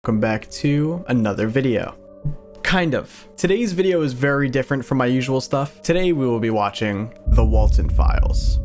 Welcome back to another video. Kind of. Today's video is very different from my usual stuff. Today we will be watching The WALIEN Files.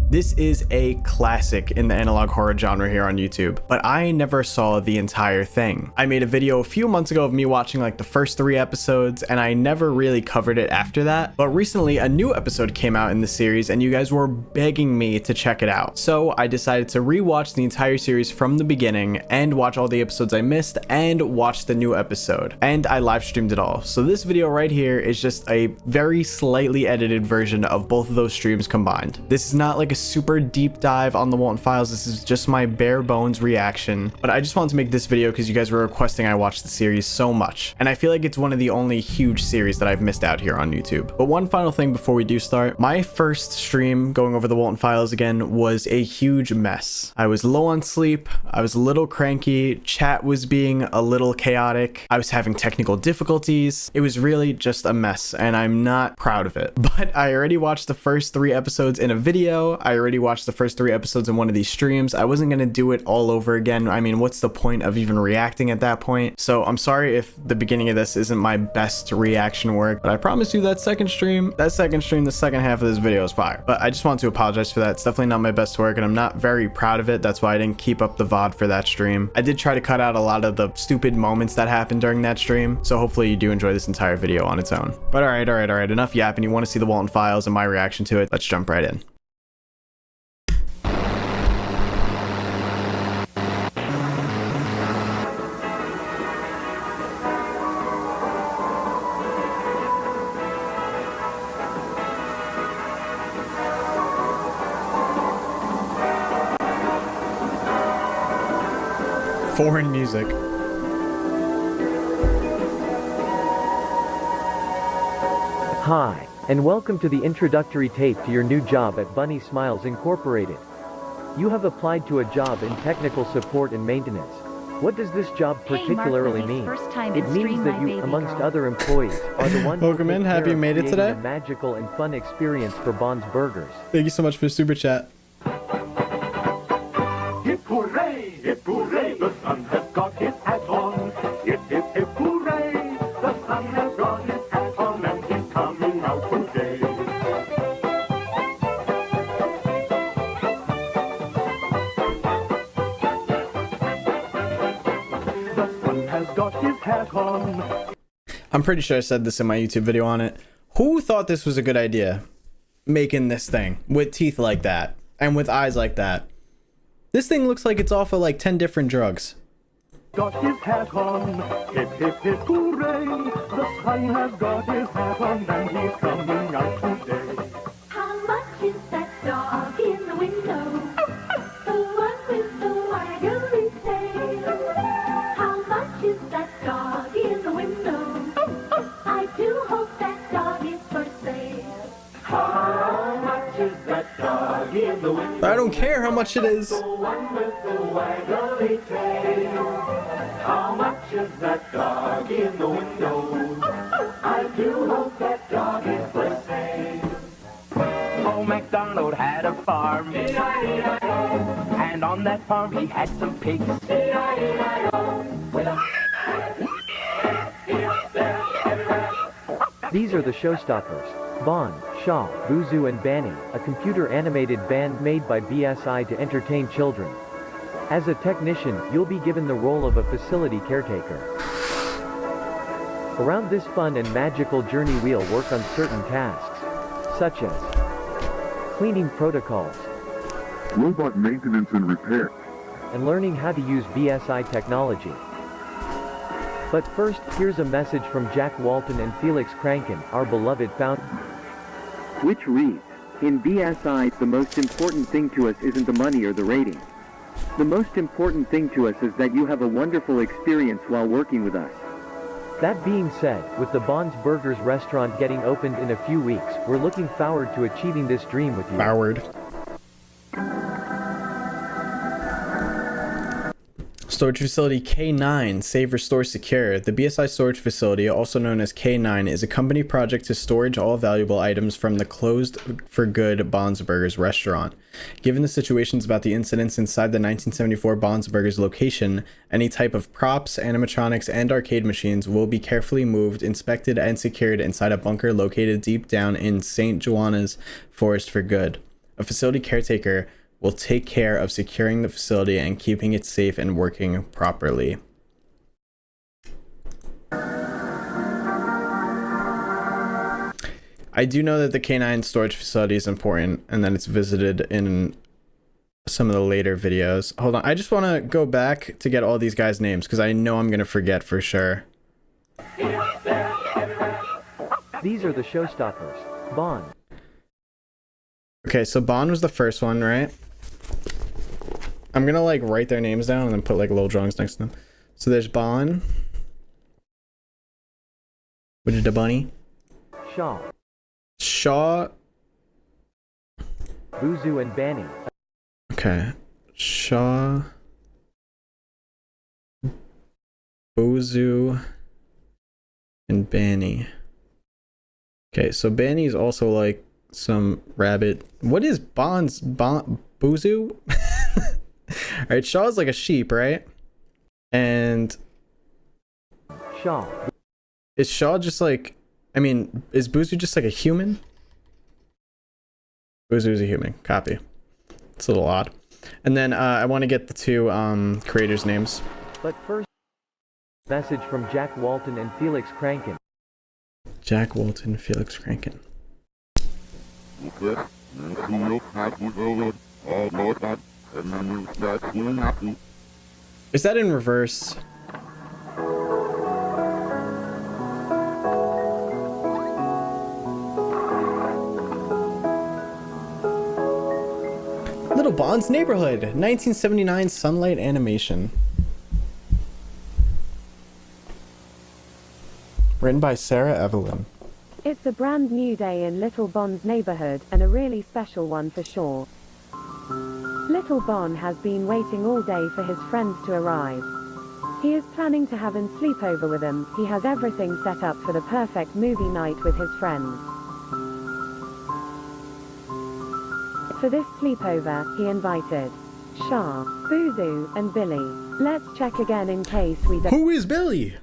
This is a classic in the analog horror genre here on YouTube, but I never saw the entire thing. I made a video a few months ago of me watching like the first 3 episodes, and I never really covered it after that. But recently a new episode came out in the series and you guys were begging me to check it out. So I decided to rewatch the entire series from the beginning and watch all the episodes I missed and watch the new episode. And I live streamed it all. So this video right here is just a very slightly edited version of both of those streams combined. This is not like a super deep dive on the WALIEN Files. This is just my bare bones reaction, but I just wanted to make this video because you guys were requesting I watch the series so much, and I feel like it's one of the only huge series that I've missed out here on YouTube. But one final thing before we do start, my first stream going over the WALIEN Files again was a huge mess. I was low on sleep, I was a little cranky, chat was being a little chaotic, I was having technical difficulties. It was really just a mess, and I'm not proud of it. But I already watched the first 3 episodes in a video. I already watched the first 3 episodes in one of these streams. I wasn't gonna do it all over again. I mean, what's the point of even reacting at that point? So I'm sorry if the beginning of this isn't my best reaction work, but I promise you the second stream, the second half of this video is fire. But I just want to apologize for that. It's definitely not my best work, and I'm not very proud of it. That's why I didn't keep up the VOD for that stream. I did try to cut out a lot of the stupid moments that happened during that stream, so hopefully you do enjoy this entire video on its own. But all right, enough yapping. You want to see the WALIEN Files and my reaction to it? Let's jump right in. Foreign music. Hi, and welcome to the introductory tape to your new job at Bunny Smiles Incorporated. You have applied to a job in technical support and maintenance. What does this job particularly mean? It means that you, amongst other employees, are the one Welcome in. Have you made it today? A magical and fun experience for Bond's Burgers. Thank you so much for the super chat. Hip hooray, the sun has got his hat on. Hip hooray, the sun has got his hat on and he's coming out today. The sun has got his hat on. I'm pretty sure I said this in my YouTube video on it. Who thought this was a good idea? Making this thing with teeth like that and with eyes like that. This thing looks like it's off of like 10 different drugs. Got his hat on, hip hooray, the sun has got his hat on and he's coming out today. How much is that dog in the window? The one with the waggly tail. How much is that dog in the window? I do hope that dog is for sale. How much is that dog in the window? I don't care how much it is. The one with the waggly tail. How much is that dog in the window? I do hope that dog is for sale. Old MacDonald had a farm, and on that farm he had some pigs. These are the showstoppers. Bond, Shaw, Boozoo and Banny, a computer-animated band made by BSI to entertain children. As a technician, you'll be given the role of a facility caretaker. Around this fun and magical journey we'll work on certain tasks, such as cleaning protocols, robot maintenance and repair, and learning how to use BSI technology. But first, here's a message from Jack Walton and Felix Kranken, our beloved founder, which reads, "In BSI, the most important thing to us isn't the money or the rating. The most important thing to us is that you have a wonderful experience while working with us." That being said, with the Bond's Burgers restaurant getting opened in a few weeks, we're looking forward to achieving this dream with you. Storage Facility K9, Save, Restore, Secure. The BSI Storage Facility, also known as K9, is a company project to storage all valuable items from the closed for good Bon's Burgers restaurant. Given the situations about the incidents inside the 1974 Bon's Burgers location, any type of props, animatronics, and arcade machines will be carefully moved, inspected, and secured inside a bunker located deep down in St. Joanna's Forest for good. A facility caretaker will take care of securing the facility and keeping it safe and working properly. I do know that the K9 storage facility is important and that it's visited in some of the later videos. Hold on, I just want to go back to get all these guys' names because I know I'm going to forget for sure. These are the showstoppers. Bon. Okay, so Bon was the first one, right? I'm gonna like write their names down and then put like little drawings next to them. So there's Bon. What is the bunny? Shaw. Shaw. Buzu and Banny. Okay. Shaw. Bozu. And Banny. Okay, so Banny is also like some rabbit. What is Bon's Bozu? Alright, Shaw is like a sheep, right? And Shaw. is Shaw just like, I mean, is Bozu just like a human? Bozu is a human. Copy. It's a little odd. And then I want to get the two creators' names. But first, message from Jack Walton and Felix Kranken. Jack Walton, Felix Kranken. Is that in reverse? Little Bon's Neighborhood, 1979 Sunlight animation. Written by Sarah Evelyn. It's a brand new day in Little Bon's neighborhood, and a really special one for sure. Little Bon has been waiting all day for his friends to arrive. He is planning to have a sleepover with them. He has everything set up for the perfect movie night with his friends. For this sleepover, he invited Shah, Buzu, and Billy. Let's check again in case we don't. Who is Billy?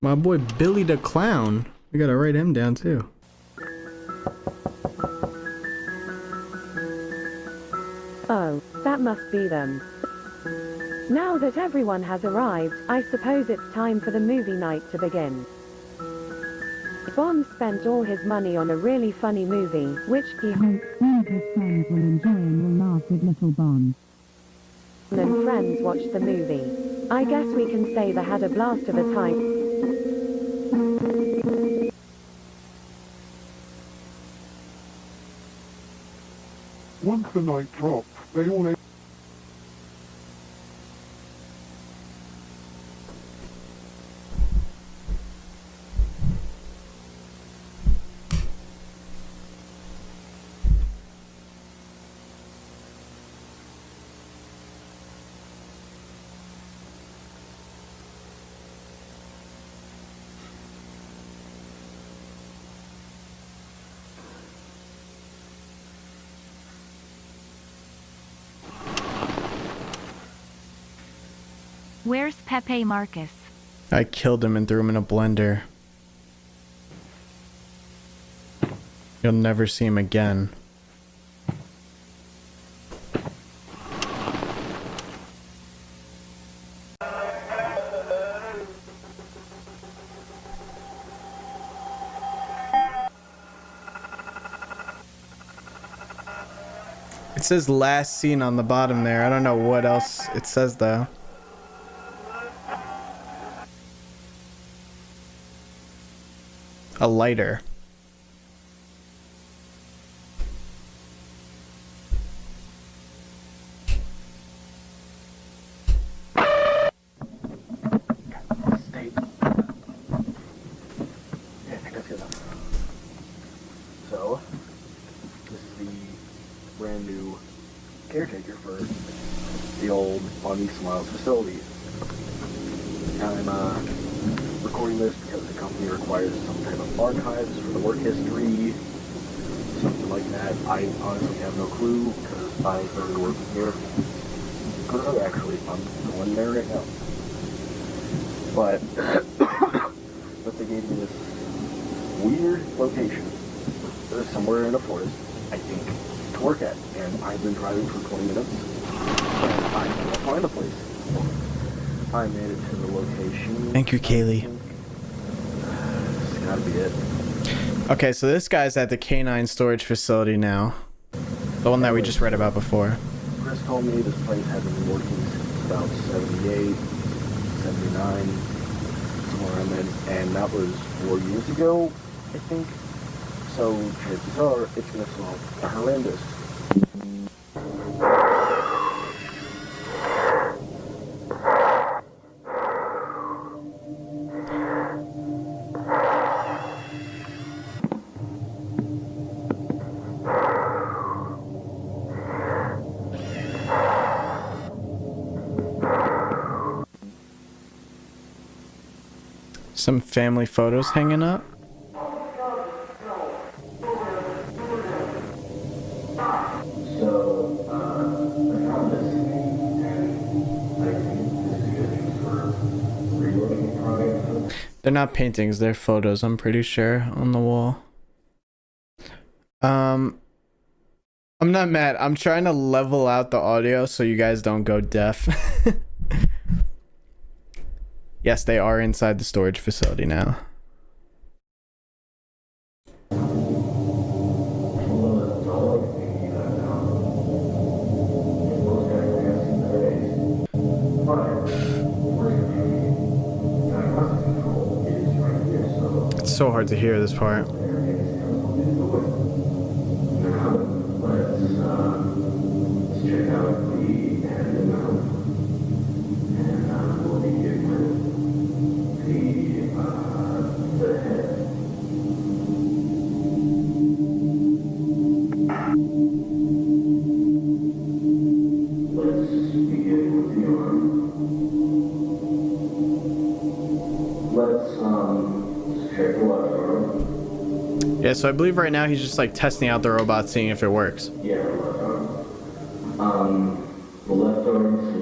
My boy Billy the Clown. We gotta write him down too. Oh, that must be them. Now that everyone has arrived, I suppose it's time for the movie night to begin. Bon spent all his money on a really funny movie, which he hopes all of his friends will enjoy and will laugh with Little Bon. And friends watched the movie. I guess we can say they had a blast of a time. Once the night dropped, they all ate. Where's Pepe Marcus? I killed him and threw him in a blender. You'll never see him again. It says last scene on the bottom there. I don't know what else it says though. A lighter. So, this is the brand new caretaker for the old Bonnie Smiles facility. I'm recording this because the company requires some type of archives for the work history, something like that. I honestly have no clue because I started working here. Actually, I'm going there right now. But they gave me this weird location. There's somewhere in a forest, I think, to work at. And I've been driving for 20 minutes, and I can't find the place. I made it to the location. Thank you, Kaylee. This gotta be it. Okay, so this guy's at the canine storage facility now. The one that we just read about before. Chris told me this place had been working since about 78, 79, somewhere around then, and that was 4 years ago, I think. So chances are it's going to smell horrendous. Some family photos hanging up. They're not paintings, they're photos, I'm pretty sure, on the wall. I'm not mad. I'm trying to level out the audio so you guys don't go deaf. Yes, they are inside the storage facility now. It's so hard to hear this part. Yeah, so I believe right now he's just like testing out the robot, seeing if it works. Yeah, the left arm.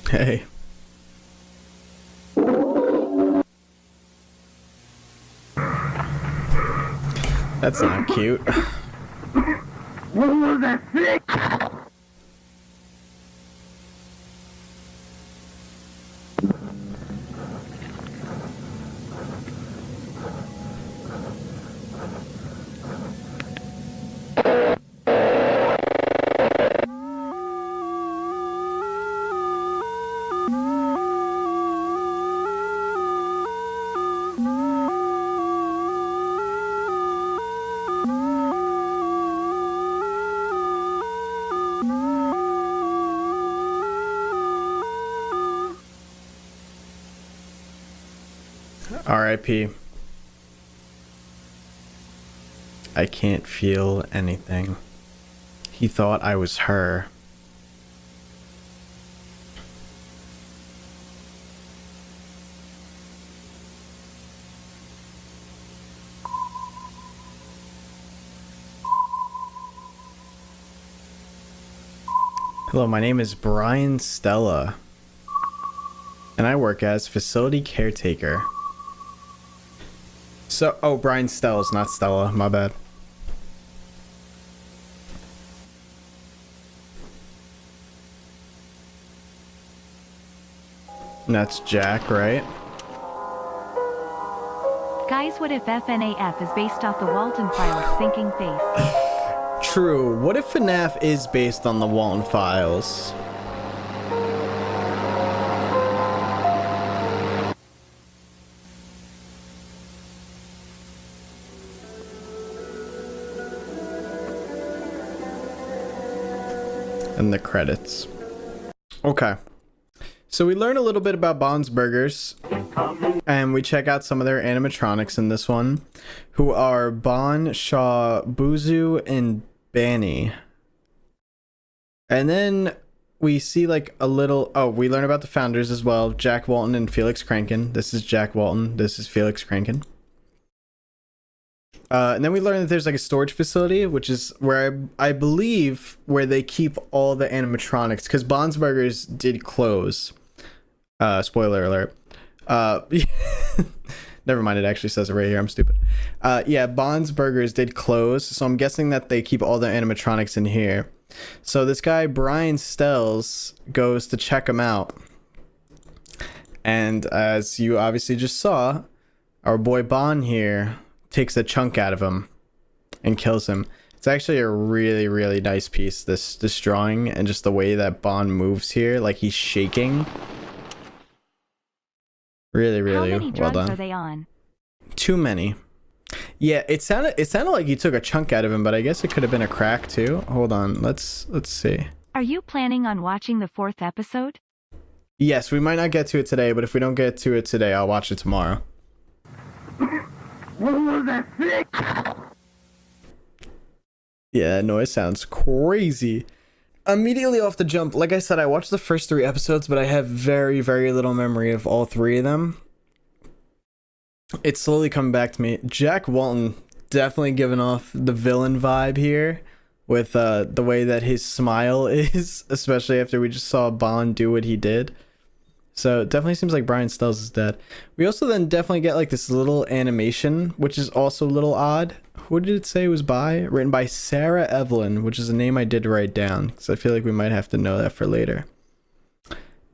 Hey. That's not cute. What was that thing? R.I.P. I can't feel anything. He thought I was her. Hello, my name is Brian Stella, and I work as facility caretaker. So, oh, Brian Stellas, not Stella, my bad. And that's Jack, right? Guys, what if FNAF is based off the Walton Files thinking face? True. What if FNAF is based on the Walton Files? And the credits. Okay. So we learn a little bit about Bond's Burgers. And we check out some of their animatronics in this one, who are Bon, Shaw, Buzu, and Banny. And then we see like a little, oh, we learn about the founders as well, Jack Walton and Felix Kranken. This is Jack Walton, this is Felix Kranken. And then we learn that there's like a storage facility, which is where I believe where they keep all the animatronics, because Bon's Burgers did close. Spoiler alert. Never mind, it actually says it right here. I'm stupid. Yeah, Bon's Burgers did close, so I'm guessing that they keep all the animatronics in here. So this guy, Brian Stells, goes to check him out. And as you obviously just saw, our boy Bon here takes a chunk out of him and kills him. It's actually a really, really nice piece, this drawing, and just the way that Bon moves here, like he's shaking. Really, really How many well drugs done. are they on? Too many. Yeah, it sounded like you took a chunk out of him, but I guess it could have been a crack too. Hold on, let's see. Are you planning on watching the 4th episode? Yes, we might not get to it today, but if we don't get to it today, I'll watch it tomorrow. What was that thing? Yeah, that noise sounds crazy. Immediately off the jump, like I said, I watched the first 3 episodes, but I have very, very little memory of all 3 of them. It's slowly coming back to me. Jack Walton definitely giving off the villain vibe here with the way that his smile is, especially after we just saw Bond do what he did. So it definitely seems like Brian Stells is dead. We also then definitely get like this little animation, which is also a little odd. Who did it say it was by? Written by Sarah Evelyn, which is a name I did write down, because I feel like we might have to know that for later.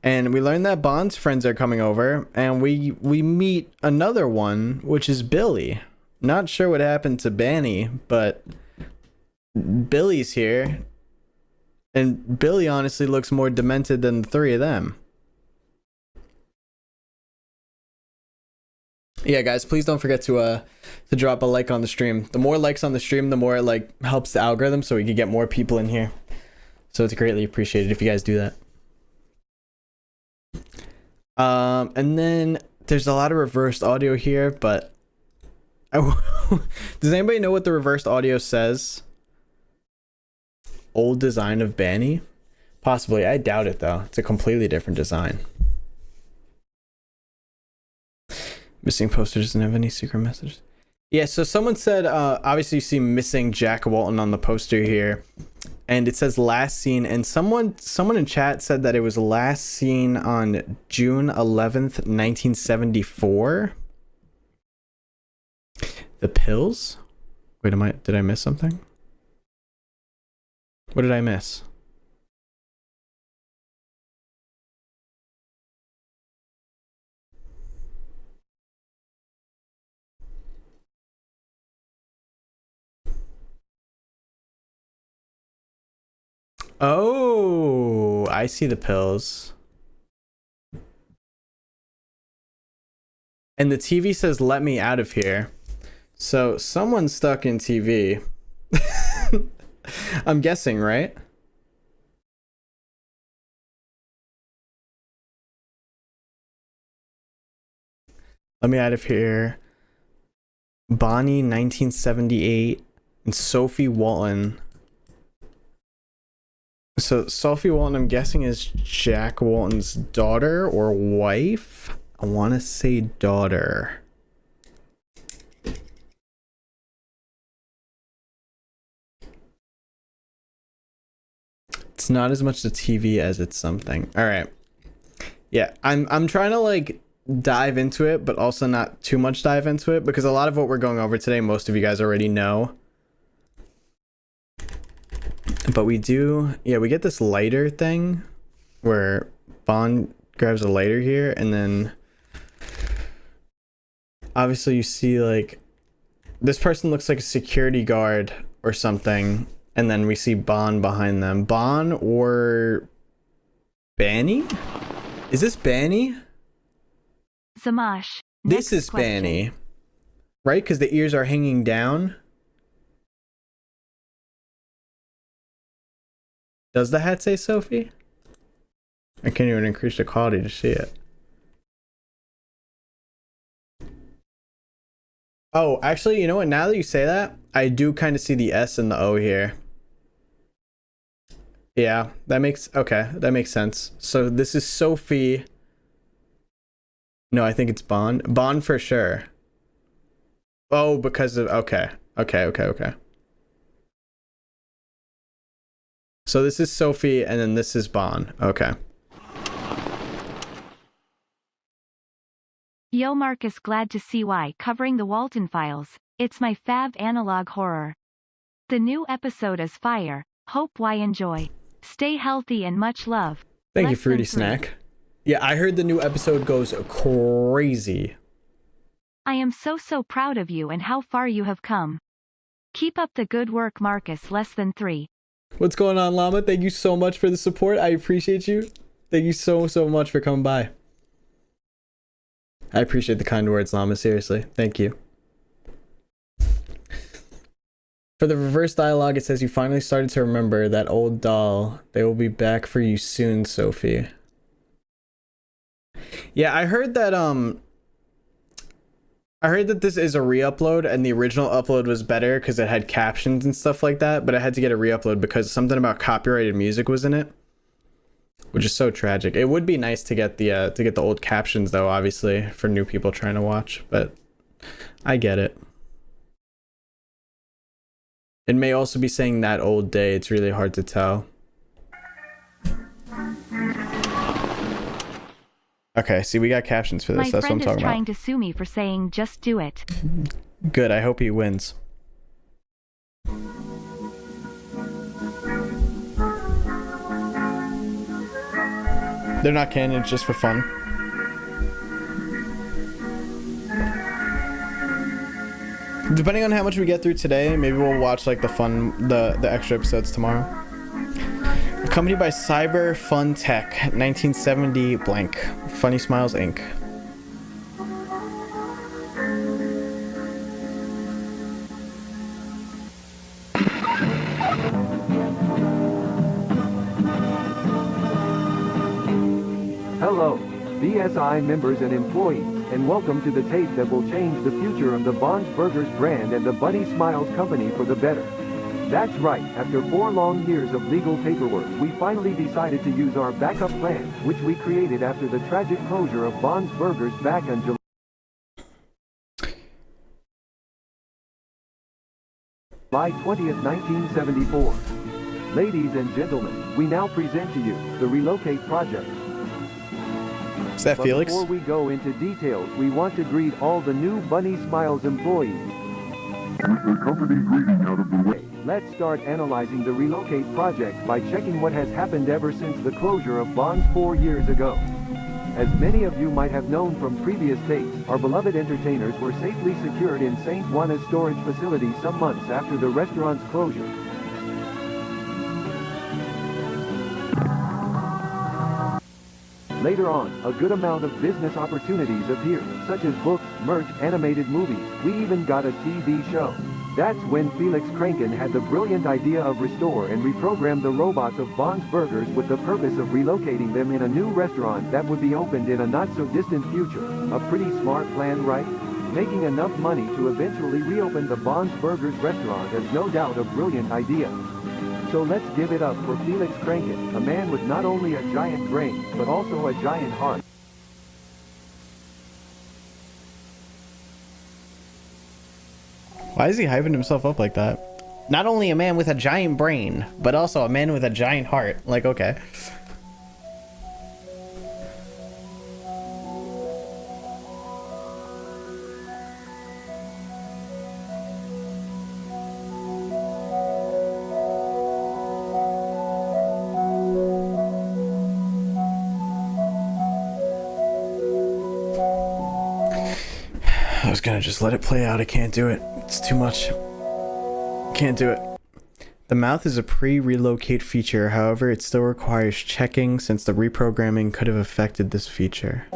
And we learn that Bond's friends are coming over, and we meet another one, which is Billy. Not sure what happened to Banny, but Billy's here. And Billy honestly looks more demented than the 3 of them. Yeah, guys, please don't forget to drop a like on the stream. The more likes on the stream, the more it like helps the algorithm, so we can get more people in here. So it's greatly appreciated if you guys do that. And then there's a lot of reversed audio here, but does anybody know what the reversed audio says? Old design of Banny? Possibly. I doubt it though. It's a completely different design. Missing poster doesn't have any secret messages. Yeah, so someone said, obviously you see missing Jack Walton on the poster here. And it says last seen, and someone in chat said that it was last seen on June 11th, 1974. The pills? Wait, did I miss something? What did I miss? Oh, I see the pills. And the TV says, "Let me out of here." So someone's stuck in TV. I'm guessing, right? Let me out of here. Bonnie, 1978, and Sophie Walton. So Sophie Walton, I'm guessing, is Jack Walton's daughter or wife. I want to say daughter. It's not as much the TV as it's something. All right. Yeah, I'm trying to like dive into it, but also not too much dive into it, because a lot of what we're going over today, most of you guys already know. But we do, yeah, we get this lighter thing where Bond grabs a lighter here, and then obviously you see like this person looks like a security guard or something, and then we see Bond behind them. Bond or Banny? Is this Banny? Samash. This is question. Banny, right? Because the ears are hanging down. Does the hat say Sophie? I can't even increase the quality to see it. Oh, actually, you know what? Now that you say that, I do kind of see the S and the O here. Yeah, that makes sense. So this is Sophie. No, I think it's Bond. Bond for sure. Oh, because of okay. So this is Sophie and then this is Bond. Okay. Yo Marcus, glad to see why covering the Walton Files. It's my fave analog horror. The new episode is fire. Hope why enjoy. Stay healthy and much love. Thank you, Less than Fruity 3. Snack. Yeah, I heard the new episode goes crazy. I am so proud of you and how far you have come. Keep up the good work, Marcus. Less than 3. What's going on, Llama? Thank you so much for the support. I appreciate you. Thank you so much for coming by. I appreciate the kind words, Llama. Seriously. Thank you. For the reverse dialogue, it says you finally started to remember that old doll. They will be back for you soon, Sophie. Yeah, I heard that this is a re-upload and the original upload was better because it had captions and stuff like that, but I had to get a re-upload because something about copyrighted music was in it, which is so tragic. It would be nice to get the old captions though, obviously, for new people trying to watch, but I get it. It may also be saying that old day. It's really hard to tell. Okay, see, we got captions for this. That's what I'm talking about. My friend is trying to sue me for saying just do it. Good, I hope he wins. They're not canon, it's just for fun. Depending on how much we get through today, maybe we'll watch like the extra episodes tomorrow. Accompanied by Cyber Fun Tech, 1970 blank. Funny Smiles Inc. Hello, BSI members and employees, and welcome to the tape that will change the future of the Bond's Burgers brand and the Bunny Smiles company for the better. That's right, after 4 long years of legal paperwork, we finally decided to use our backup plan, which we created after the tragic closure of Bond's Burgers back on July 20th, 1974. Ladies and gentlemen, we now present to you the Relocate Project. Is that Felix? Before we go into details, we want to greet all the new Bunny Smiles employees. With the company greeting out of the way. Let's start analyzing the Relocate Project by checking what has happened ever since the closure of Bond's 4 years ago. As many of you might have known from previous tapes, our beloved entertainers were safely secured in St. Juana's storage facility some months after the restaurant's closure. Later on, a good amount of business opportunities appeared, such as books, merch, animated movies. We even got a TV show. That's when Felix Kranken had the brilliant idea of restore and reprogram the robots of Bond's Burgers with the purpose of relocating them in a new restaurant that would be opened in a not-so-distant future. A pretty smart plan, right? Making enough money to eventually reopen the Bond's Burgers restaurant is no doubt a brilliant idea. So let's give it up for Felix Kranken, a man with not only a giant brain, but also a giant heart. Why is he hyping himself up like that? Not only a man with a giant brain, but also a man with a giant heart. Like, okay. I was gonna just let it play out. I can't do it. It's too much. Can't do it. The mouth is a pre-relocate feature, however, it still requires checking since the reprogramming could have affected this feature.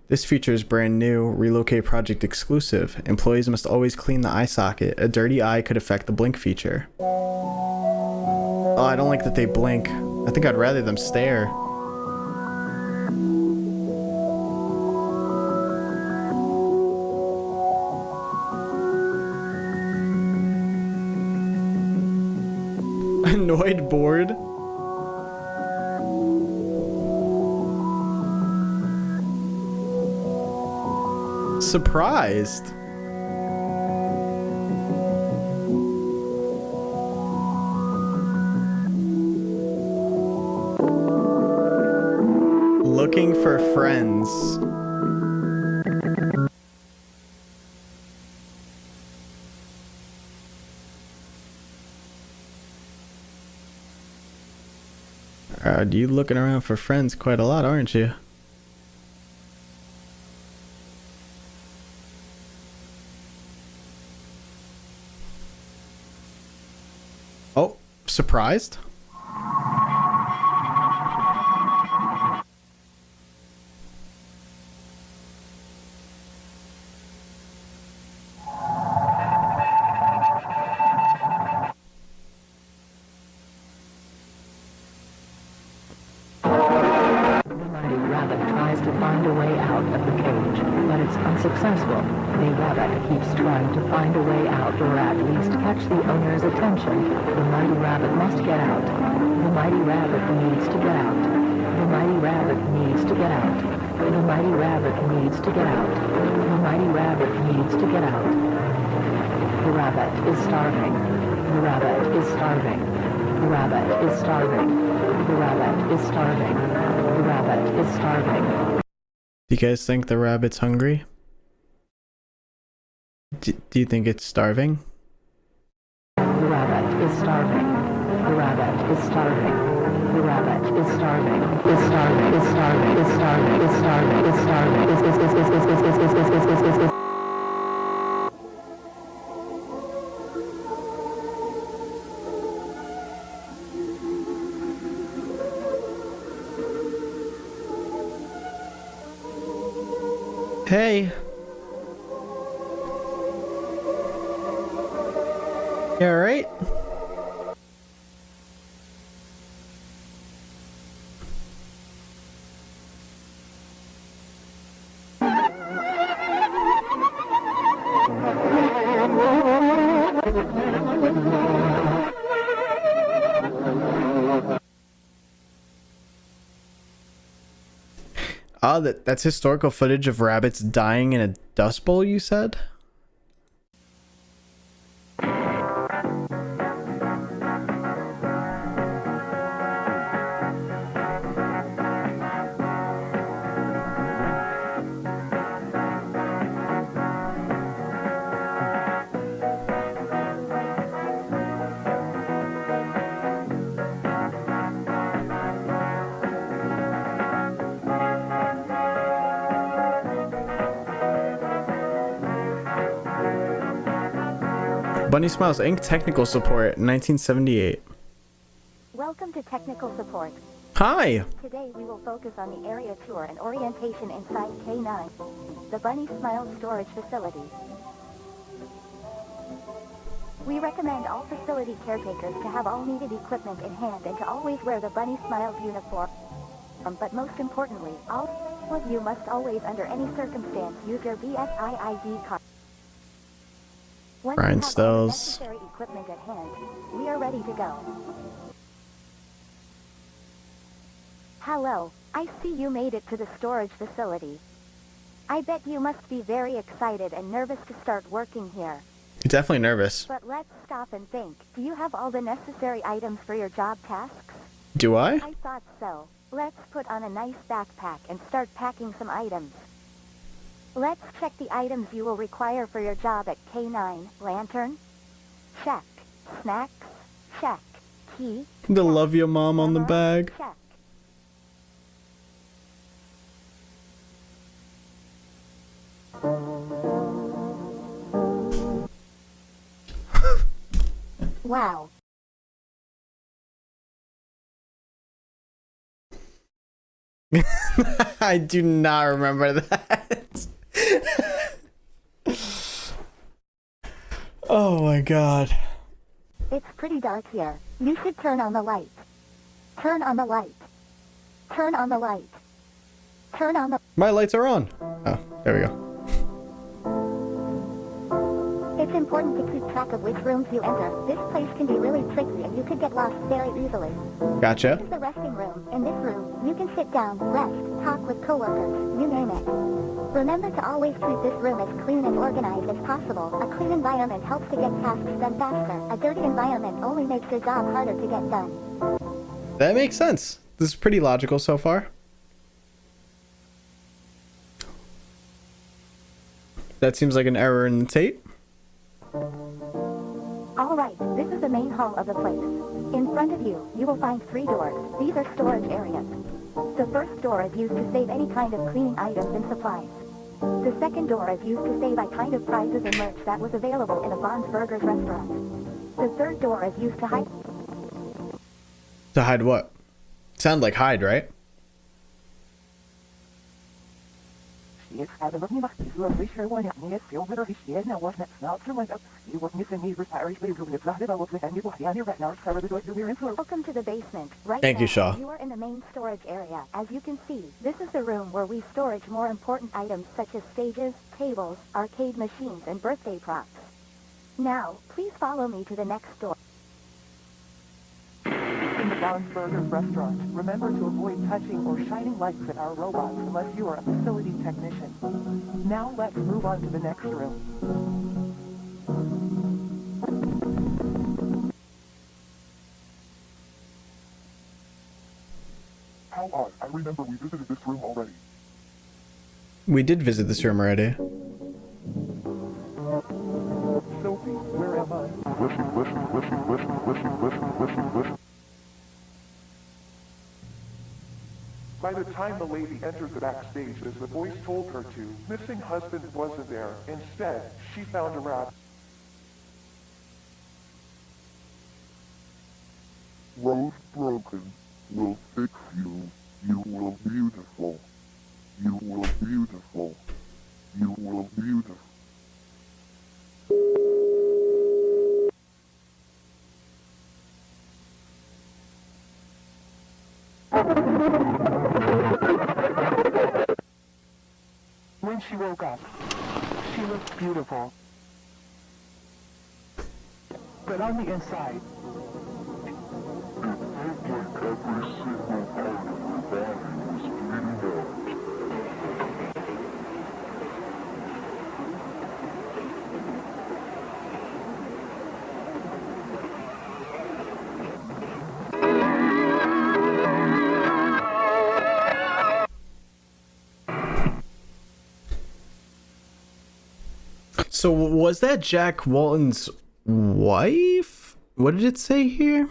This feature is brand new, Relocate Project exclusive. Employees must always clean the eye socket. A dirty eye could affect the blink feature. Oh, I don't like that they blink. I think I'd rather them stare. bored. Surprised. Looking for friends. You looking around for friends quite a lot, aren't you? Oh, surprised? To find a way out of the cage, but it's unsuccessful. The rabbit keeps trying to find a way out, or at least catch the owner's attention. The mighty rabbit must get out. The mighty rabbit needs to get out. The mighty rabbit needs to get out. The mighty rabbit needs to get out. The mighty rabbit needs to get out. The rabbit is starving. The rabbit is starving. The rabbit is starving. The rabbit is starving. The rabbit is starving. Do you guys think the rabbit's hungry? Do you think it's starving? The rabbit is starving. The rabbit is starving. The rabbit is starving. Is starving. Is starving. Is starving. Is starving. Is starving. Is. Hey. You alright? Oh, that's historical footage of rabbits dying in a dust bowl, you said? Bunny Smiles Inc. Technical Support, 1978. Welcome to Technical Support. Hi! Today we will focus on the area tour and orientation inside K9, the Bunny Smiles Storage Facility. We recommend all facility caretakers to have all needed equipment in hand and to always wear the Bunny Smiles uniform. But most importantly, all of you must always, under any circumstance, use your BSI ID card. Once you have all the necessary equipment at hand, we are ready to go. Hello, I see you made it to the storage facility. I bet you must be very excited and nervous to start working here. Definitely nervous. But let's stop and think. Do you have all the necessary items for your job tasks? Do I? I thought so. Let's put on a nice backpack and start packing some items. Let's check the items you will require for your job at K9. Lantern? Check. Snacks? Check. Key? The love your mom on the bag. Check. Wow. I do not remember that. Oh my god. It's pretty dark here. You should turn on the light. Turn on the light. Turn on the light. Turn on the... My lights are on. Oh, there we go. It's important important to keep track of which rooms you enter. This place can be really tricky and you could get lost very easily. Gotcha. This is the resting room. In this room, you can sit down, rest, talk with coworkers, you name it. Remember to always keep this room as clean and organized as possible. A clean environment helps to get tasks done faster. A dirty environment only makes your job harder to get done. That makes sense. This is pretty logical so far. That seems like an error in the tape. Alright, this is the main hall of the place. In front of you, you will find 3 doors. These are storage areas. The first door is used to save any kind of cleaning items and supplies. The second door is used to save a kind of prizes and merch that was available in a Bond's Burgers restaurant. The third door is used to hide... To hide what? Sound like hide, right? It's had a look me you are sure one at me, it's over his head now wasn't not for like you was missing me for Irish labor with that I was with and you was here right now cover the door to in floor. Welcome to the basement. Right Thank now, you, Shaw. You are in the main storage area. As you can see, this is the room where we storage more important items such as stages, tables, arcade machines, and birthday props. Now, please follow me to the next door. In the Bond's Burgers restaurant, remember to avoid touching or shining lights at our robots unless you are a facility technician. Now let's move on to the next room. How odd. I remember we visited this room already. We did visit this room already. Sophie, where am I? Listen. By the time the lady entered the backstage, as the voice told her to, missing husband wasn't there. Instead, she found a rabbit. Rose broken will fix you. You will beautiful. You will beautiful. You will beautiful. When she woke up, she looked beautiful. But on the inside, Every single part of her body was bleeding out. So was that Jack Walton's wife? What did it say here?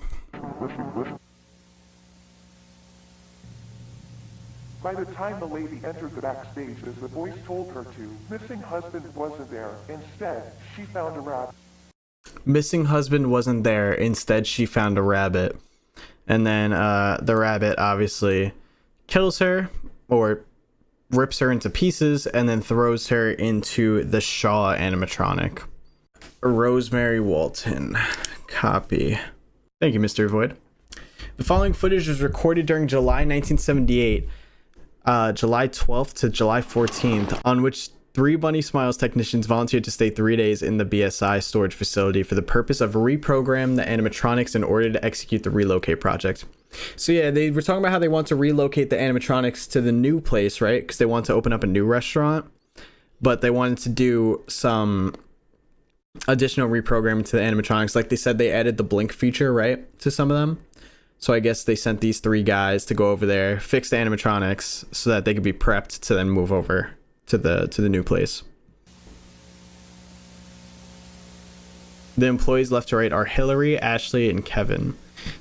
By the time the lady entered the backstage, as the voice told her to, missing husband wasn't there. Instead, she found a rabbit. Missing husband wasn't there. Instead, she found a rabbit. And then the rabbit obviously kills her or rips her into pieces and then throws her into the Shaw animatronic. Rosemary Walton. Copy. Thank you, Mr. Void. The following footage was recorded during July 1978, July 12th to July 14th, on which 3 Bunny Smiles technicians volunteered to stay 3 days in the BSI storage facility for the purpose of reprogram the animatronics in order to execute the relocate project. So yeah, they were talking about how they want to relocate the animatronics to the new place, right? Because they want to open up a new restaurant, but they wanted to do some additional reprogramming to the animatronics. Like they said, they added the blink feature, right, to some of them. So I guess they sent these 3 guys to go over there, fix the animatronics so that they could be prepped to then move over to the new place. The employees left to right are Hillary, Ashley, and Kevin.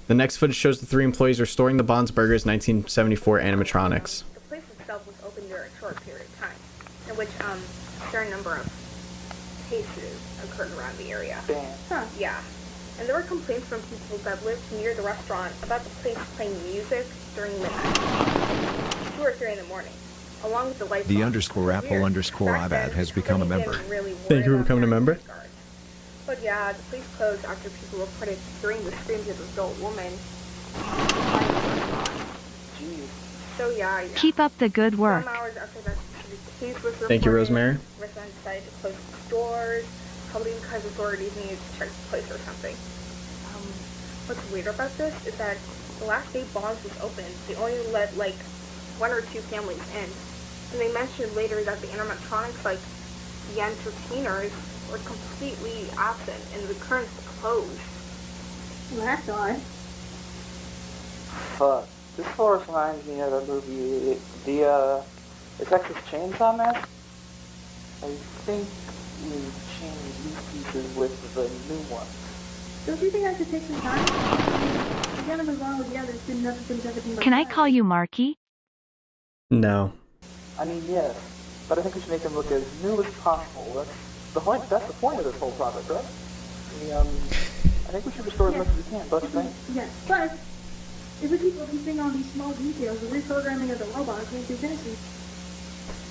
The next footage shows the 3 employees restoring the Bond's Burgers 1974 animatronics. The place itself was open during a short period of time, in which a certain number of cases occurred around the area. Huh. Yeah. And there were complaints from people that lived near the restaurant about the place playing music during midnight, 2 or 3 in the morning, along with the lights. The _Apple_iPad has become a member. Thank you for becoming a member. But yeah, the place closed after people reported hearing the screams of an adult woman. So yeah. Keep up the good work. Some hours after that case was reported, Thank you, Rosemary. residents decided to close the stores. probably because authorities needed to check the place or something. What's weird about this is that the last day Bob's was open, they only let like 1 or 2 families in. And they mentioned later that the animatronics, like the entertainers, were completely absent and the curtains were closed. Well, that's odd. Fuck. This forest reminds me of the movie, the Texas Chainsaw Massacre. I think we changed these pieces with the new ones. Don't you think I should take some time? I gotta move on with the others, didn't know things everything but Can I call you Marky? No. I mean, yes, but I think we should make them look as new as possible. That's the point of this whole project, right? I think we should restore as much as we can, don't you think? Yes, but if we keep focusing on these small details, the reprogramming of the robots won't be finished.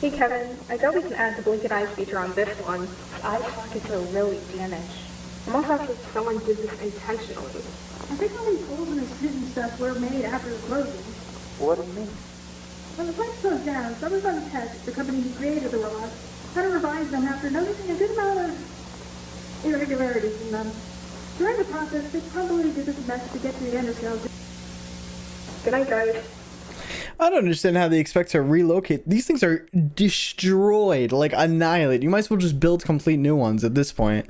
Hey Kevin, I bet we can add the blink and eyes feature on this one. The eye sockets are really damaged. I'm almost as if someone did this intentionally. I think all these holes in the suit and stuff were made after the closing. What do you mean? When the place closed down, someone on the test, the company who created the robots, had to revise them after noticing a good amount of irregularities in them. During the process, they probably did this mess to get to the endoskeleton. Good night, guys. I don't understand how they expect to relocate. These things are destroyed, like annihilated. You might as well just build complete new ones at this point.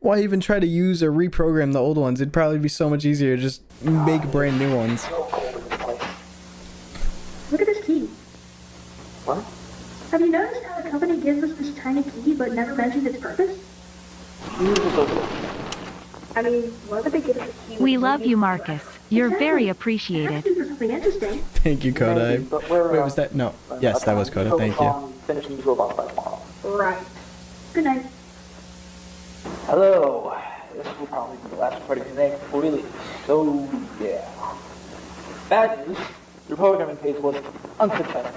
Why even try to use or reprogram the old ones? It'd probably be so much easier to just make brand new ones. Look at this key. What? Have you noticed how the company gives us this tiny key but never mentioned its purpose? I mean, why would they give us a key? We love you, Marcus. You're very appreciated. Something interesting. Thank you, Koda. Wait, was that? No. Yes, that was Koda. Thank you. Finishing these robots by tomorrow. Right. Good night. Hello. This will probably be the last party today before we leave. So, yeah. Bad news. Your programming phase was unsuccessful.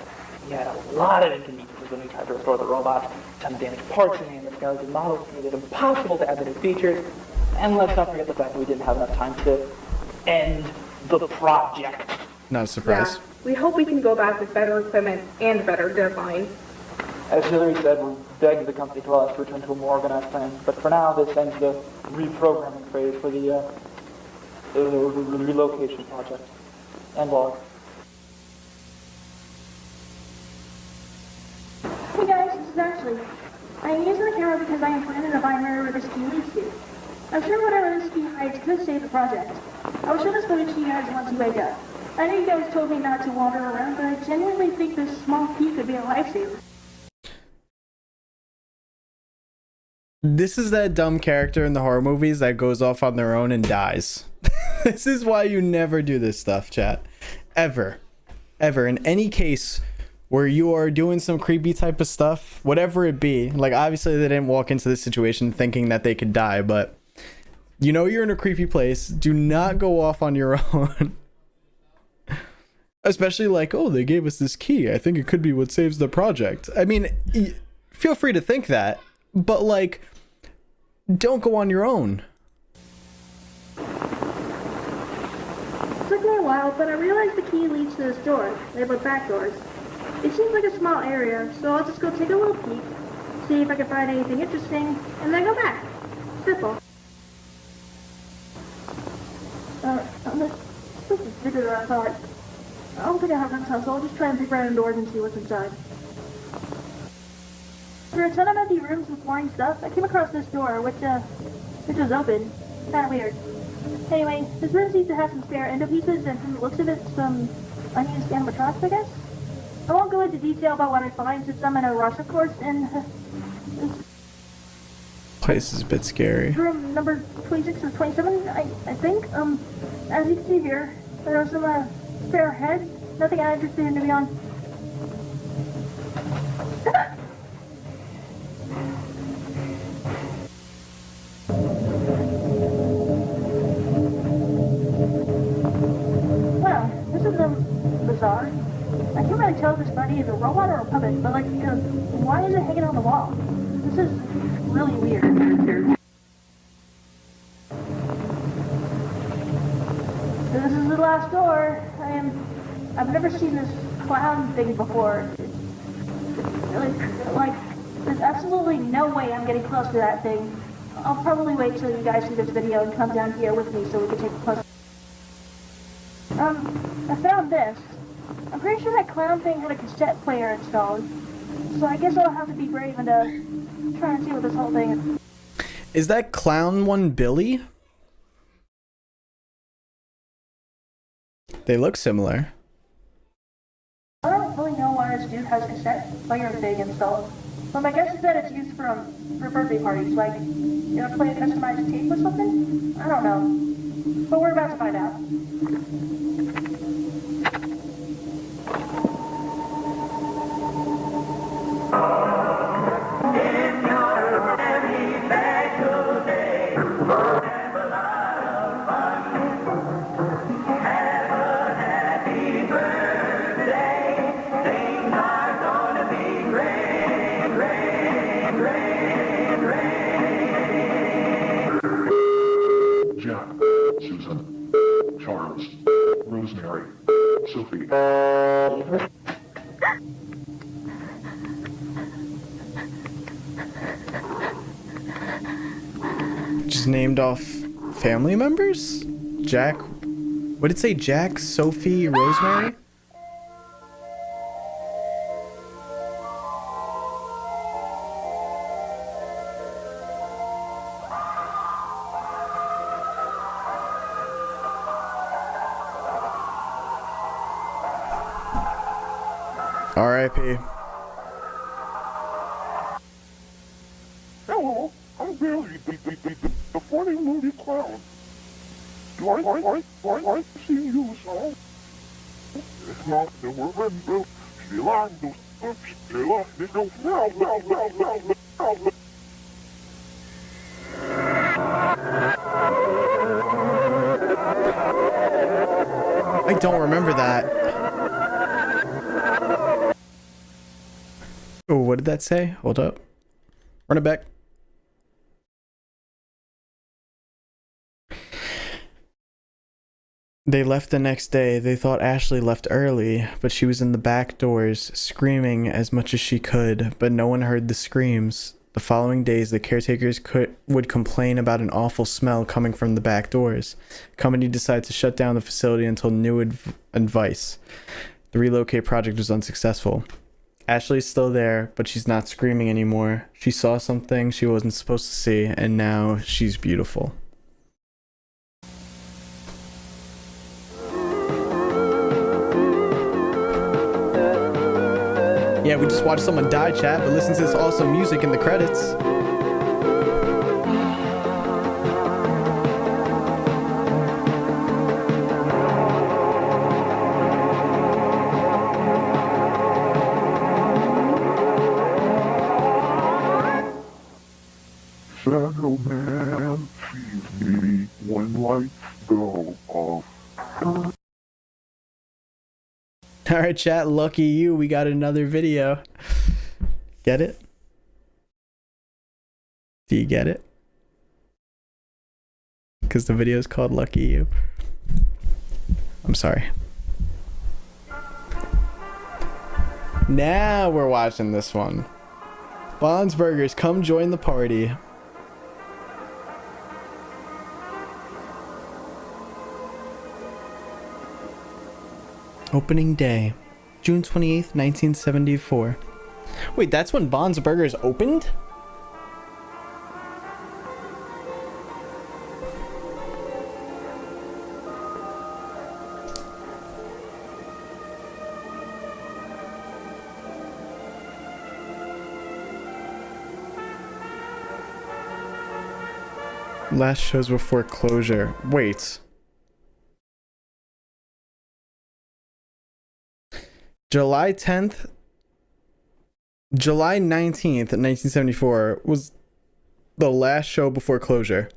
We had a lot of inconveniences when we tried to restore the robots. Some damaged parts and the skeleton models made it impossible to add the new features. And let's not forget the fact that we didn't have enough time to end the project. Not a surprise. Yeah, we hope we can go back with better equipment and a better deadline. As Hillary said, we're begging the company to allow us to return to a more organized plan. But for now, this ends the reprogramming phase for the relocation project. And log. Hey guys, this is Ashley. I am using the camera because I am planning to find wherever this key leads to. I'm sure whatever this key hides could save the project. I will show this footage to you guys once you wake up. I know you guys told me not to wander around, but I genuinely think this small key could be a lifesaver. This is that dumb character in the horror movies that goes off on their own and dies. This is why you never do this stuff, chat. Ever. Ever. In any case where you are doing some creepy type of stuff, whatever it be, like obviously they didn't walk into this situation thinking that they could die, but you know you're in a creepy place. Do not go off on your own. Especially like, oh, they gave us this key. I think it could be what saves the project. I mean, feel free to think that, but like, don't go on your own. It took me a while, but I realized the key leads to this door. They have like back doors. It seems like a small area, so I'll just go take a little peek, see if I can find anything interesting, and then go back. Simple. This is bigger than I thought. I don't think I have enough time, so I'll just try and peek around doors and see what's inside. There are a ton of empty rooms with boring stuff. I came across this door, which was open. Kinda weird. Anyway, this room seems to have some spare endo pieces, and from the looks of it, some unused animatronics, I guess? I won't go into detail about what I find, since I'm in a rush, of course, and this Place is a bit scary. room number 26 or 27, I think. As you can see here, there are some spare heads. Nothing I'm interested in, to be honest. Well, this is bizarre. I can't really tell if this body is a robot or a puppet, but like, why is it hanging on the wall? This is really weird. This is the last door. I've never seen this clown thing before. It's really, like, there's absolutely no way I'm getting close to that thing. I'll probably wait till you guys see this video and come down here with me so we can take a closer. I found this. I'm pretty sure that clown thing had a cassette player installed. So I guess I'll have to be brave and try and see what this whole thing is. Is that clown one Billy? They look similar. I don't really know why this dude has a cassette player thing installed. But my guess is that it's used for birthday parties, like, you know, play a customized tape or something? I don't know. But we're about to find out. Jack, Susan, Charles, Rosemary, Sophie. Just named off family members? Jack. What did it say? Jack, Sophie, Rosemary? R.I.P. Hello, I'm Billy, the funny movie clown. I see you, so. It's not the remember. She liked those oops, she liked this now. I don't remember that. Oh, what did that say? Hold up. Run it back. They left the next day. They thought Ashley left early, but she was in the back doors, screaming as much as she could, but no one heard the screams. The following days, the caretakers would complain about an awful smell coming from the back doors. The company decided to shut down the facility until new advice. The relocate project was unsuccessful. Ashley's still there, but she's not screaming anymore. She saw something she wasn't supposed to see, and now she's beautiful. Yeah, we just watched someone die, chat, but listen to this awesome music in the credits. Shadow Man sees me when lights go off. Alright, chat, lucky you, we got another video. Get it? Do you get it? Because the video is called Lucky You. I'm sorry. Now we're watching this one. Bon's Burgers, come join the party. Opening day, June 28th, 1974. Wait, that's when Bon's Burgers opened? Last shows before closure. Wait. July 10th, July 19th, 1974 was the last show before closure.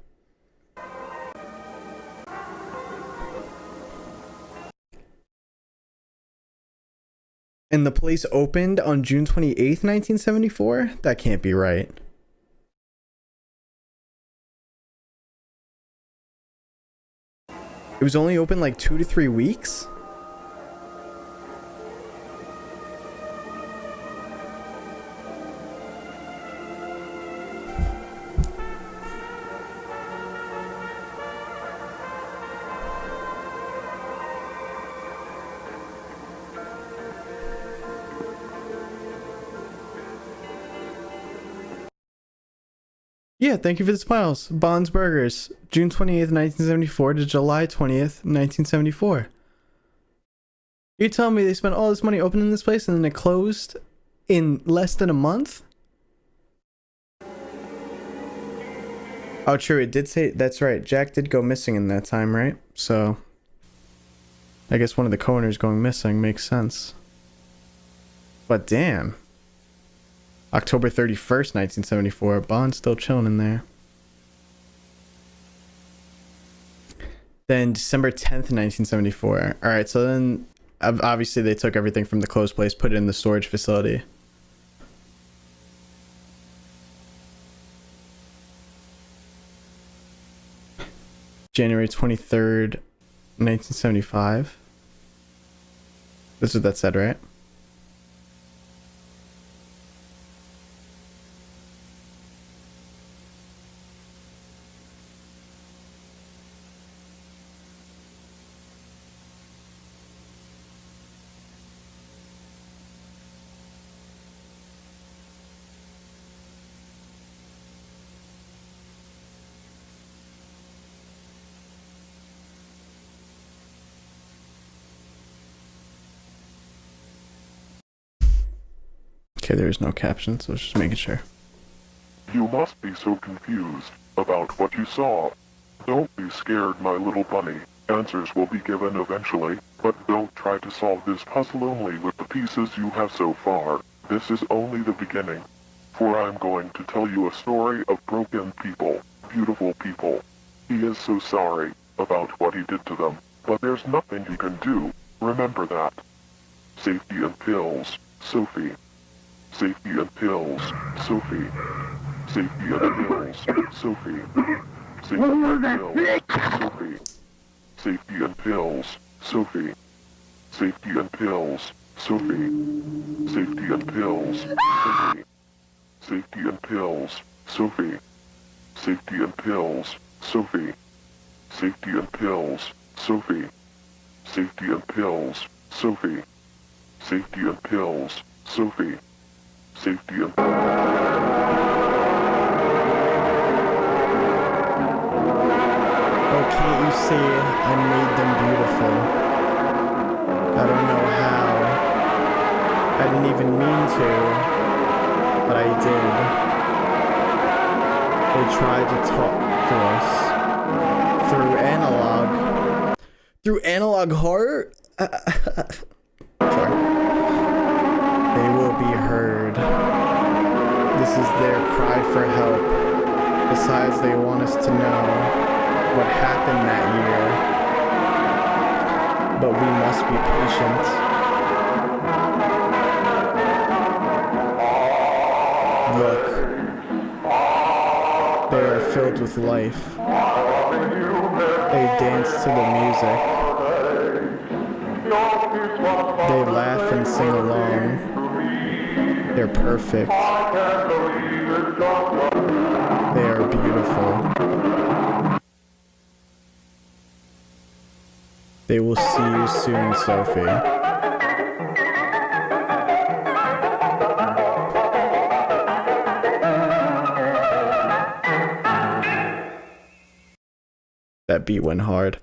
And the place opened on June 28th, 1974? That can't be right. It was only open like 2 to 3 weeks? Yeah, thank you for the smiles. Bond's Burgers, June 28th, 1974 to July 20th, 1974. You're telling me they spent all this money opening this place and then it closed in less than a month? Oh, true. It did say, that's right. Jack did go missing in that time, right? So, I guess one of the co-owners going missing makes sense. But damn. October 31st, 1974. Bond's still chilling in there. Then December 10th, 1974. Alright, so then obviously they took everything from the closed place, put it in the storage facility. January 23rd, 1975. That's what that said, right? Okay, there is no caption, so I was just making sure. You must be so confused about what you saw. Don't be scared, my little bunny. Answers will be given eventually, but don't try to solve this puzzle only with the pieces you have so far. This is only the beginning. For I'm going to tell you a story of broken people, beautiful people. He is so sorry about what he did to them, but there's nothing he can do. Remember that. Safety and pills, Sophie. Safety and pills, Sophie. Safety and pills, Sophie. Safety and pills, Sophie. Safety and pills, Sophie. Safety and pills, Sophie. Safety and pills, Sophie. Safety and pills, Sophie. Safety and pills, Sophie. Safety and pills, Sophie. Safety and pills, Sophie. Safety and pills, Sophie. Safety and Oh, can't you see I made them beautiful? I don't know how. I didn't even mean to, but I did. They tried to talk to us through analog. Through analog horror? Sorry. They will be heard. This is their cry for help. Besides, they want us to know what happened that year. But we must be patient. Look. They are filled with life. They dance to the music. They laugh and sing along. They're perfect. They are beautiful. They will see you soon, Sophie. That beat went hard.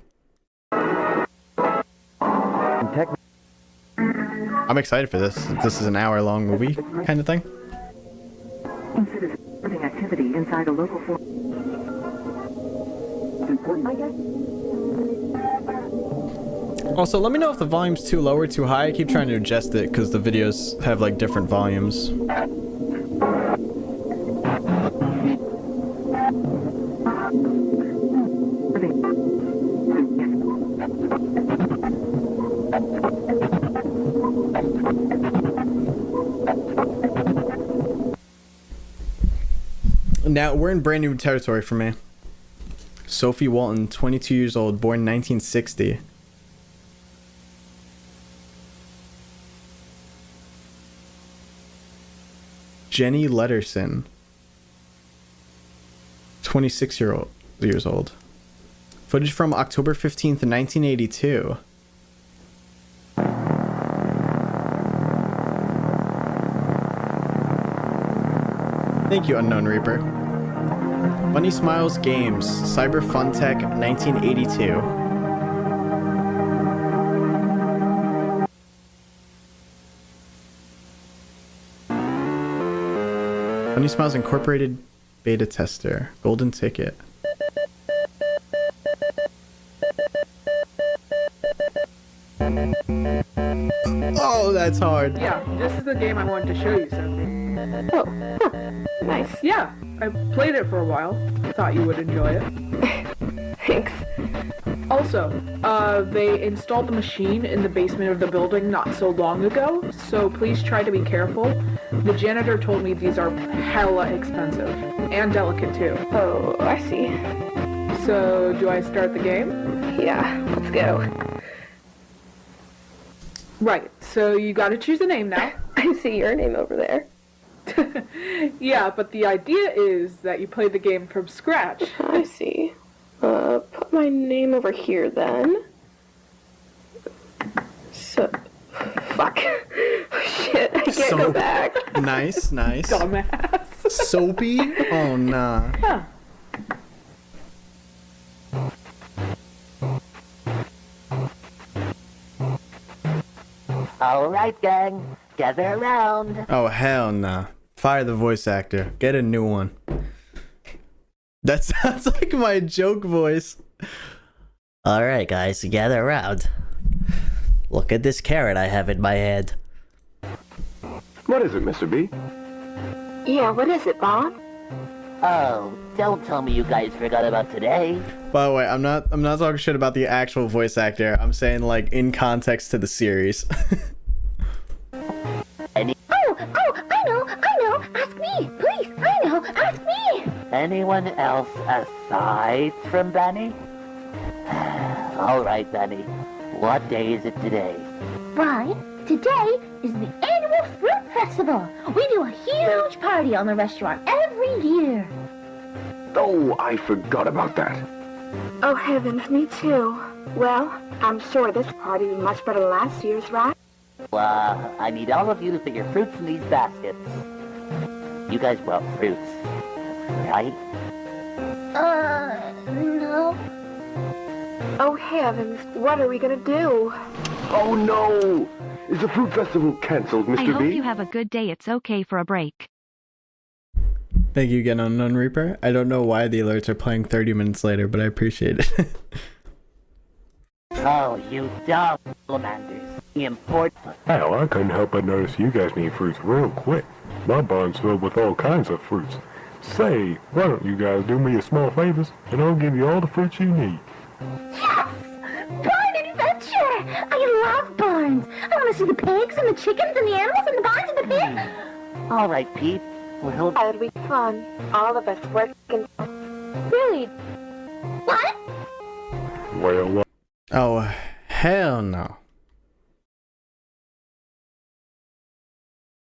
I'm excited for this. This is an hour-long movie kind of thing. Citizen activity inside a local form. Also, let me know if the volume's too low or too high. I keep trying to adjust it because the videos have like different volumes. Now, we're in brand new territory for me. Sophie Walton, 22 years old, born 1960. Jenny Letterson, 26 years old. Footage from October 15th, 1982. Thank you, Unknown Reaper. Funny Smiles Games, Cyber Funtech, 1982. Funny Smiles Incorporated beta tester, golden ticket. Oh, that's hard. Yeah, this is the game I wanted to show you, Sophie. Oh, huh. Nice. Yeah, I played it for a while. Thought you would enjoy it. Thanks. Also, they installed the machine in the basement of the building not so long ago, so please try to be careful. The janitor told me these are hella expensive. And delicate, too. Oh, I see. So, do I start the game? Yeah, let's go. Right, so you gotta choose a name now. I see your name over there. Yeah, but the idea is that you play the game from scratch. I see. Put my name over here then. So, fuck. Shit, I can't go back. Nice, nice. Dumbass. Soapy? Oh, nah. Huh. All right, gang, gather around. Oh, hell nah. Fire the voice actor. Get a new one. That sounds like my joke voice. All right, guys, gather around. Look at this carrot I have in my hand. What is it, Mr. B? Yeah, what is it, Bob? Oh, don't tell me you guys forgot about today. By the way, I'm not talking shit about the actual voice actor. I'm saying like in context to the series. I know. Ask me, please. I know. Ask me. Anyone else aside from Benny? All right, Benny. What day is it today? Why, today is the annual fruit festival. We do a huge party on the restaurant every year. Oh, I forgot about that. Oh heavens, me too. Well, I'm sure this party is much better than last year's, right? I need all of you to put your fruits in these baskets. You guys want fruits, right? No. Oh heavens, what are we gonna do? Oh no! Is the fruit festival cancelled, Mr. I B? hope you have a good day. It's okay for a break. Thank you again, Unknown Reaper. I don't know why the alerts are playing 30 minutes later, but I appreciate it. Oh, you dumb salamanders. Important. Hell, I couldn't help but notice you guys need fruits real quick. My barn's filled with all kinds of fruits. Say, why don't you guys do me a small favors, and I'll give you all the fruits you need. Yes! Barn adventure! I love barns. I want to see the pigs and the chickens and the animals and the barns and the pigs. All right, Pete. Well, That'll be fun. All of us working. Really? What? Well, Oh, hell no.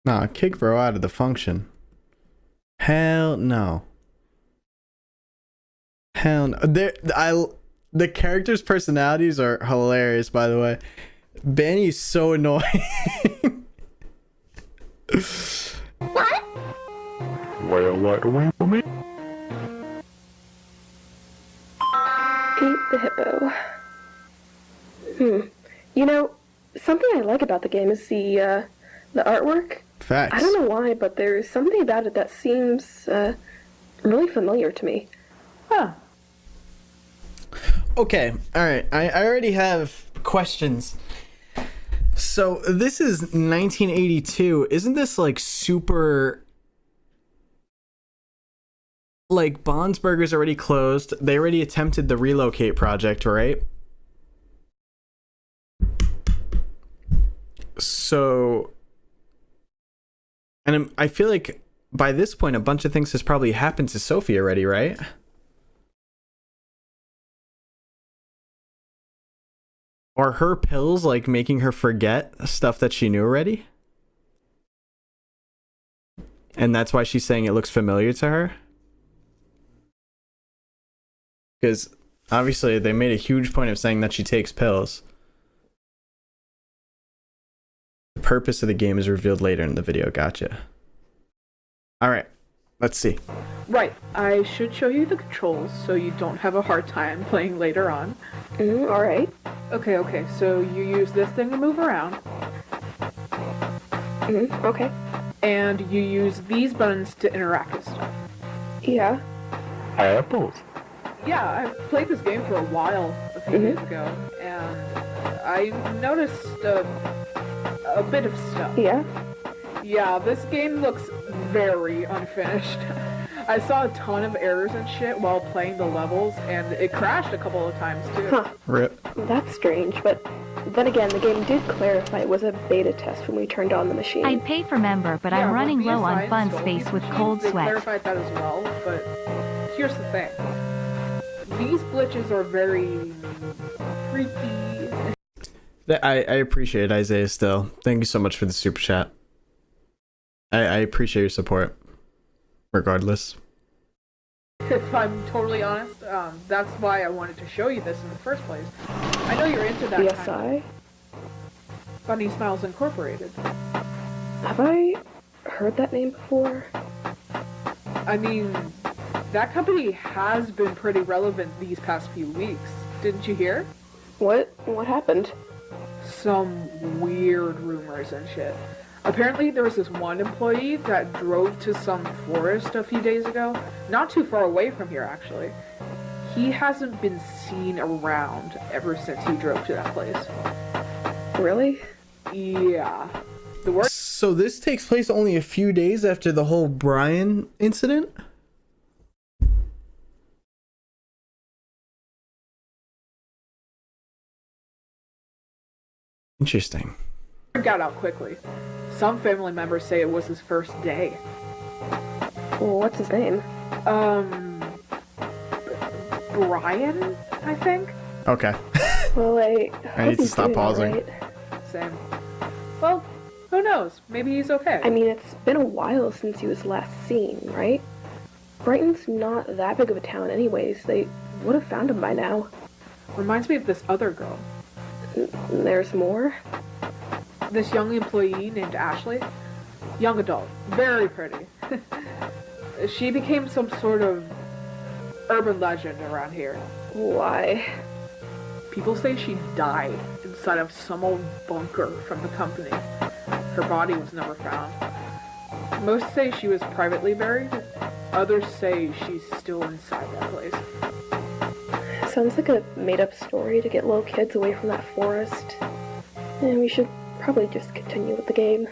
Nah, kick bro out of the function. Hell no. Hell no. The characters' personalities are hilarious, by the way. Benny's so annoying. What? well, what do we for me? Pete the hippo. You know, something I like about the game is the artwork. Facts. I don't know why, but there's something about it that seems, really familiar to me. Huh. Okay, alright. I already have questions. So, this is 1982. Isn't this, like, super... Like, Bond's Burger's already closed. They already attempted the relocate project, right? So... And I feel like by this point, a bunch of things has probably happened to Sophie already, right? Are her pills, like, making her forget stuff that she knew already? And that's why she's saying it looks familiar to her? Because, obviously, they made a huge point of saying that she takes pills. The purpose of the game is revealed later in the video. Gotcha. Alright. Let's see. Right. I should show you the controls so you don't have a hard time playing later on. Alright. Okay. So you use this thing to move around. Okay. And you use these buttons to interact with stuff. Yeah. Apples. Yeah, I played this game for a while a few days ago, and I noticed a bit of stuff. Yeah? Yeah, this game looks very unfinished. I saw a ton of errors and shit while playing the levels, and it crashed a couple of times too. Huh. Rip. That's strange, but then again, the game did clarify it was a beta test when we turned on the machine. I'd pay for member, but I'm running low on fun space with cold They sweat. clarified that as well, but here's the thing. These glitches are very creepy. I appreciate it, Isaiah, still. Thank you so much for the super chat. I appreciate your support. Regardless. If I'm totally honest, that's why I wanted to show you this in the first place. I know you're into that BSI? kind of Funny Smiles Incorporated. Have I heard that name before? I mean, that company has been pretty relevant these past few weeks. Didn't you hear? What happened? Some weird rumors and shit. Apparently there was this one employee that drove to some forest a few days ago. Not too far away from here, actually. He hasn't been seen around ever since he drove to that place. Really? Yeah. The worst. So this takes place only a few days after the whole Brian incident? Interesting. Got out quickly. Some family members say it was his first day. Well, what's his name? Brian, I think? Okay. Well, I need to stop pausing. Right. Same. Well, who knows? Maybe he's okay. I mean, it's been a while since he was last seen, right? Brighton's not that big of a town anyways. They would have found him by now. Reminds me of this other girl. There's more? This young employee named Ashley. Young adult. Very pretty. She became some sort of urban legend around here. Why? People say she died inside of some old bunker from the company. Her body was never found. Most say she was privately buried. Others say she's still inside that place. Sounds like a made-up story to get little kids away from that forest. And we should probably just continue with the game.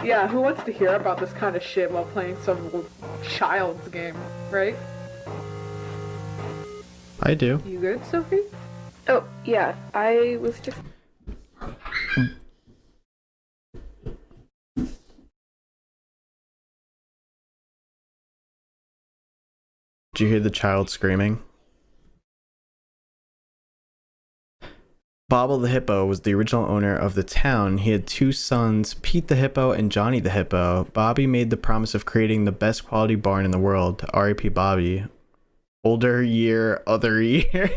Yeah, who wants to hear about this kind of shit while playing some child's game, right? I do. You good, Sophie? Oh, yeah, I was just... Did you hear the child screaming? Bobble the Hippo was the original owner of the town. He had two sons, Pete the Hippo and Johnny the Hippo. Bobby made the promise of creating the best quality barn in the world. R.I.P. Bobby. Older year, other year.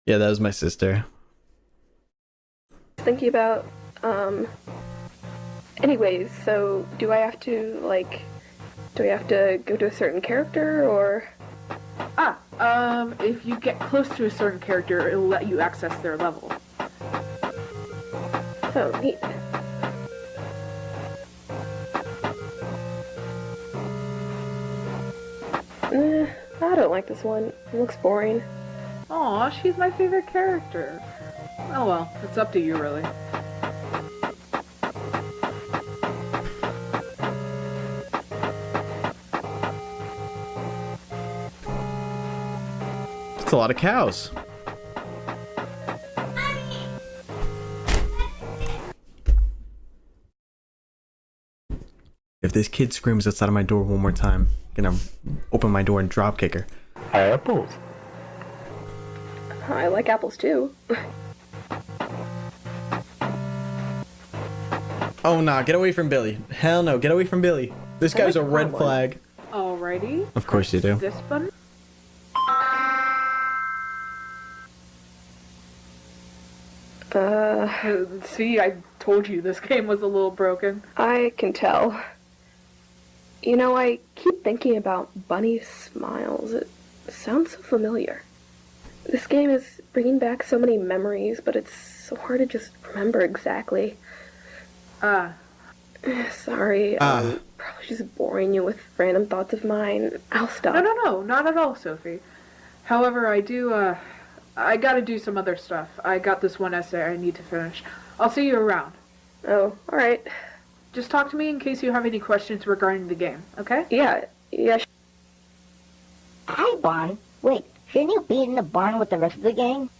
Yeah, that was my sister. Thinking about, anyways, so do I have to, do I have to go to a certain character, or... If you get close to a certain character, it'll let you access their level. Oh, neat. I don't like this one. It looks boring. Aw, she's my favorite character. Oh well, it's up to you, really. That's a lot of cows. If this kid screams outside of my door one more time, I'm gonna open my door and drop kick her. Apples. I like apples too. Oh nah, get away from Billy. Hell no, get away from Billy. This guy's a red flag. Alrighty. Of course you do. This button. See, I told you this game was a little broken. I can tell. You know, I keep thinking about Bunny Smiles. It sounds so familiar. This game is bringing back so many memories, but it's so hard to just remember exactly. Sorry, I'm probably just boring you with random thoughts of mine. I'll stop. No, not at all, Sophie. However, I gotta do some other stuff. I got this one essay I need to finish. I'll see you around. Oh, alright. Just talk to me in case you have any questions regarding the game, okay? Yeah. Hi, Barn. Wait, shouldn't you be in the barn with the rest of the gang?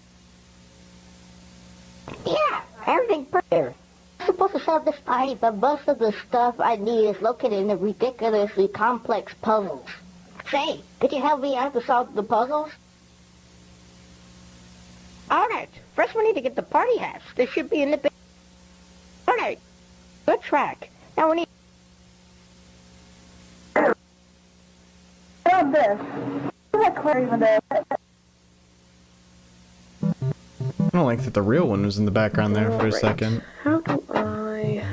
Yeah, everything's prepared. I'm supposed to solve this party, but most of the stuff I need is located in the ridiculously complex puzzles. Say, could you help me out to solve the puzzles? Alright, first we need to get the party hats. They should be in the... Alright, good track. Now we need... Love this. That clear even there. I don't like that the real one was in the background there for a second. How do I...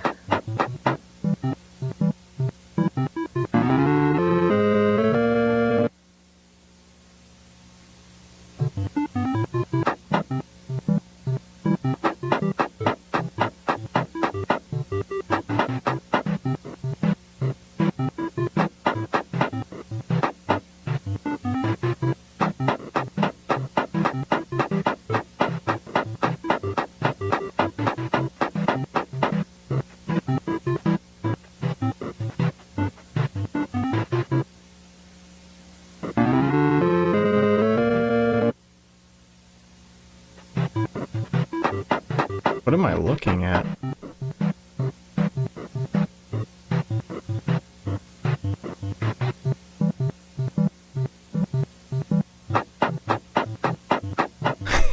What am I looking at?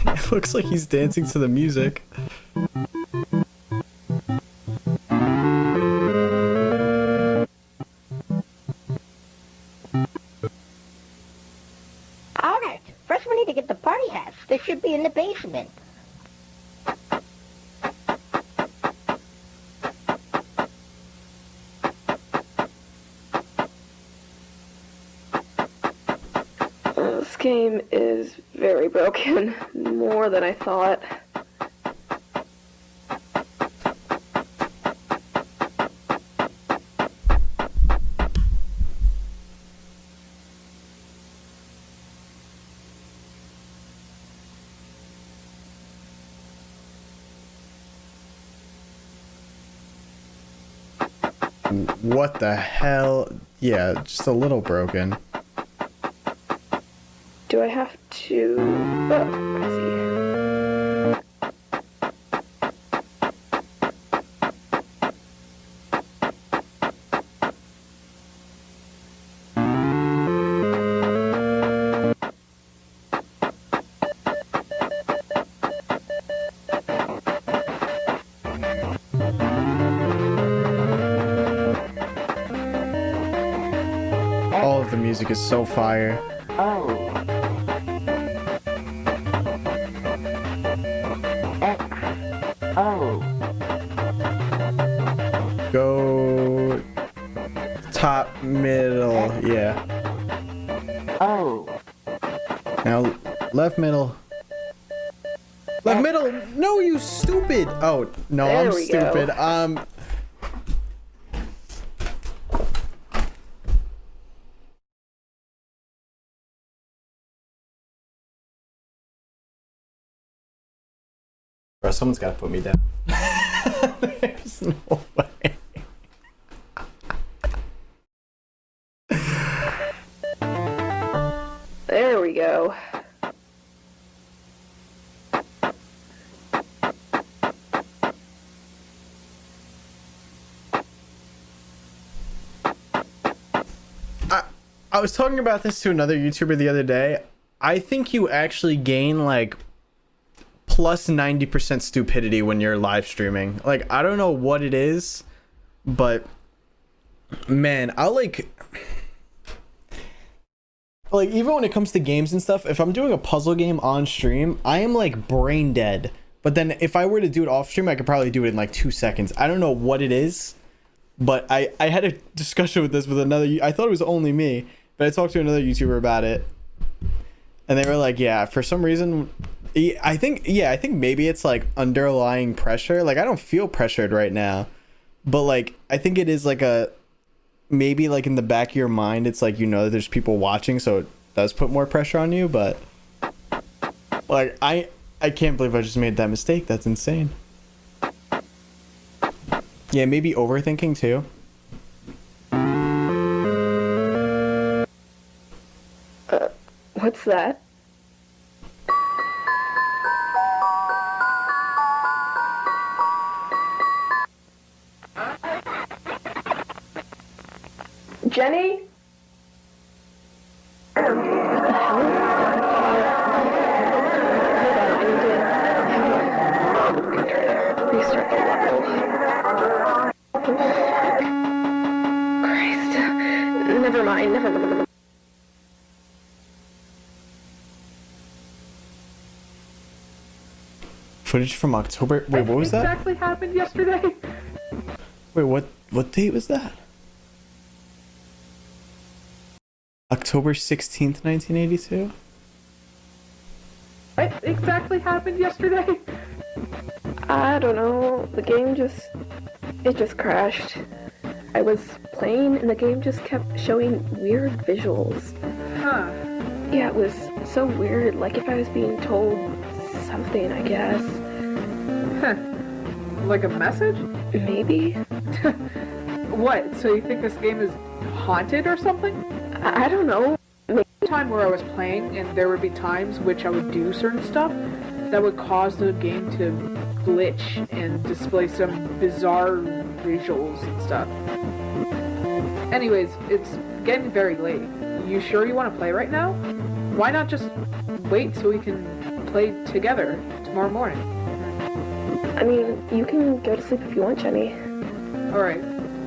It looks like he's dancing to the music. Alright, first we need to get the party hats. They should be in the basement. This game is very broken. More than I thought. What the hell? Yeah, just a little broken. Do I have to... Oh, I see. All of the music is so fire. Oh. X. Oh. Go top, middle, yeah. Oh. Now left, middle. Left, middle. No, you stupid. Oh no, There I'm we stupid. go. Bro, someone's got to put me down. There's no way. There we go. I was talking about this to another YouTuber the other day. I think you actually gain like plus 90% stupidity when you're live streaming. Like, I don't know what it is, but man, I'll like even when it comes to games and stuff, if I'm doing a puzzle game on stream, I am like brain dead. But But then if I were to do it off stream, I could probably do it in like 2 seconds. I don't know what it is, but I had a discussion with this with another. I thought it was only me, but I talked to another YouTuber about it, and they were like, yeah, for some reason, I think maybe it's like underlying pressure. Like I don't feel pressured right now, but like I think it is like maybe like in the back of your mind, it's like, you know, that there's people watching, so it does put more pressure on you. But like I can't believe I just made that mistake. That's insane. Yeah, maybe overthinking too. What's that? Jenny? Restart the level. Christ. Never mind. Footage from October. Wait, what was that? Exactly happened yesterday. Wait, what date was that? October 16th, 1982? What exactly happened yesterday? I don't know. The game just crashed. I was playing and the game just kept showing weird visuals. Huh. Yeah, it was so weird, like if I was being told something, I guess. Huh. Like a message? Maybe. What? So you think this game is haunted or something? I don't know. Maybe. Time where I was playing and there would be times which I would do certain stuff that would cause the game to glitch and display some bizarre visuals and stuff. Anyways, it's getting very late. You sure you want to play right now? Why not just wait so we can play together tomorrow morning? I mean, you can go to sleep if you want, Jenny. Alright.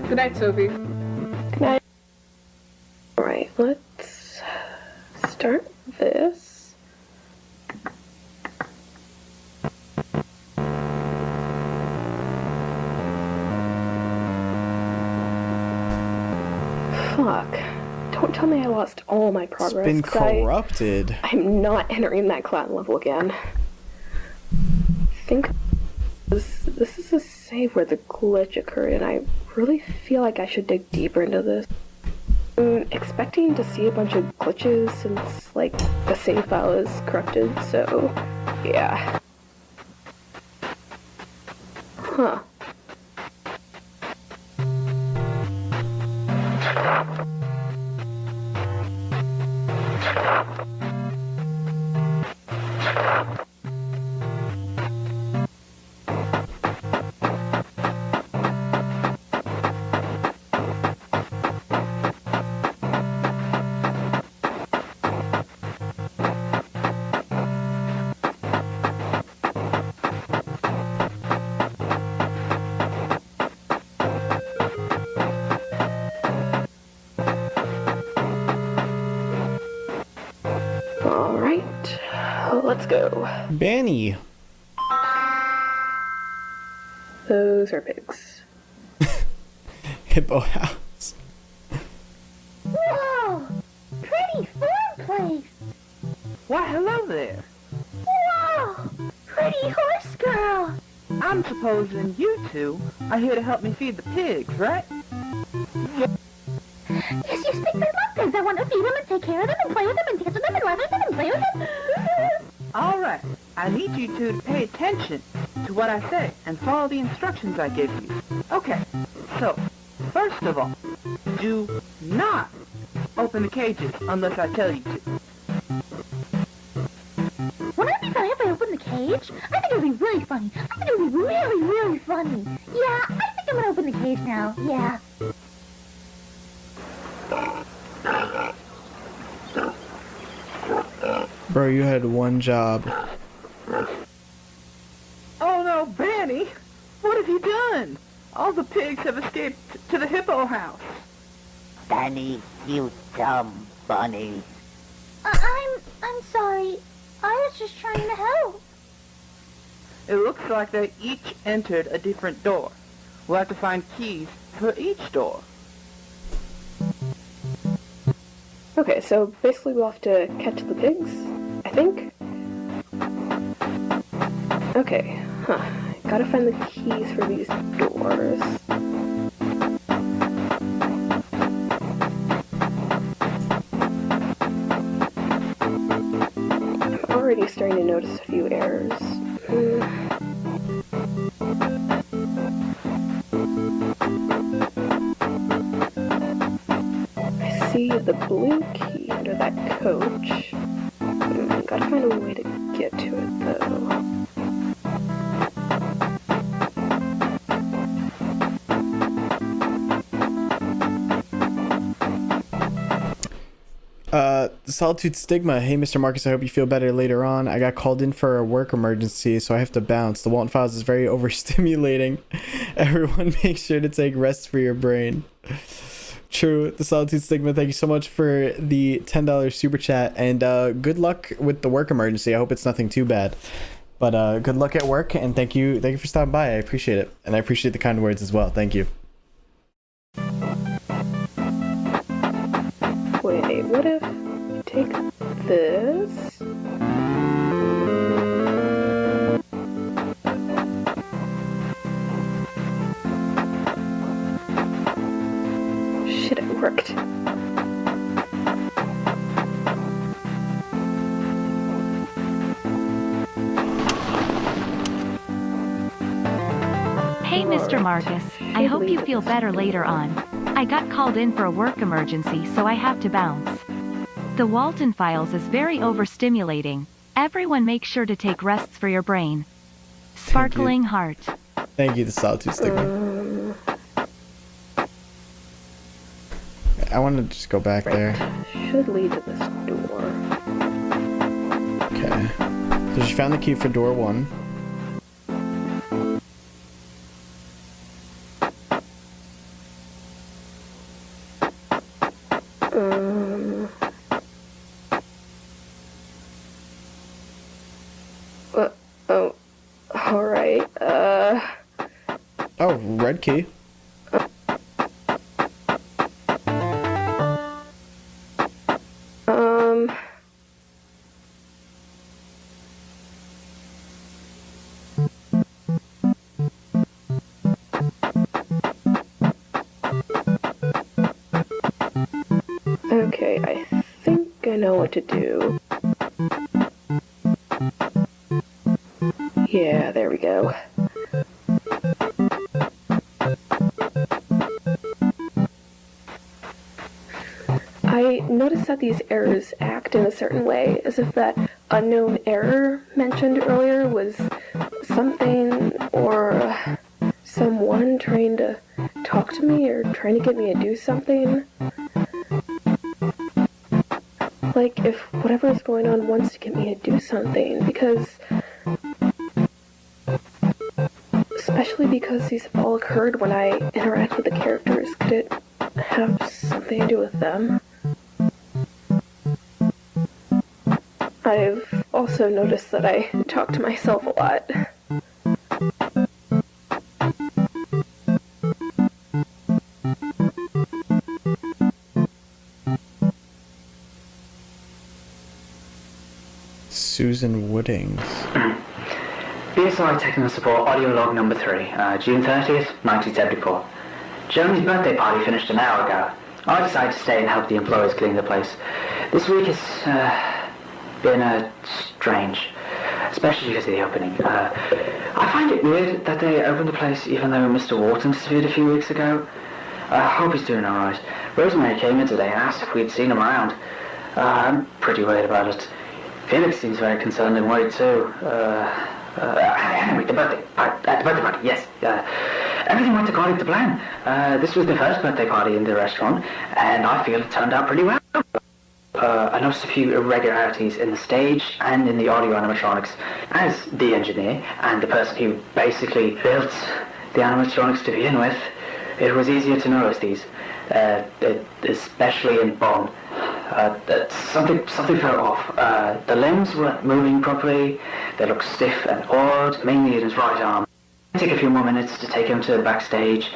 Good night, Sophie. Good night. Alright, let's start this. Fuck. Don't tell me I lost all my progress. It's been corrupted. I'm not entering that clan level again. I think this is a save where the glitch occurred, and I really feel like I should dig deeper into this. I'm expecting to see a bunch of glitches since, like, the save file is corrupted, so yeah. Huh. Let's go. Banny. Those are pigs. Hippo house. Whoa! Pretty farm place! Why, hello there. Whoa! Pretty horse girl! I'm supposing you two are here to help me feed the pigs, right? Yes, you speak my language. I want to feed them and take care of them and play with them and dance with them and laugh with them and play with them. All right. I need you two to pay attention to what I say and follow the instructions I give you. Okay. So, first of all, do not open the cages unless I tell you to. Wouldn't it be funny if I opened the cage? I think it would be really funny. I think it would be really, really funny. Yeah, I think I'm going to open the cage now. Yeah. Bro, you had one job. Oh no, Banny! What have you done? All the pigs have escaped to the hippo house. Banny, you dumb bunny. I'm sorry. I was just trying to help. It looks like they each entered a different door. We'll have to find keys for each door. Okay, so basically we'll have to catch the pigs, I think? Okay, gotta find the keys for these doors. I'm already starting to notice a few errors. I see the blue key under that coach. Gotta find a way to get to it, though. Solitude Stigma. Hey, Mr. Marcus, I hope you feel better later on. I got called in for a work emergency, so I have to bounce. The Walton Files is very overstimulating. Everyone make sure to take rest for your brain. True. The Solitude Stigma, thank you so much for the $10 super chat, and good luck with the work emergency. I hope it's nothing too bad. But good luck at work, and thank you for stopping by. I appreciate it, and I appreciate the kind words as well. Thank you. Wait, what if you take this? Shit, it worked. Hey, Mr. Marcus, I hope you feel better later on. I got called in for a work emergency, so I have to bounce. The Walton Files is very overstimulating. Everyone make sure to take rests for your brain. Sparkling heart. Thank you, the Solitude Stigma. I want to just go back there. Should lead to this door. Okay. So she found the key for door 1. Oh, alright, Oh, red key. Okay, I think I know what to do. Yeah, there we go. I noticed that these errors act in a certain way, as if that unknown error mentioned earlier was something or someone trying to talk to me or trying to get me to do something. Like if whatever is going on wants to get me to do something, because especially because these have all occurred when I interact with the characters, could it have something to do with them? I've also noticed that I talk to myself a lot. Susan Woodings. BSI Technical Support Audio Log Number 3, June 30th, 1974. Jeremy's birthday party finished an hour ago. I decided to stay and help the employees clean the place. This week has been strange, especially because of the opening. I find it weird that they opened the place even though Mr. Wharton disappeared a few weeks ago. I hope he's doing alright. Rosemary came in today and asked if we'd seen him around. I'm pretty worried about it. Felix seems very concerned and worried too. Anyway, the birthday party, yes. Everything went according to plan. This was the first birthday party in the restaurant, and I feel it turned out pretty well. I noticed a few irregularities in the stage and in the audio animatronics. As the engineer and the person who basically built the animatronics to begin with, it was easier to notice these, especially in Bond. Something felt off. The limbs weren't moving properly. They looked stiff and odd, mainly in his right arm. Take a few more minutes to take him to the backstage,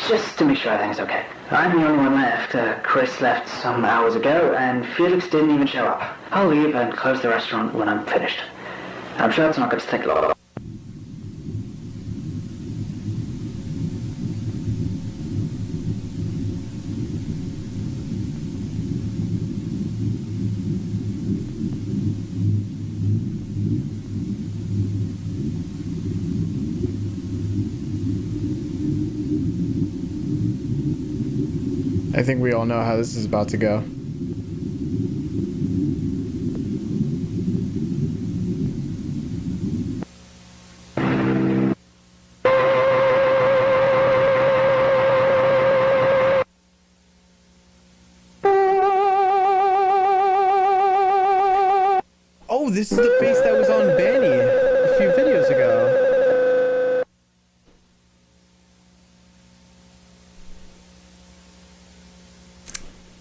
just to make sure everything's okay. I'm the only one left. Chris left some hours ago, and Felix didn't even show up. I'll leave and close the restaurant when I'm finished. I'm sure it's not going to take long. I think we all know how this is about to go. Oh, this is the face that was on Banny a few videos ago.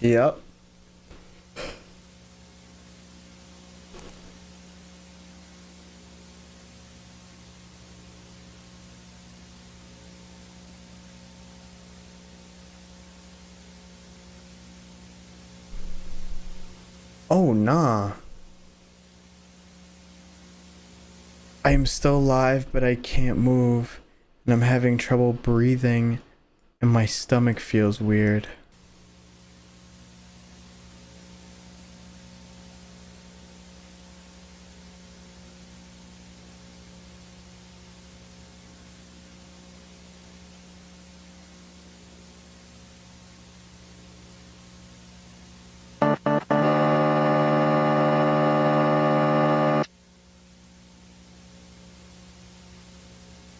Yep. Oh, nah. I am still alive, but I can't move. And I'm having trouble breathing. And my stomach feels weird.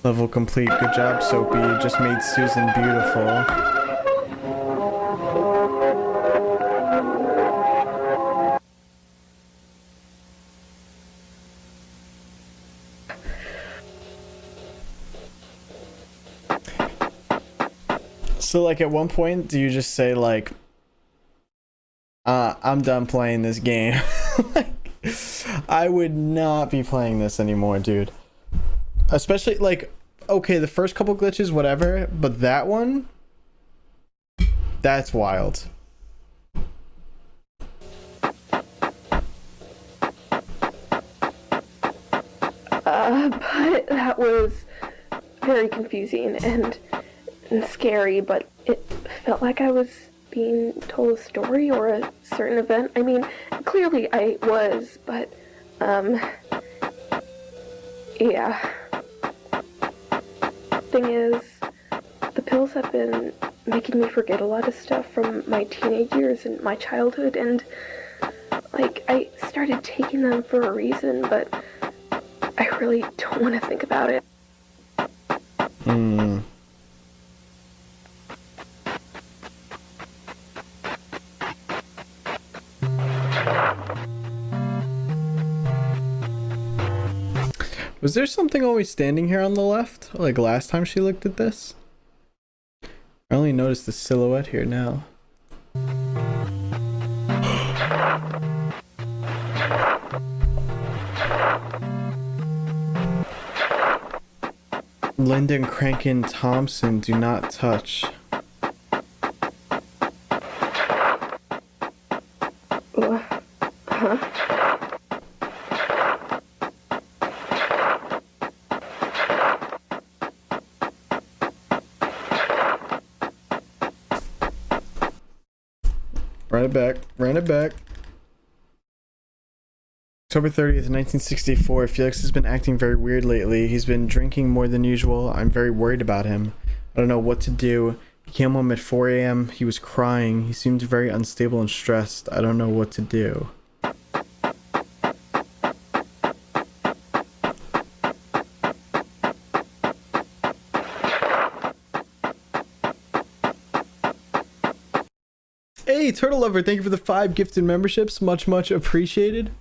Level complete. Good job, Soapy. You just made Susan beautiful. So, like, at one point, do you just say, like, I'm done playing this game? Like, I would not be playing this anymore, dude. Especially, like, okay, the first couple glitches, whatever, but that one, that's wild. But that was very confusing and scary, but it felt like I was being told a story or a certain event. I mean, clearly I was, but, yeah. Thing is, the pills have been making me forget a lot of stuff from my teenage years and my childhood, and, like, I started taking them for a reason, but I really don't want to think about it. Was there something always standing here on the left? Like last time she looked at this? I only noticed the silhouette here now. Lyndon Crankin Thompson, do not touch. Huh? Run it back. October 30th, 1964. Felix has been acting very weird lately. He's been drinking more than usual. I'm very worried about him. I don't know what to do. He came home at 4 a.m. He was crying. He seemed very unstable and stressed. I don't know what to do. Hey, Turtle Lover, thank you for the 5 gifted memberships. Much appreciated.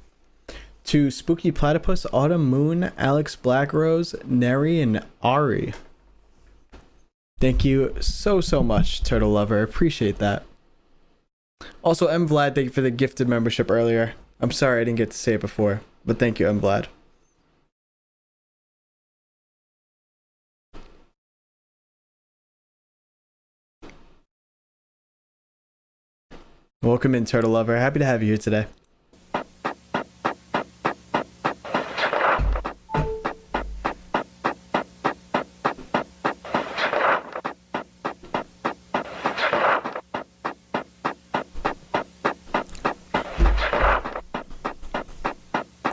To Spooky Platypus, Autumn Moon, Alex Blackrose, Neri, and Ari. Thank you so much, Turtle Lover. Appreciate that. Also, M. Vlad, thank you for the gifted membership earlier. I'm sorry I didn't get to say it before, but thank you, M. Vlad. Welcome in, Turtle Lover. Happy to have you here today.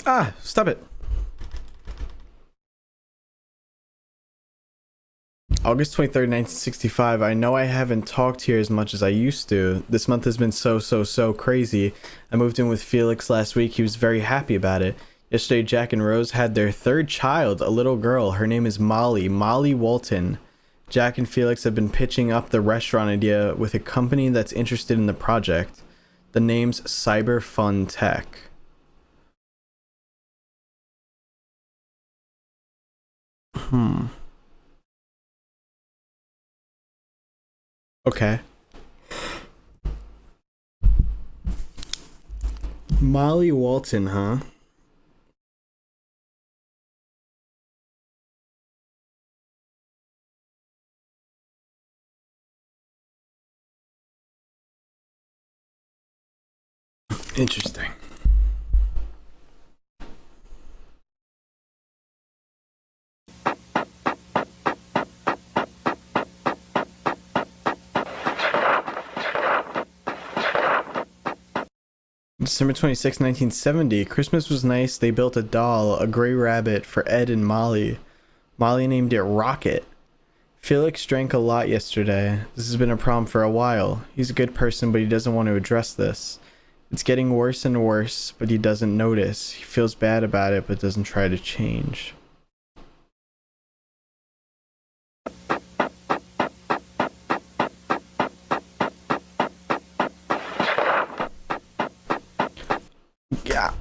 Ah, stop it. August 23rd, 1965. I know I haven't talked here as much as I used to. This month has been so crazy. I moved in with Felix last week. He was very happy about it. Yesterday, Jack and Rose had their third child, a little girl. Her name is Molly Walton. Jack and Felix have been pitching up the restaurant idea with a company that's interested in the project. The name's Cyber Fun Tech. Okay. Molly Walton, huh? Interesting. December 26, 1970. Christmas was nice. They built a doll, a gray rabbit, for Ed and Molly. Molly named it Rocket. Felix drank a lot yesterday. This has been a problem for a while. He's a good person, but he doesn't want to address this. It's getting worse and worse, but he doesn't notice. He feels bad about it, but doesn't try to change. Yeah.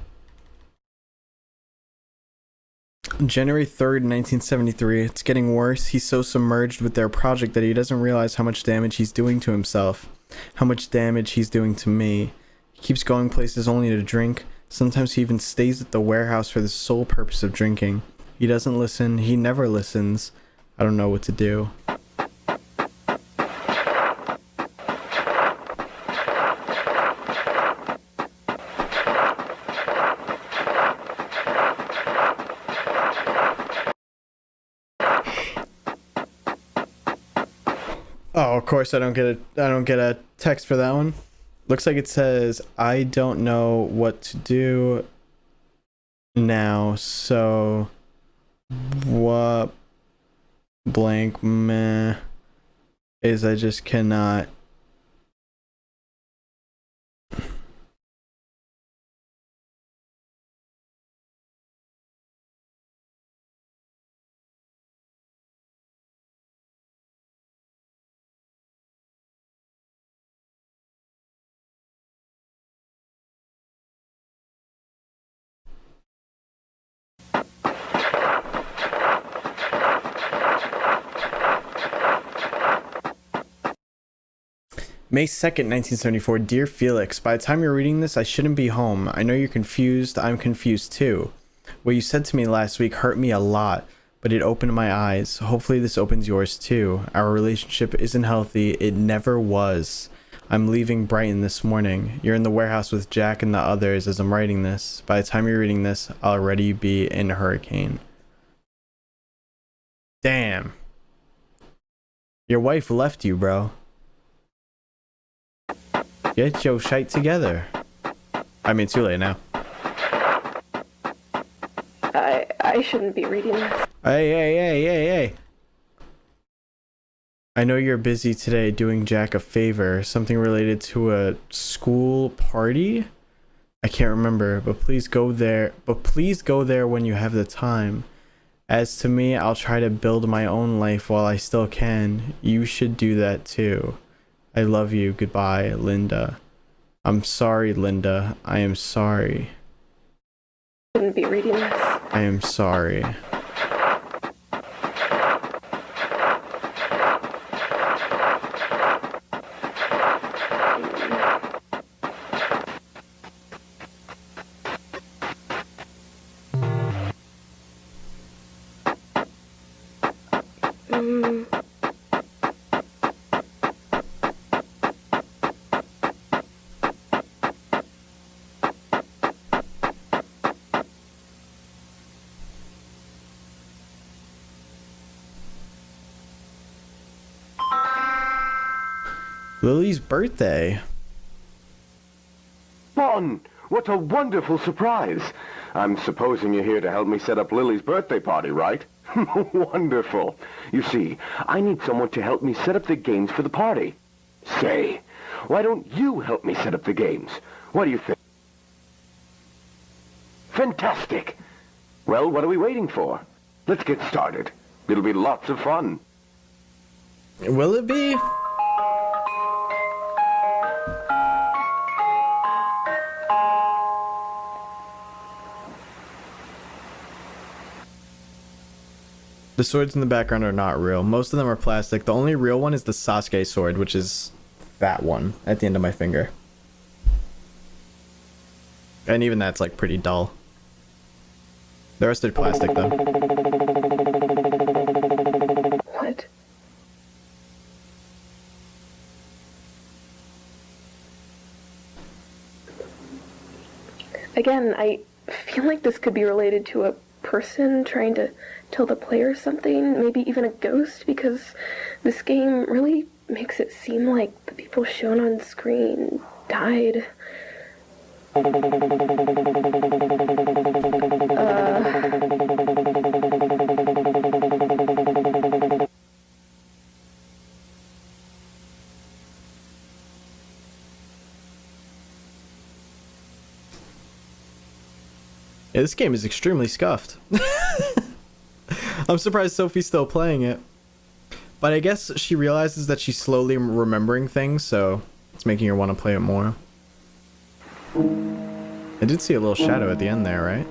January 3rd, 1973. It's getting worse. He's so submerged with their project that he doesn't realize how much damage he's doing to himself. How much damage he's doing to me. He keeps going places only to drink. Sometimes he even stays at the warehouse for the sole purpose of drinking. He doesn't listen. He never listens. I don't know what to do. Oh, of course I don't get a text for that one. Looks like it says I don't know what to do now, so what blank meh is I just cannot. May 2nd, 1974. Dear Felix, by the time you're reading this, I shouldn't be home. I know you're confused. I'm confused too. What you said to me last week hurt me a lot, but it opened my eyes. Hopefully this opens yours too. Our relationship isn't healthy. It never was. I'm leaving Brighton this morning. You're in the warehouse with Jack and the others as I'm writing this. By the time you're reading this, I'll already be in a hurricane. Damn. Your wife left you, bro. Get your shite together. I mean, too late now. I shouldn't be reading this. Hey. I know you're busy today doing Jack a favor. Something related to a school party? I can't remember, but please go there. When you have the time. As to me, I'll try to build my own life while I still can. You should do that too. I love you. Goodbye, Linda. I'm sorry, Linda. I am sorry. I shouldn't be reading this. I am sorry. Lily's birthday. Bon, what a wonderful surprise. I'm supposing you're here to help me set up Lily's birthday party, right? Wonderful. You see, I need someone to help me set up the games for the party. Say, why don't you help me set up the games? What do you think? Fantastic. Well, what are we waiting for? Let's get started. It'll be lots of fun. Will it be? The swords in the background are not real. Most of them are plastic. The only real one is the Sasuke sword, which is that one at the end of my finger. And even that's like pretty dull. The rest are plastic though. What? Again, I feel like this could be related to a person trying to tell the player something, maybe even a ghost, because this game really makes it seem like the people shown on screen died. Yeah, this game is extremely scuffed. I'm surprised Sophie's still playing it. But I guess she realizes that she's slowly remembering things, so it's making her want to play it more. I did see a little shadow at the end there, right?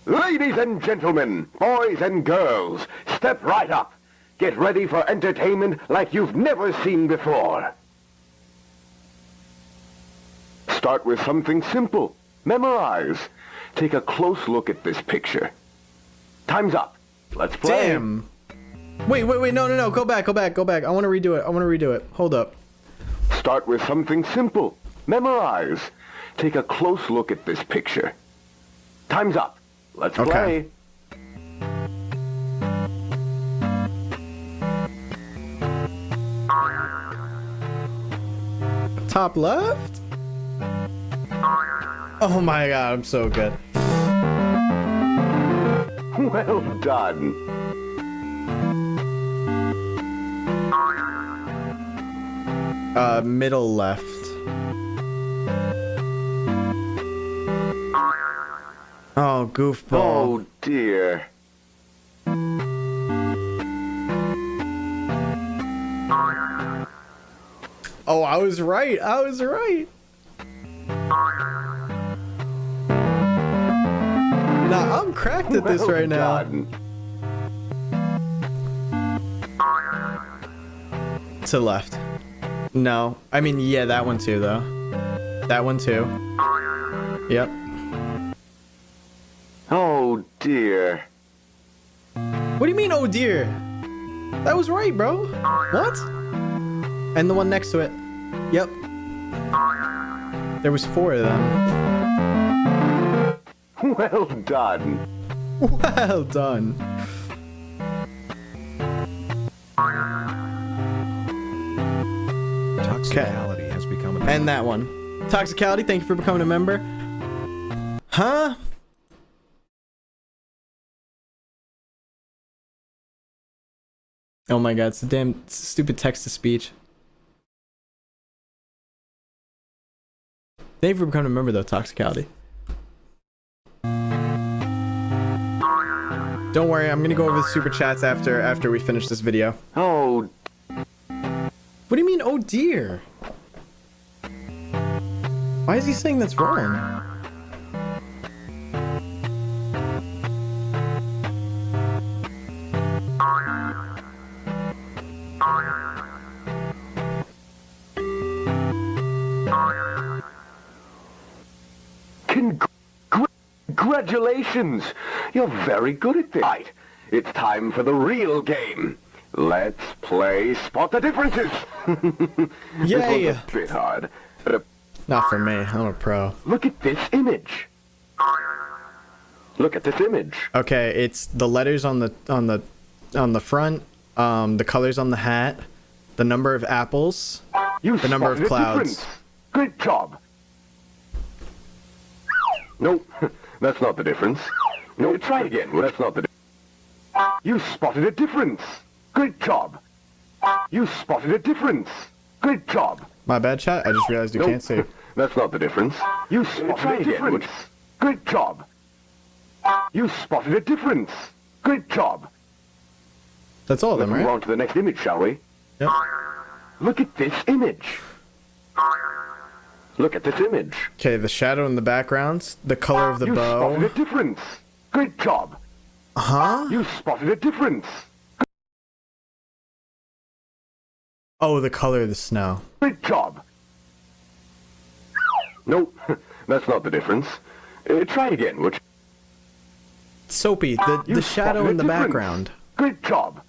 Ladies and gentlemen, boys and girls, step right up. Get ready for entertainment like you've never seen before. Start with something simple. Memorize. Take a close look at this picture. Time's up. Let's play. Damn. Wait, no. Go back. I want to redo it. Hold up. Start with something simple. Memorize. Take a close look at this picture. Time's up. Let's play. Top left? Oh my god, I'm so good. Well done. Middle left. Oh, goofball. Oh dear. Oh, I was right. Nah, I'm cracked at this right now. To left. No. I mean, yeah, that one too, though. That one too. Yep. Oh dear. What do you mean, oh dear? That was right, bro. What? And the one next to it. Yep. There was 4 of them. Well done. Well done. Toxicality has become a... And that one. Toxicality, thank you for becoming a member. Huh? Oh my god, it's a damn stupid text-to-speech. Thank you for becoming a member though, Toxicality. Don't worry, I'm gonna go over the super chats after we finish this video. Oh. What do you mean, oh dear? Why is he saying that's wrong? Congratulations! You're very good at this. Right, it's time for the real game. Let's play Spot the Differences. Yay! This one's a bit hard. But Not for me. I'm a pro. look at this image. Look at this image. Okay, it's the letters on the front, the colors on the hat, the number of apples, the number of spotted a clouds. difference. Good job. Nope, that's not the difference. No, try again. That's not the difference. You spotted a difference. Good job. You spotted a difference. Good job. My bad, chat. I just realized you Nope, can't see. That's not the difference. You spotted a difference. Good job. You spotted a difference. Good job. That's all of them, Let's move right? on to the next image, shall we? Yep. Look at this image. Look at this image. Okay, the shadow in the background, the color of the You spotted a bow. difference. Good job. Huh? You spotted a difference. Oh, the color of the snow. Good job. Nope, that's not the difference. Try again, would you? Soapy, the shadow in the background. Good job.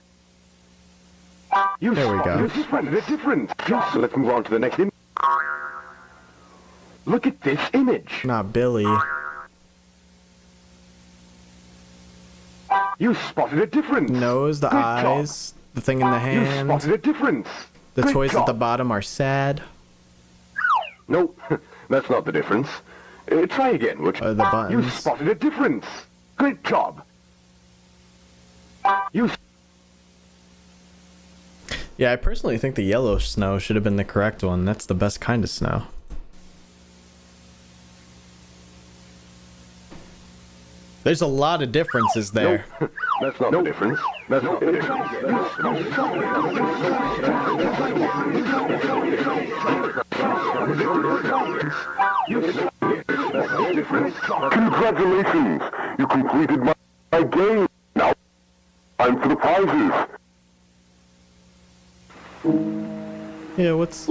You There we go. spotted a difference. So let's move on to the next image. Look at this image. Not Billy. You spotted a difference. Nose, the Good eyes, the thing in the You hand. spotted a difference. The Good toys at the job. bottom are sad. Nope, that's not the difference. Try again, would you? The You buttons. spotted a difference. Good job. You Yeah, I personally think the yellow snow should have been the correct one. That's the best kind of snow. There's a lot of differences there. Nope. That's not the difference. That's not the difference. Congratulations! You completed my game. Now, time for the prizes. Yeah, what's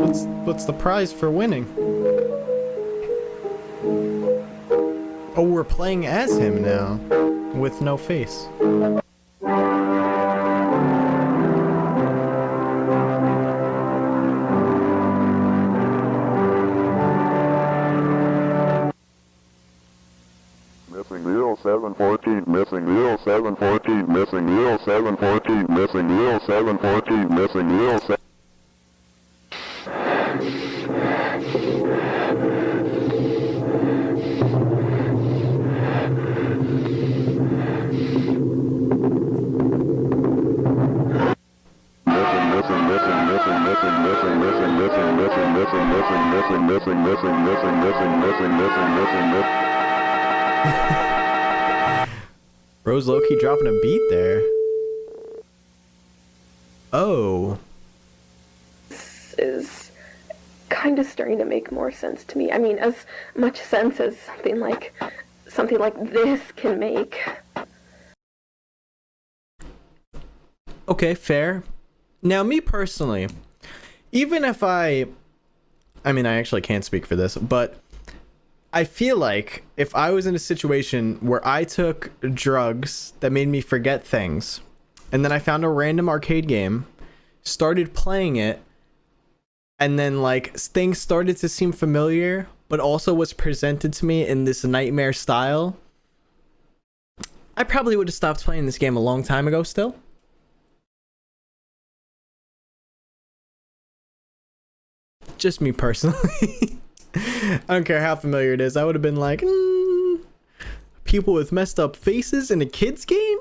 the prize for winning? Oh, we're playing as him now, with no face. Missing 0714, missing 0714, missing 0714, missing 0714, missing 07. Rose Loki dropping a beat there. Oh. This is kind of starting to make more sense to me. I mean, as much sense as something like this can make. Okay, fair. Now, me personally, even if I mean, I actually can't speak for this, but I feel like if I was in a situation where I took drugs that made me forget things, and then I found a random arcade game, started playing it, and then like things started to seem familiar, but also was presented to me in this nightmare style, I probably would have stopped playing this game a long time ago still. Just me personally. I don't care how familiar it is. I would have been like, people with messed up faces in a kid's game?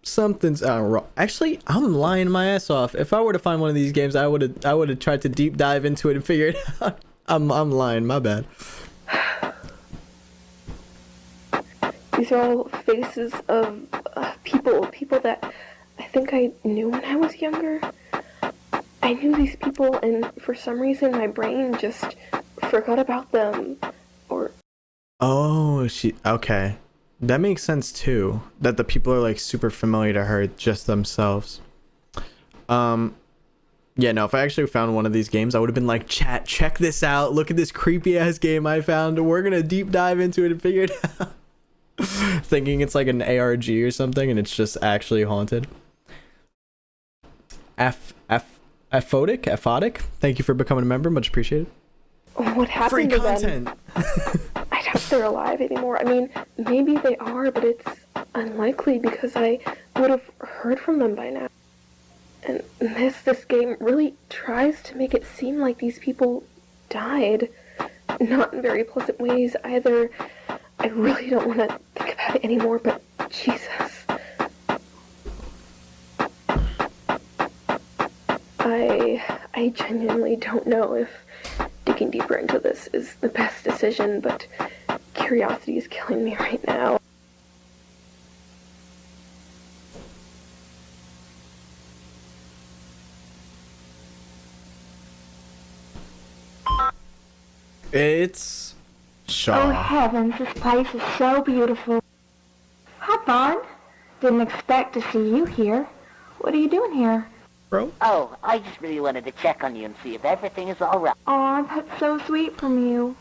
Something's wrong. Actually, I'm lying my ass off. If I were to find one of these games, I would have tried to deep dive into it and figure it out. I'm lying. My bad. These are all faces of people that I think I knew when I was younger. I knew these people, and for some reason my brain just forgot about them. Or Oh, okay. That makes sense too. That the people are like super familiar to her, just themselves. Yeah, no, if I actually found one of these games, I would have been like, chat, check this out. Look at this creepy ass game I found. We're gonna deep dive into it and figure it out. Thinking it's like an ARG or something, and it's just actually haunted. Aphotic, thank you for becoming a member, much appreciated. What happened Free to content. them? I doubt they're alive anymore. I mean, maybe they are, but it's unlikely because I would have heard from them by now. And this game really tries to make it seem like these people died. Not in very pleasant ways either. I really don't want to think about it anymore, but Jesus. I genuinely don't know if digging deeper into this is the best decision, but curiosity is killing me right now. It's Oh Shaw. heavens, this place is so beautiful. Hi, Bond. Didn't expect to see you here. What are you doing here? Bro? Oh, I just really wanted to check on you and see if everything is all right. Aw, that's so sweet from you.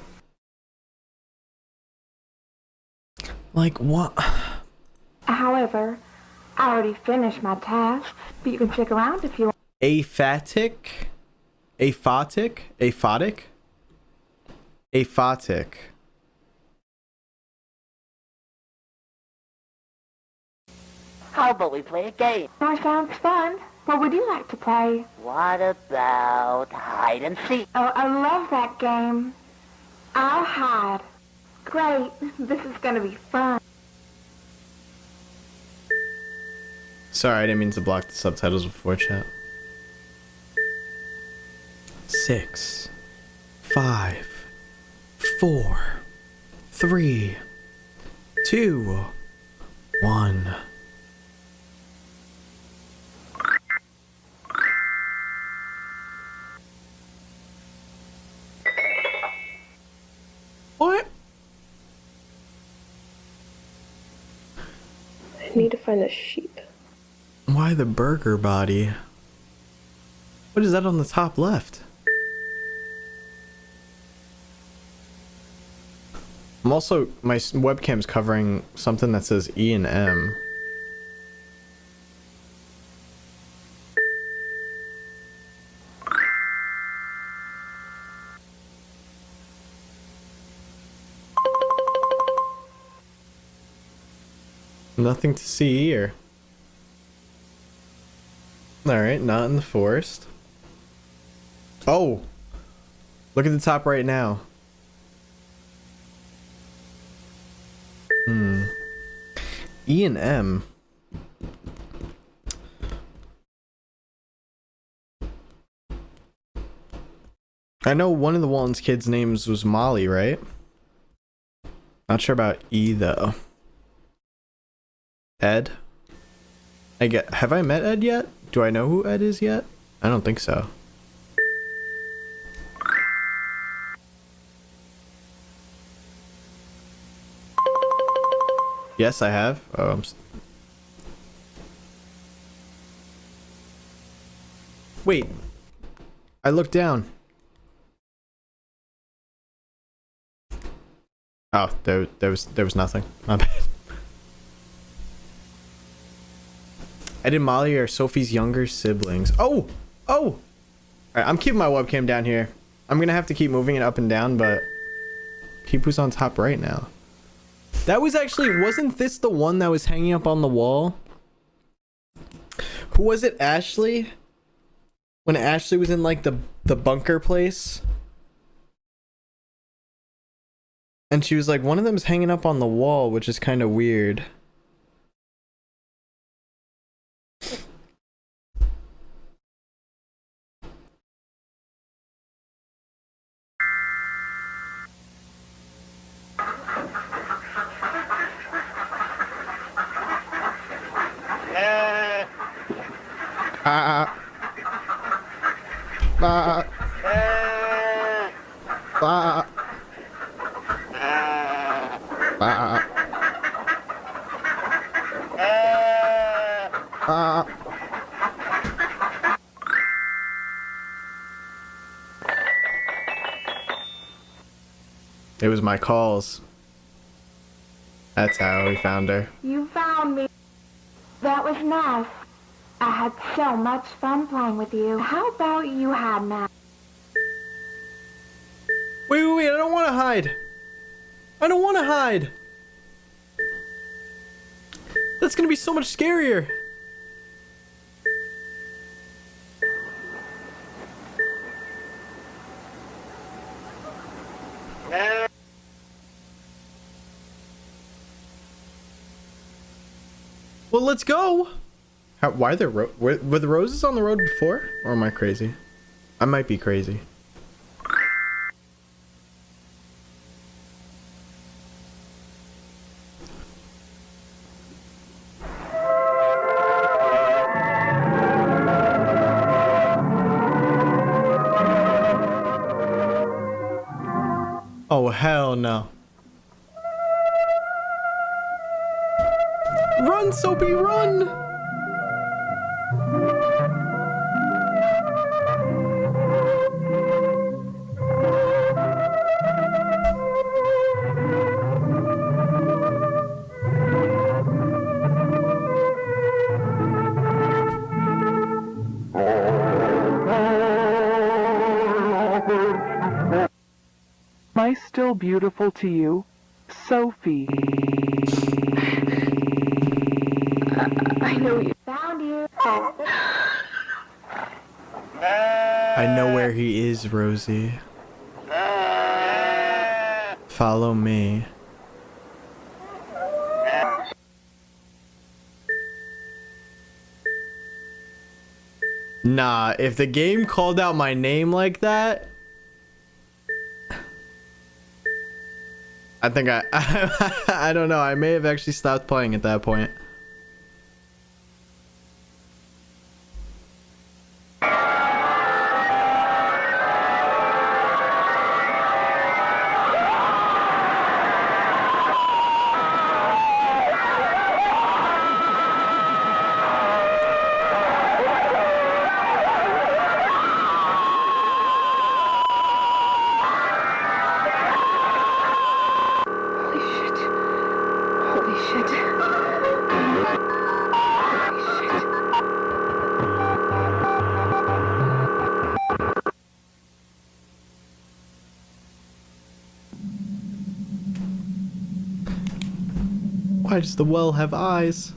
Like what? However, I already finished my tasks, but you can stick around if you want. Aphotic? How about we play a game? That sounds fun. What would you like to play? What about hide and seek? Oh, I love that game. I'll hide. Great. This is gonna be fun. Sorry, I didn't mean to block the subtitles before chat. 6, 5, 4, 3, 2, 1. What? I need to find a sheep. Why the burger body? What is that on the top left? I'm also, my webcam's covering something that says E and M. Nothing to see here. Alright, not in the forest. Oh! Look at the top right now. E and M. I know one of the Walton's kids' names was Molly, right? Not sure about E though. Ed? Have I met Ed yet? Do I know who Ed is yet? I don't think so. Yes, I have. Oh, wait. I looked down. Oh, there was nothing. My bad. Ed and Molly are Sophie's younger siblings. Oh! Oh! Alright, I'm keeping my webcam down here. I'm gonna have to keep moving it up and down, but keep who's on top right now. That was actually, wasn't this the one that was hanging up on the wall? Who was it, Ashley? When Ashley was in like the bunker place? And she was like, one of them's hanging up on the wall, which is kind of weird. It was my calls. That's how we found her. You found me. That was nice. I had so much fun playing with you. How about you hide now? Wait, I don't want to hide. I don't want to hide. That's gonna be so much scarier. Well, let's go. Why are there were the roses on the road before? Or am I crazy? I might be crazy. Oh, hell no. Run, Soapy, run! Am I still beautiful to you, Sophie? I know you. Found you. I know where he is, Rosie. Follow me. Nah, if the game called out my name like that, I think I don't know. I may have actually stopped playing at that point. Why does the well have eyes?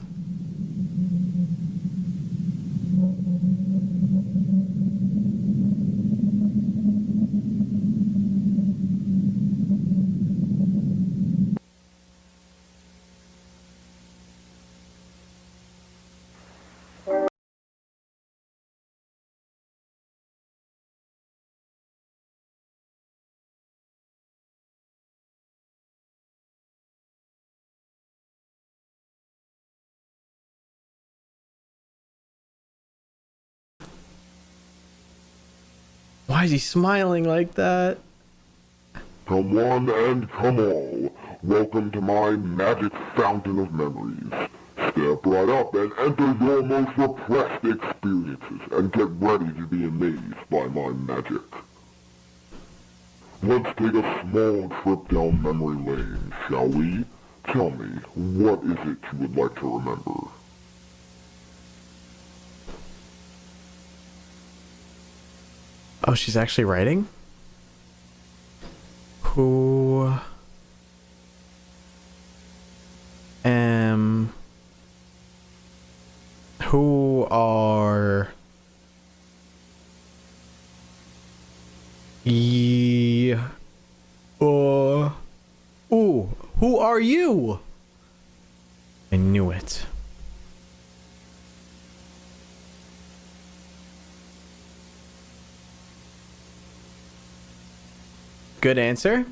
Why is he smiling like that? Come one and come all. Welcome to my magic fountain of memories. Step right up and enter your most repressed experiences and get ready to be amazed by my magic. Let's take a small trip down memory lane, shall we? Tell me, what is it you would like to remember? Oh, she's actually writing? Who are ye who are you? I knew it. Good answer.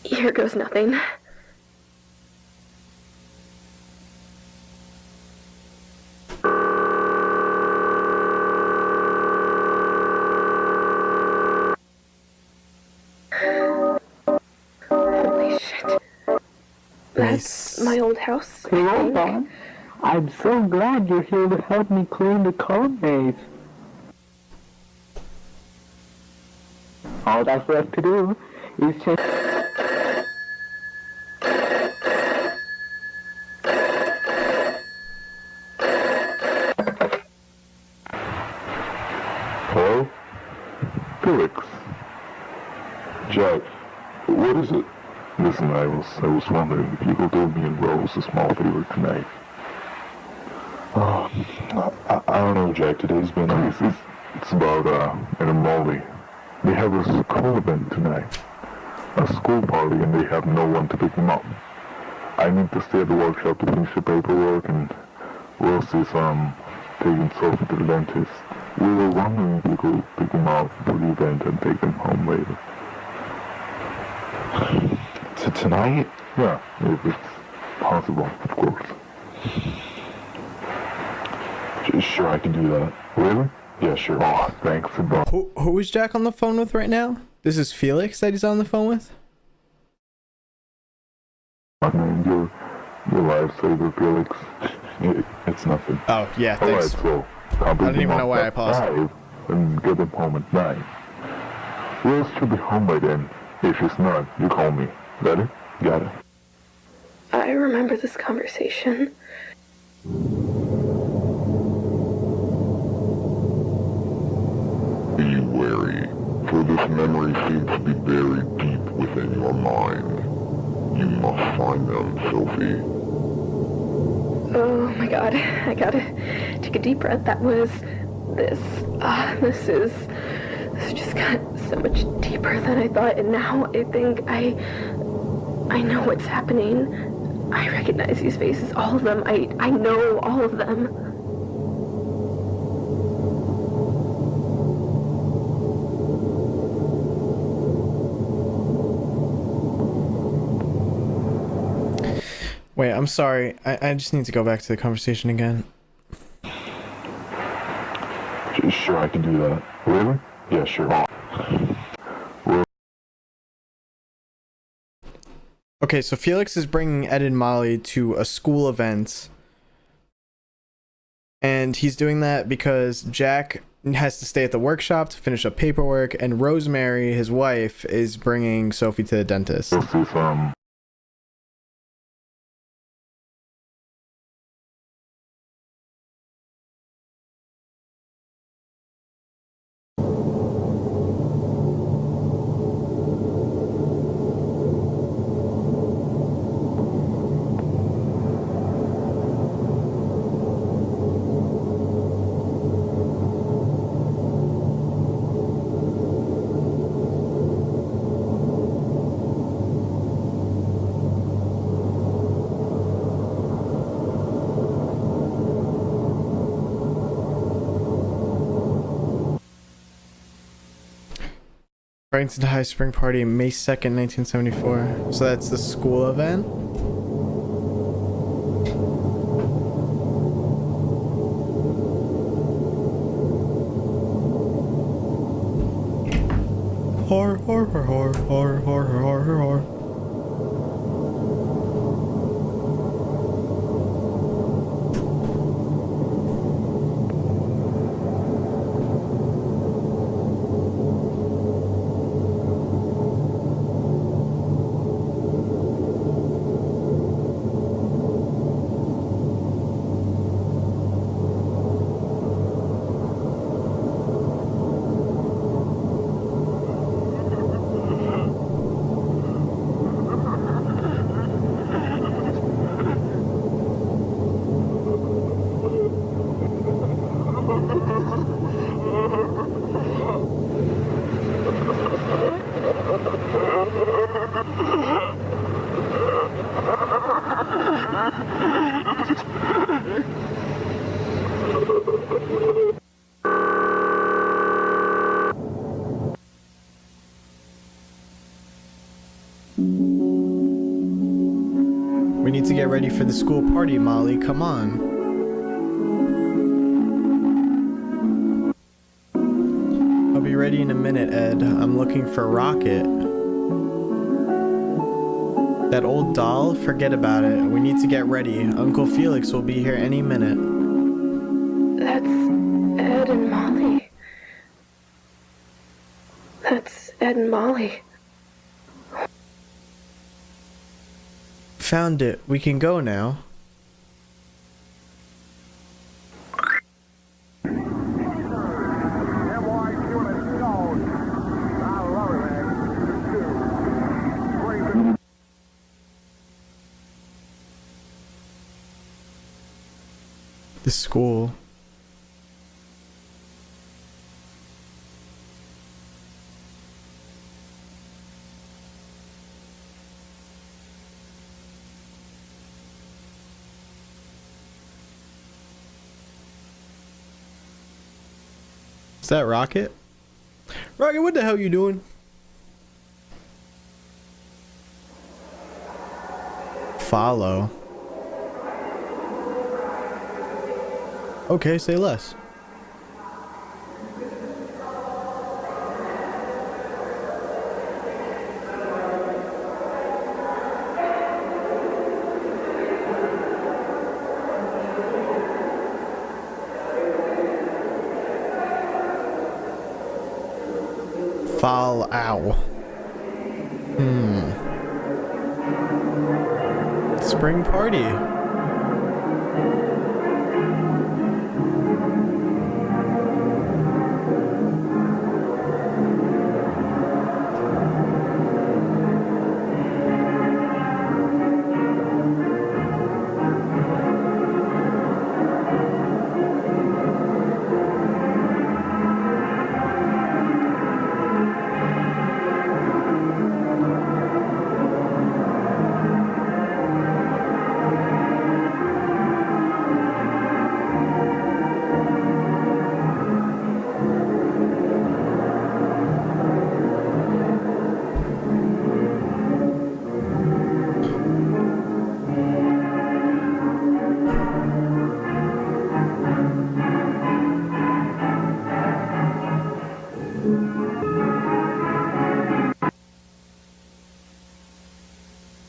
Here goes nothing. Holy shit. That's my old house. Cool, Bob. I'm so glad you're here to help me clean the code base. All that's left to do is just... Hello? Felix. Jack, what is it? Listen, I was wondering if you could do me and Rose a small favor tonight. I don't know, Jack. Today's been it's about an Molly. They have a school event tonight, a school party, and they have no one to pick them up. I need to stay at the workshop to finish the paperwork, and Rose is taking Sophie to the dentist. We were wondering if you could pick them up for the event and take them home later. Tonight? Yeah, if it's possible, of course. Sure, I can do that. Really? Yeah, sure. Oh, thanks a bunch. Who is Jack on the phone with right now? This is Felix that he's on the phone with? I mean, your lifesaver, Felix. It's nothing. Oh, yeah, thanks. Alright, so I don't even know why I paused. 5 and get them home at 9. Rose should be home by then. If she's not, you call me. Got it? Got it. I remember this conversation. Be wary, for this memory seems to be buried deep within your mind. You must find them, Sophie. Oh my god, I gotta take a deep breath. That was this. This just got so much deeper than I thought, and now I think I know what's happening. I recognize these faces, all of them. I know all of them. Wait, I'm sorry. I just need to go back to the conversation again. Sure, I can do that. Really? Yeah, sure. Okay, so Felix is bringing Ed and Molly to a school event. And he's doing that because Jack has to stay at the workshop to finish up paperwork, and Rosemary, his wife, is bringing Sophie to the dentist. Barrington High Spring Party, May 2nd, 1974. So that's the school event? Har, har, har, har, har, har, har, har, har. We need to get ready for the school party, Molly. Come on. I'll be ready in a minute, Ed. I'm looking for Rocket. That old doll? Forget about it. We need to get ready. Uncle Felix will be here any minute. That's Ed and Molly. That's Ed and Molly. Found it. We can go now. The school. Is that Rocket? Rocket, what the hell you doing? Follow. Okay, say less. Follow. Spring party.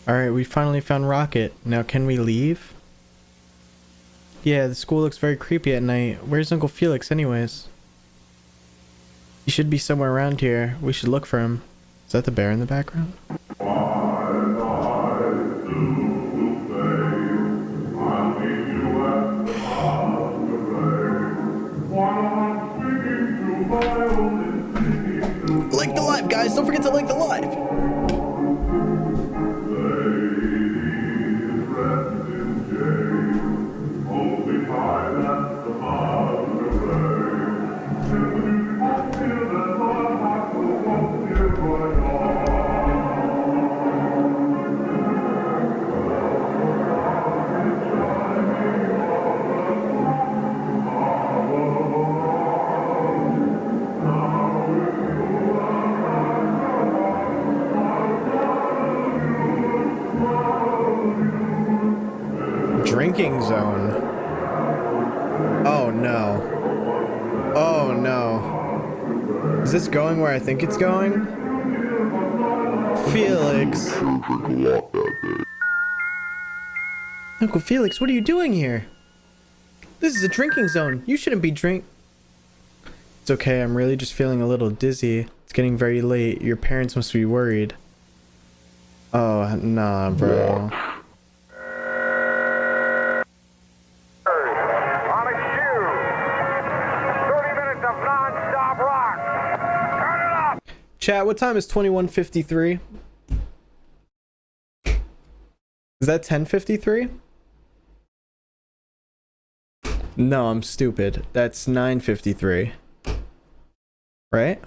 Alright, we finally found Rocket. Now can we leave? Yeah, the school looks very creepy at night. Where's Uncle Felix anyways? He should be somewhere around here. We should look for him. Is that the bear in the background? Like the live, guys! Don't forget to like the live! Drinking zone. Oh no. Oh no. Is this going where I think it's going? Felix. Uncle Felix, what are you doing here? This is a drinking zone. You shouldn't be It's okay, I'm really just feeling a little dizzy. It's getting very late. Your parents must be worried. Oh, nah, bro. Chat, what time is 21:53? Is that 10:53? No, I'm stupid. That's 9:53. Right?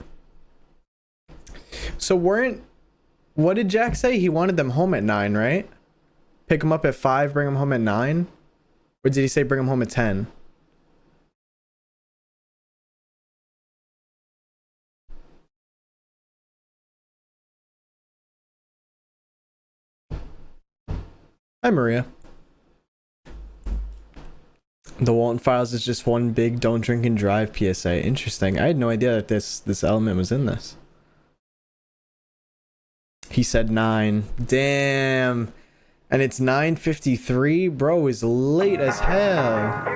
So what did Jack say? He wanted them home at 9, right? Pick them up at 5, bring them home at 9? Or did he say bring them home at 10? Hi, Maria. The Walton Files is just one big don't drink and drive PSA. Interesting. I had no idea that this element was in this. He said 9. Damn. And it's 9:53? Bro is late as hell.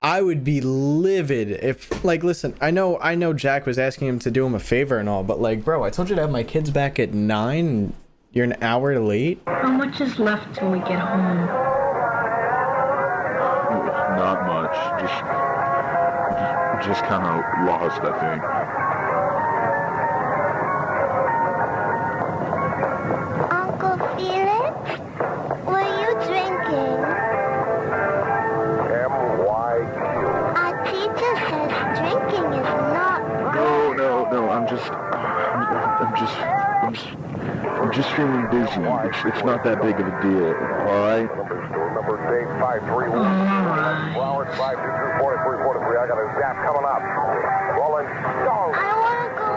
I would be livid if, like, listen, I know Jack was asking him to do him a favor and all, but like, bro, I told you to have my kids back at 9 and you're an hour late? How much is left till we get home? Not much. Just kind of lost, I think. Uncle Felix, what are you drinking? M-Y-Q. Our teacher says drinking is not right. No, I'm just feeling dizzy. It's not that big of a deal, alright? Number Dave 531. Flowers 522-4343. I got a zap coming up. Rolling. I want to go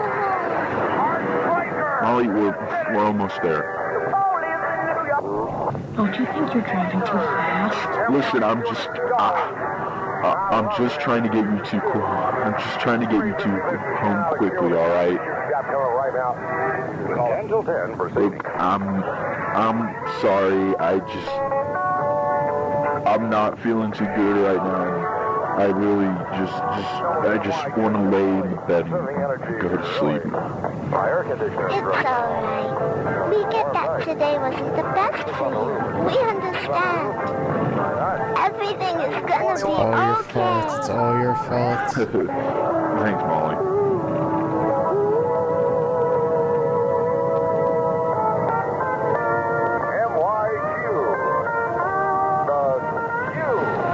home. Molly, we're almost there. Don't you think you're driving too fast? Listen, I'm just trying to get you to home quickly, alright? Look, I'm sorry, I'm not feeling too good right now. I really I just want to lay in the bed and go to sleep. It's alright. We get that today wasn't the best for you. We understand. Everything is gonna It's be all your okay. fault. It's all your fault. Thanks, Molly.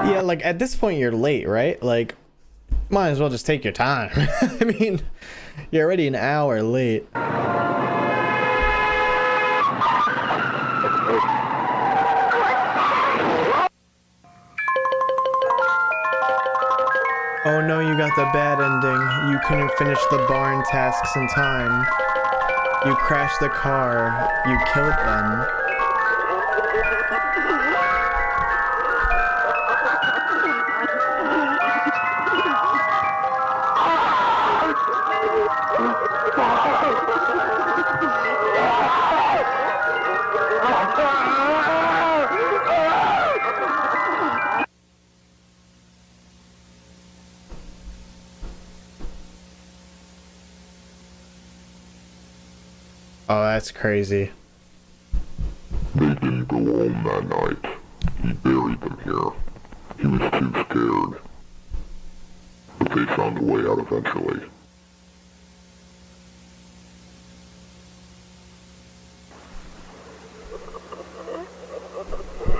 Yeah, like at this point you're late, right? Like, might as well just take your time. I mean, you're already an hour late. Oh no, you got the bad ending. You couldn't finish the barn tasks in time. You crashed the car. You killed them. Oh, that's crazy. They didn't go home that night. He buried them here. He was too scared. But they found a way out eventually.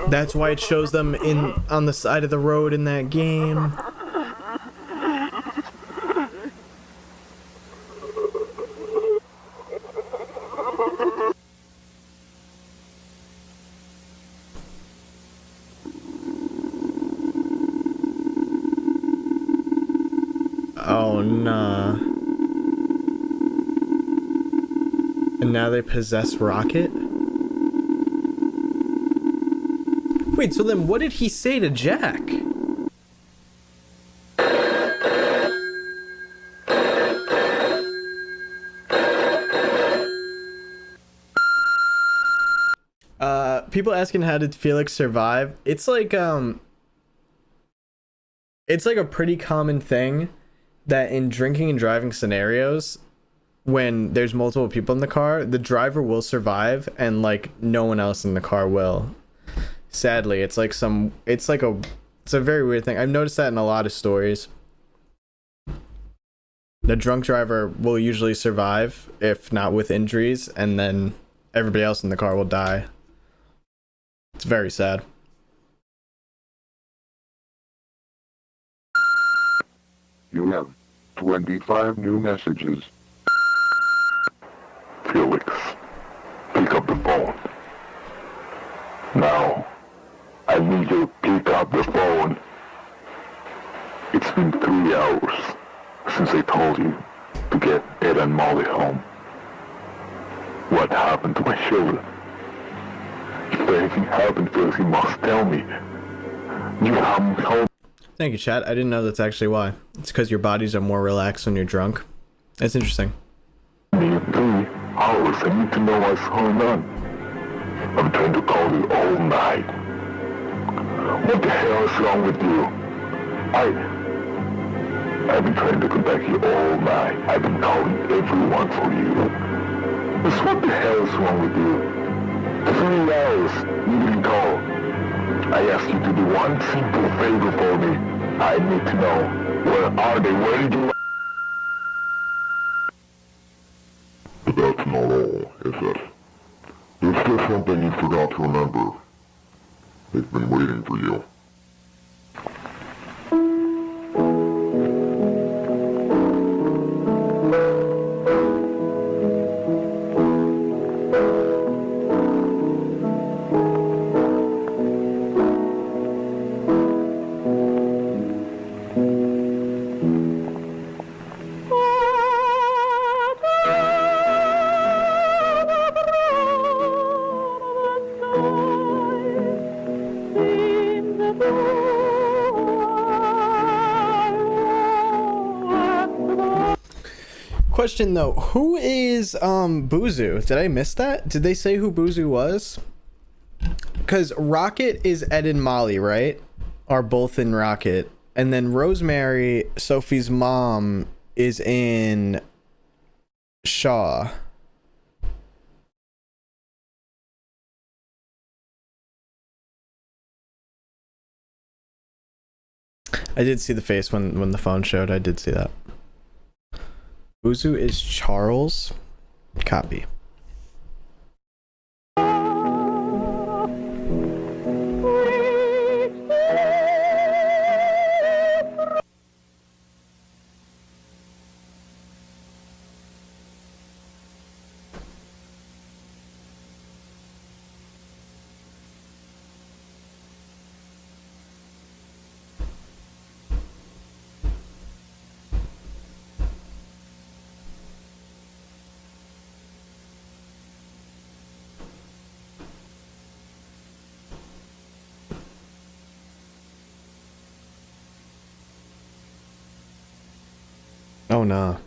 That's why it shows them on the side of the road in that game. Oh, nah. And now they possess Rocket? Wait, so then what did he say to Jack? People asking how did Felix survive? It's like a pretty common thing that in drinking and driving scenarios, when there's multiple people in the car, the driver will survive and like no one else in the car will. Sadly, it's a very weird thing. I've noticed that in a lot of stories. The drunk driver will usually survive, if not with injuries, and then everybody else in the car will die. It's very sad. You have 25 new messages. Felix, pick up the phone. Now, I need you to pick up the phone. It's been 3 hours since I told you to get Ed and Molly home. What happened to my children? If anything happened, Felix, you must tell me. You haven't told. Thank you, chat. I didn't know that's actually why. It's because your bodies are more relaxed when you're drunk. That's interesting. me. Hours, I need to know what's going on. I'm trying to call you all night. What the hell is wrong with you? I've been trying to contact you all night. I've been calling everyone for you. But what the hell is wrong with you? 3 hours, you didn't call. I asked you to do one simple favor for me. I need to know, where are they? Where did you... But that's not all, is it? There's still something you forgot to remember. They've been waiting for you. Question though, who is Buzu? Did I miss that? Did they say who Buzu was? Because Rocket is Ed and Molly, right? Are both in Rocket. And then Rosemary, Sophie's mom, is in Shaw. I did see the face when the phone showed. I did see that. Buzu is Charles. Copy. Oh no.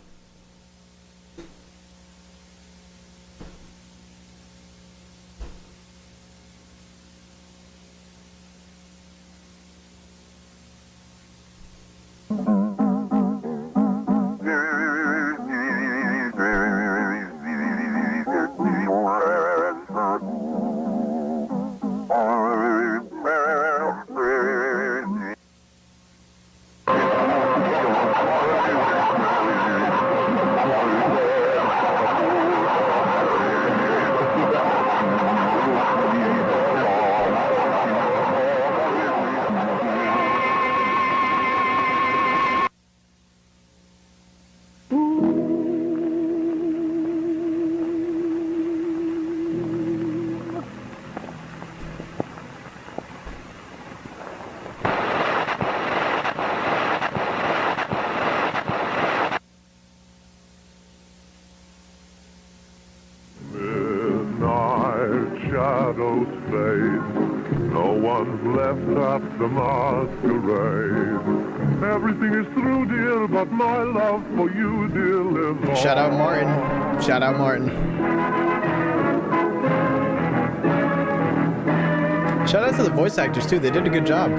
Shadows fade, no one's left at the masquerade. Everything is through, dear, but my love for you, dear, lives on. Shout out Martin. Shout out Martin. Shout out to the voice actors too. They did a good job.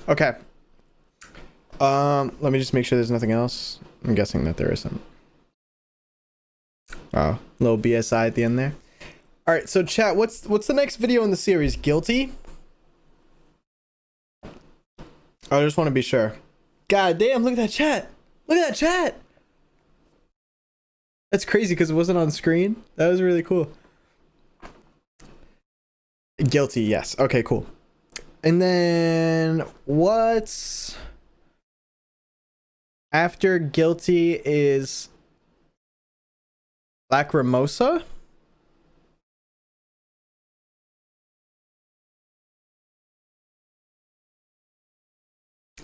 Okay. Let me just make sure there's nothing else. I'm guessing that there isn't. Oh, little BSI at the end there. All right, so chat, what's the next video in the series? Guilty? I just want to be sure. God damn, look at that chat. Look at that chat. That's crazy because it wasn't on screen. That was really cool. Guilty, yes. Okay, cool. And then what's after Guilty is Lacrimosa?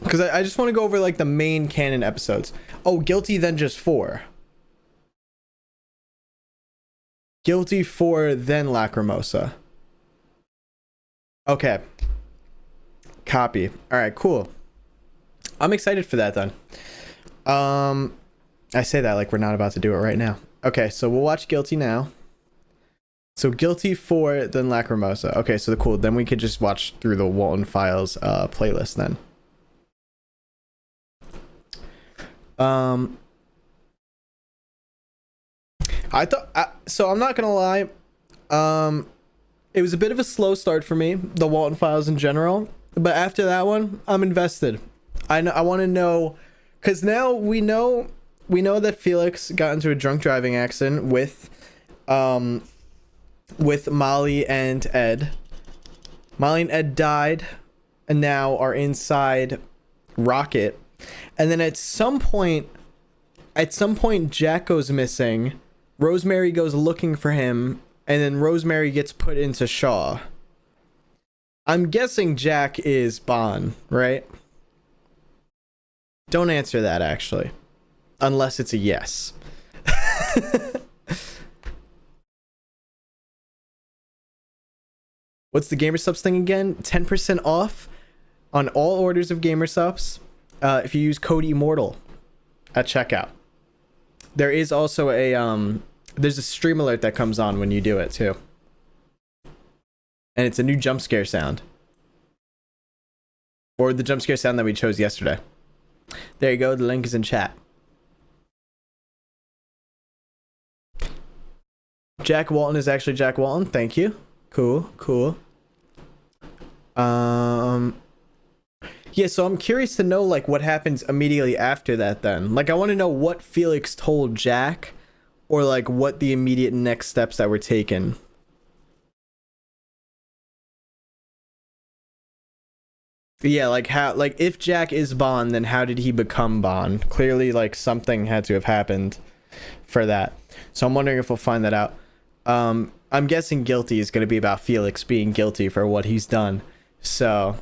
Because I just want to go over like the main canon episodes. Oh, Guilty then just 4. Guilty 4 then Lacrimosa. Okay. Copy. All right, cool. I'm excited for that then. I say that like we're not about to do it right now. Okay, so we'll watch Guilty now. So Guilty 4 then Lacrimosa. Okay, so cool. Then we could just watch through the Walton Files playlist then. I thought so I'm not gonna lie, it was a bit of a slow start for me, the Walton Files in general, but after that one I'm invested. I want to know, because now we know that Felix got into a drunk driving accident with Molly and Ed. Molly and Ed died and now are inside Rocket. And then at some point Jack goes missing. Rosemary goes looking for him, and then Rosemary gets put into Shaw. I'm guessing Jack is Bond, right? Don't answer that, actually. Unless it's a yes. What's the GamerSupps thing again? 10% off on all orders of GamerSupps if you use code Immortal at checkout. There is also a there's a stream alert that comes on when you do it too, and it's a new jump scare sound, or the jump scare sound that we chose yesterday. There you go. The link is in chat. Jack Walton is actually Jack Walton. Thank you. Cool. Yeah, so I'm curious to know like what happens immediately after that then. Like I want to know what Felix told Jack, or like what the immediate next steps that were taken. Yeah, like how, like if Jack is Bond, then how did he become Bond? Clearly like something had to have happened for that. So I'm wondering if we'll find that out. I'm guessing Guilty is going to be about Felix being guilty for what he's done. So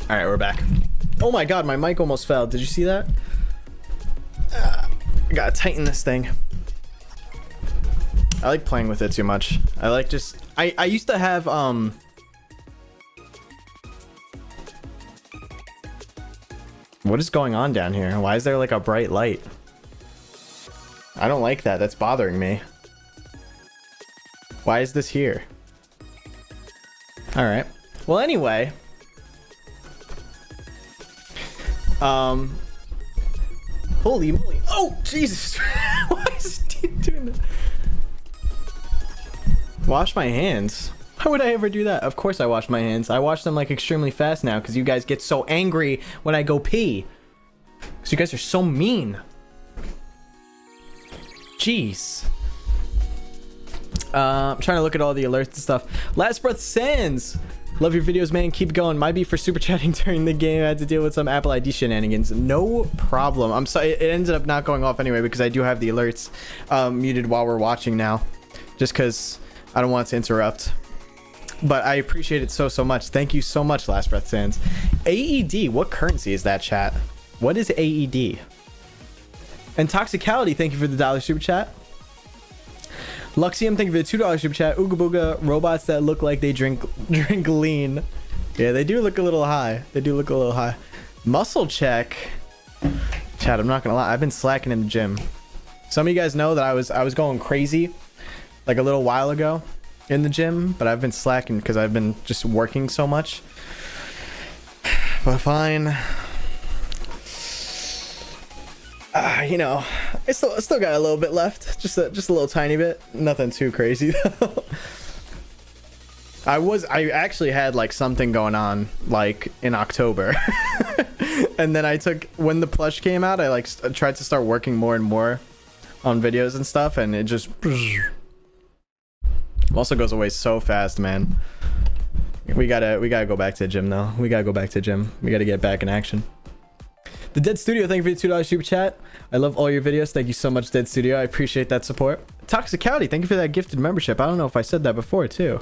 all right, we're back. Oh my god, my mic almost fell. Did you see that? I gotta tighten this thing. I like playing with it too much. I like just... I used to have, What is going on down here? Why is there like a bright light? I don't like that. That's bothering me. Why is this here? Alright. Well, anyway... holy moly. Oh, Jesus. Why is Steve doing that? Wash my hands. Why would I ever do that? Of course I wash my hands. I wash them like extremely fast now because you guys get so angry when I go pee. Because you guys are so mean. Jeez. I'm trying to look at all the alerts and stuff. Last Breath Sans. Love your videos, man. Keep going. Might be for super chatting during the game. I had to deal with some Apple ID shenanigans. No problem. I'm sorry. It ended up not going off anyway because I do have the alerts muted while we're watching now. Just because I don't want it to interrupt. But I appreciate it so much. Thank you so much, Last Breath Sans. AED. What currency is that, chat? What is AED? Intoxicality. Thank you for the $1 super chat. Luxium, thank you for the $2 super chat. Ooga booga, robots that look like they drink lean. Yeah, they do look a little high. Muscle check. Chat, I'm not gonna lie, I've been slacking in the gym. Some of you guys know that I was going crazy like a little while ago in the gym, but I've been slacking because I've been just working so much. But fine. You know, I still got a little bit left, just a little tiny bit, nothing too crazy though. I actually had like something going on like in October, and then when the plush came out, I like tried to start working more and more on videos and stuff, and it just also goes away so fast, man. We gotta go back to the gym though. We gotta get back in action. The Dead Studio, thank you for the $2 super chat. I love all your videos. Thank you so much, Dead Studio. I appreciate that support. Toxicality, thank you for that gifted membership. I don't know if I said that before too.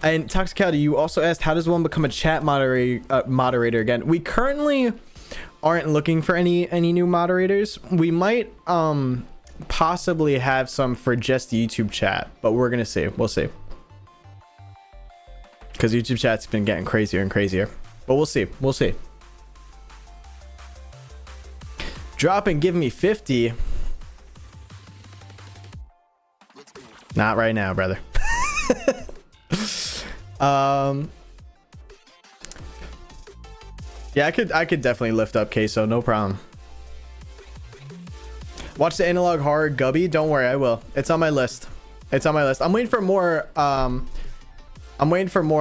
And Toxicality, you also asked, how does one become a chat moderator again? We currently aren't looking for any new moderators. We might possibly have some for just YouTube chat, but we're gonna see. We'll see. Because YouTube chat's been getting crazier and crazier. But we'll see. We'll see. Drop and give me 50. Not right now, brother. Yeah, I could definitely lift up Queso, no problem. Watch the analog horror Gubby. Don't worry, I will. It's on my list. It's on my list. I'm waiting for more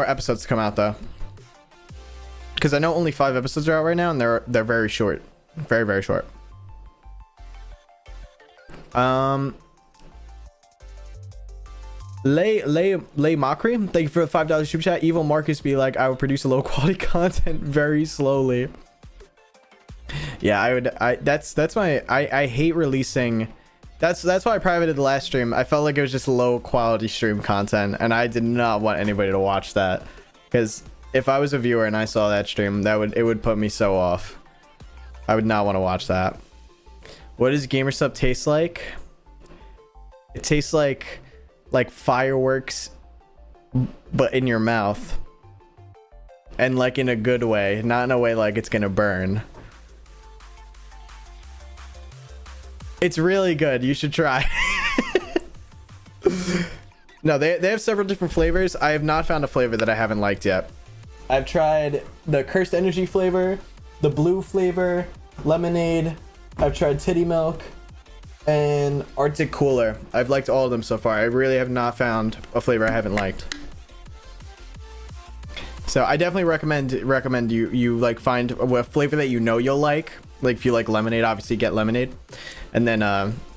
episodes to come out though. Because I know only 5 episodes are out right now, and they're very short. Very, very short. Lay Mockery, thank you for the $5 super chat. Evil Marcus be like, I would produce a low quality content very slowly. Yeah, I hate releasing. That's why I privated the last stream. I felt like it was just low quality stream content, and I did not want anybody to watch that, because if I was a viewer and I saw that stream, it would put me so off. I would not want to watch that. What does GamerSub taste like? It tastes like fireworks, but in your mouth, and like in a good way, not in a way like it's gonna burn. It's really good. You should try. No, they have several different flavors. I have not found a flavor that I haven't liked yet. I've tried the Cursed Energy flavor, the blue flavor, lemonade. I've tried titty milk and Arctic Cooler. I've liked all of them so far. I really have not found a flavor I haven't liked. So I definitely recommend you like find a flavor that you know you'll like. Like if you like lemonade, obviously get lemonade, and then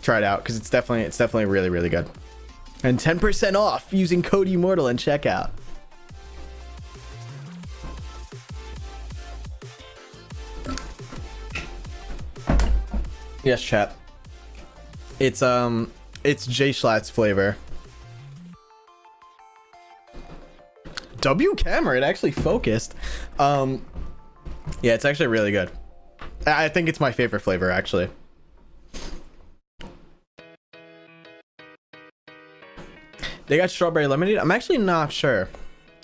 try it out, because it's definitely really, really good. And 10% off using code Immortal in checkout. Yes, chat. It's J Schlatt's flavor. W camera, it actually focused. Yeah, it's actually really good. I think it's my favorite flavor, actually. They got strawberry lemonade. I'm actually not sure.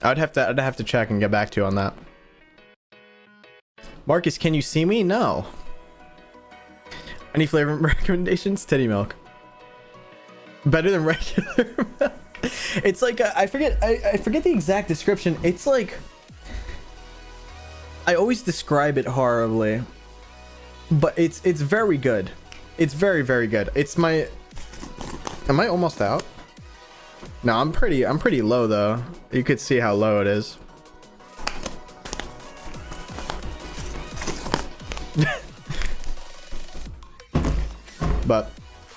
I'd have to check and get back to you on that. Marcus, can you see me? No. Any flavor recommendations? Titty milk. Better than regular milk. It's like I forget the exact description. It's like, I always describe it horribly, but it's very good. It's very, very good. It's my. Am I almost out? No, I'm pretty low though. You could see how low it is. But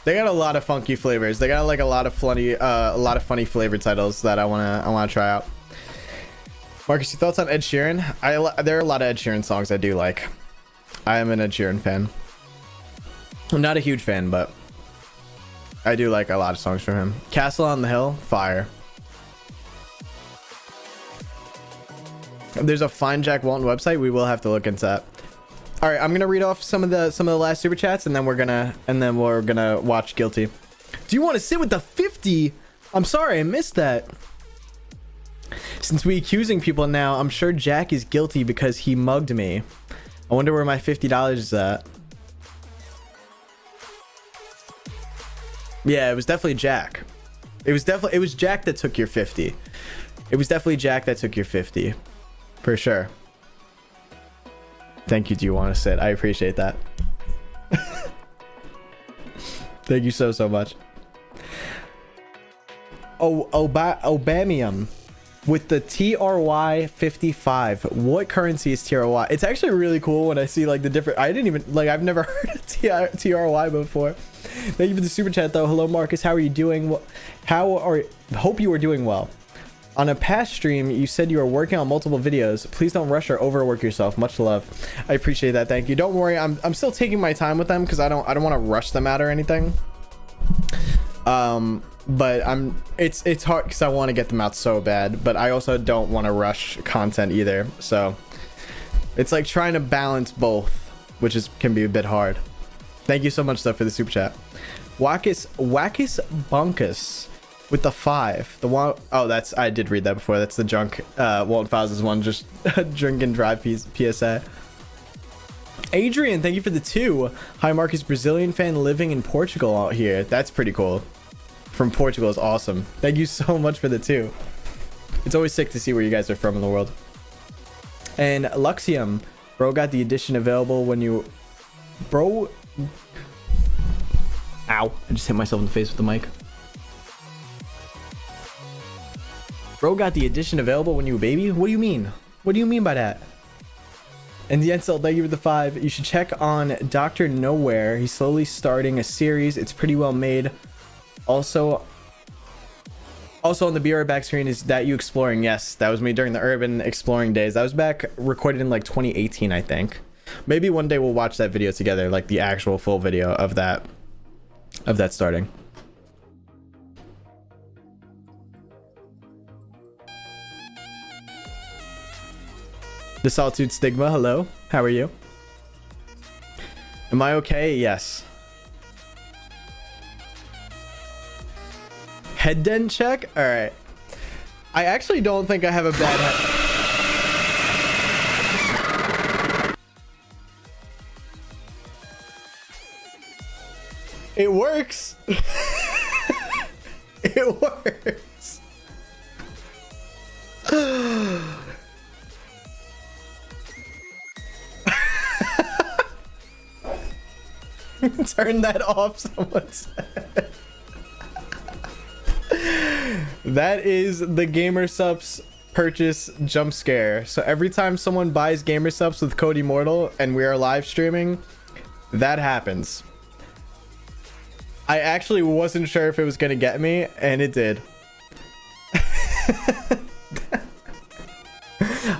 they got a lot of funky flavors. They got like a lot of funny flavor titles that I wanna try out. Marcus, your thoughts on Ed Sheeran? There are a lot of Ed Sheeran songs I do like. I am an Ed Sheeran fan. I'm not a huge fan, but I do like a lot of songs from him. Castle on the Hill, fire. There's a Find Jack Walton website. We will have to look into that. All right, I'm gonna read off some of the last super chats, and then we're gonna watch Guilty. Do you want to sit with the 50? I'm sorry, I missed that. Since we accusing people now, I'm sure Jack is guilty because he mugged me. I wonder where my $50 is at. Yeah, it was definitely Jack. It was Jack that took your 50. It was definitely Jack that took your 50. For sure. Thank you. Do you want to sit? I appreciate that. Thank you so much. Oh, Obamium with the TRY 55. What currency is TRY? It's actually really cool when I see like the different. I didn't even like. I've never heard of TRY before. Thank you for the super chat though. Hello Marcus, how are you doing? Hope you are doing well. On a past stream, you said you were working on multiple videos. Please don't rush or overwork yourself. Much love. I appreciate that. Thank you. Don't worry. I'm still taking my time with them because I don't want to rush them out or anything. But it's hard because I want to get them out so bad, but I also don't want to rush content either. So it's like trying to balance both, which can be a bit hard. Thank you so much though for the super chat. Wackus Bunkus with the 5. The one, oh, that's, I did read that before. That's the drunk Walton Files one, just drink and drive PSA. Adrian, thank you for the 2. Hi Marcus, Brazilian fan living in Portugal out here. That's pretty cool. From Portugal is awesome. Thank you so much for the 2. It's always sick to see where you guys are from in the world. And Luxium, bro, got the edition available when you, bro. Ow, I just hit myself in the face with the mic. Bro got the edition available when you were a baby? What do you mean? What do you mean by that? And the Encel, thank you for the 5. You should check on Dr. Nowhere. He's slowly starting a series. It's pretty well made. Also on the Be Right Back screen is That You Exploring. Yes, that was me during the urban exploring days. That was back recorded in like 2018, I think. Maybe one day we'll watch that video together, like the actual full video of that starting. The Solitude Stigma, hello. How are you? Am I okay? Yes. Head dent check? Alright. I actually don't think I have a bad head. It works. It works. Turn that off, someone said. That is the GamerSupps purchase jump scare. So every time someone buys GamerSupps with code Immortal and we are live streaming, that happens. I actually wasn't sure if it was gonna get me, and it did.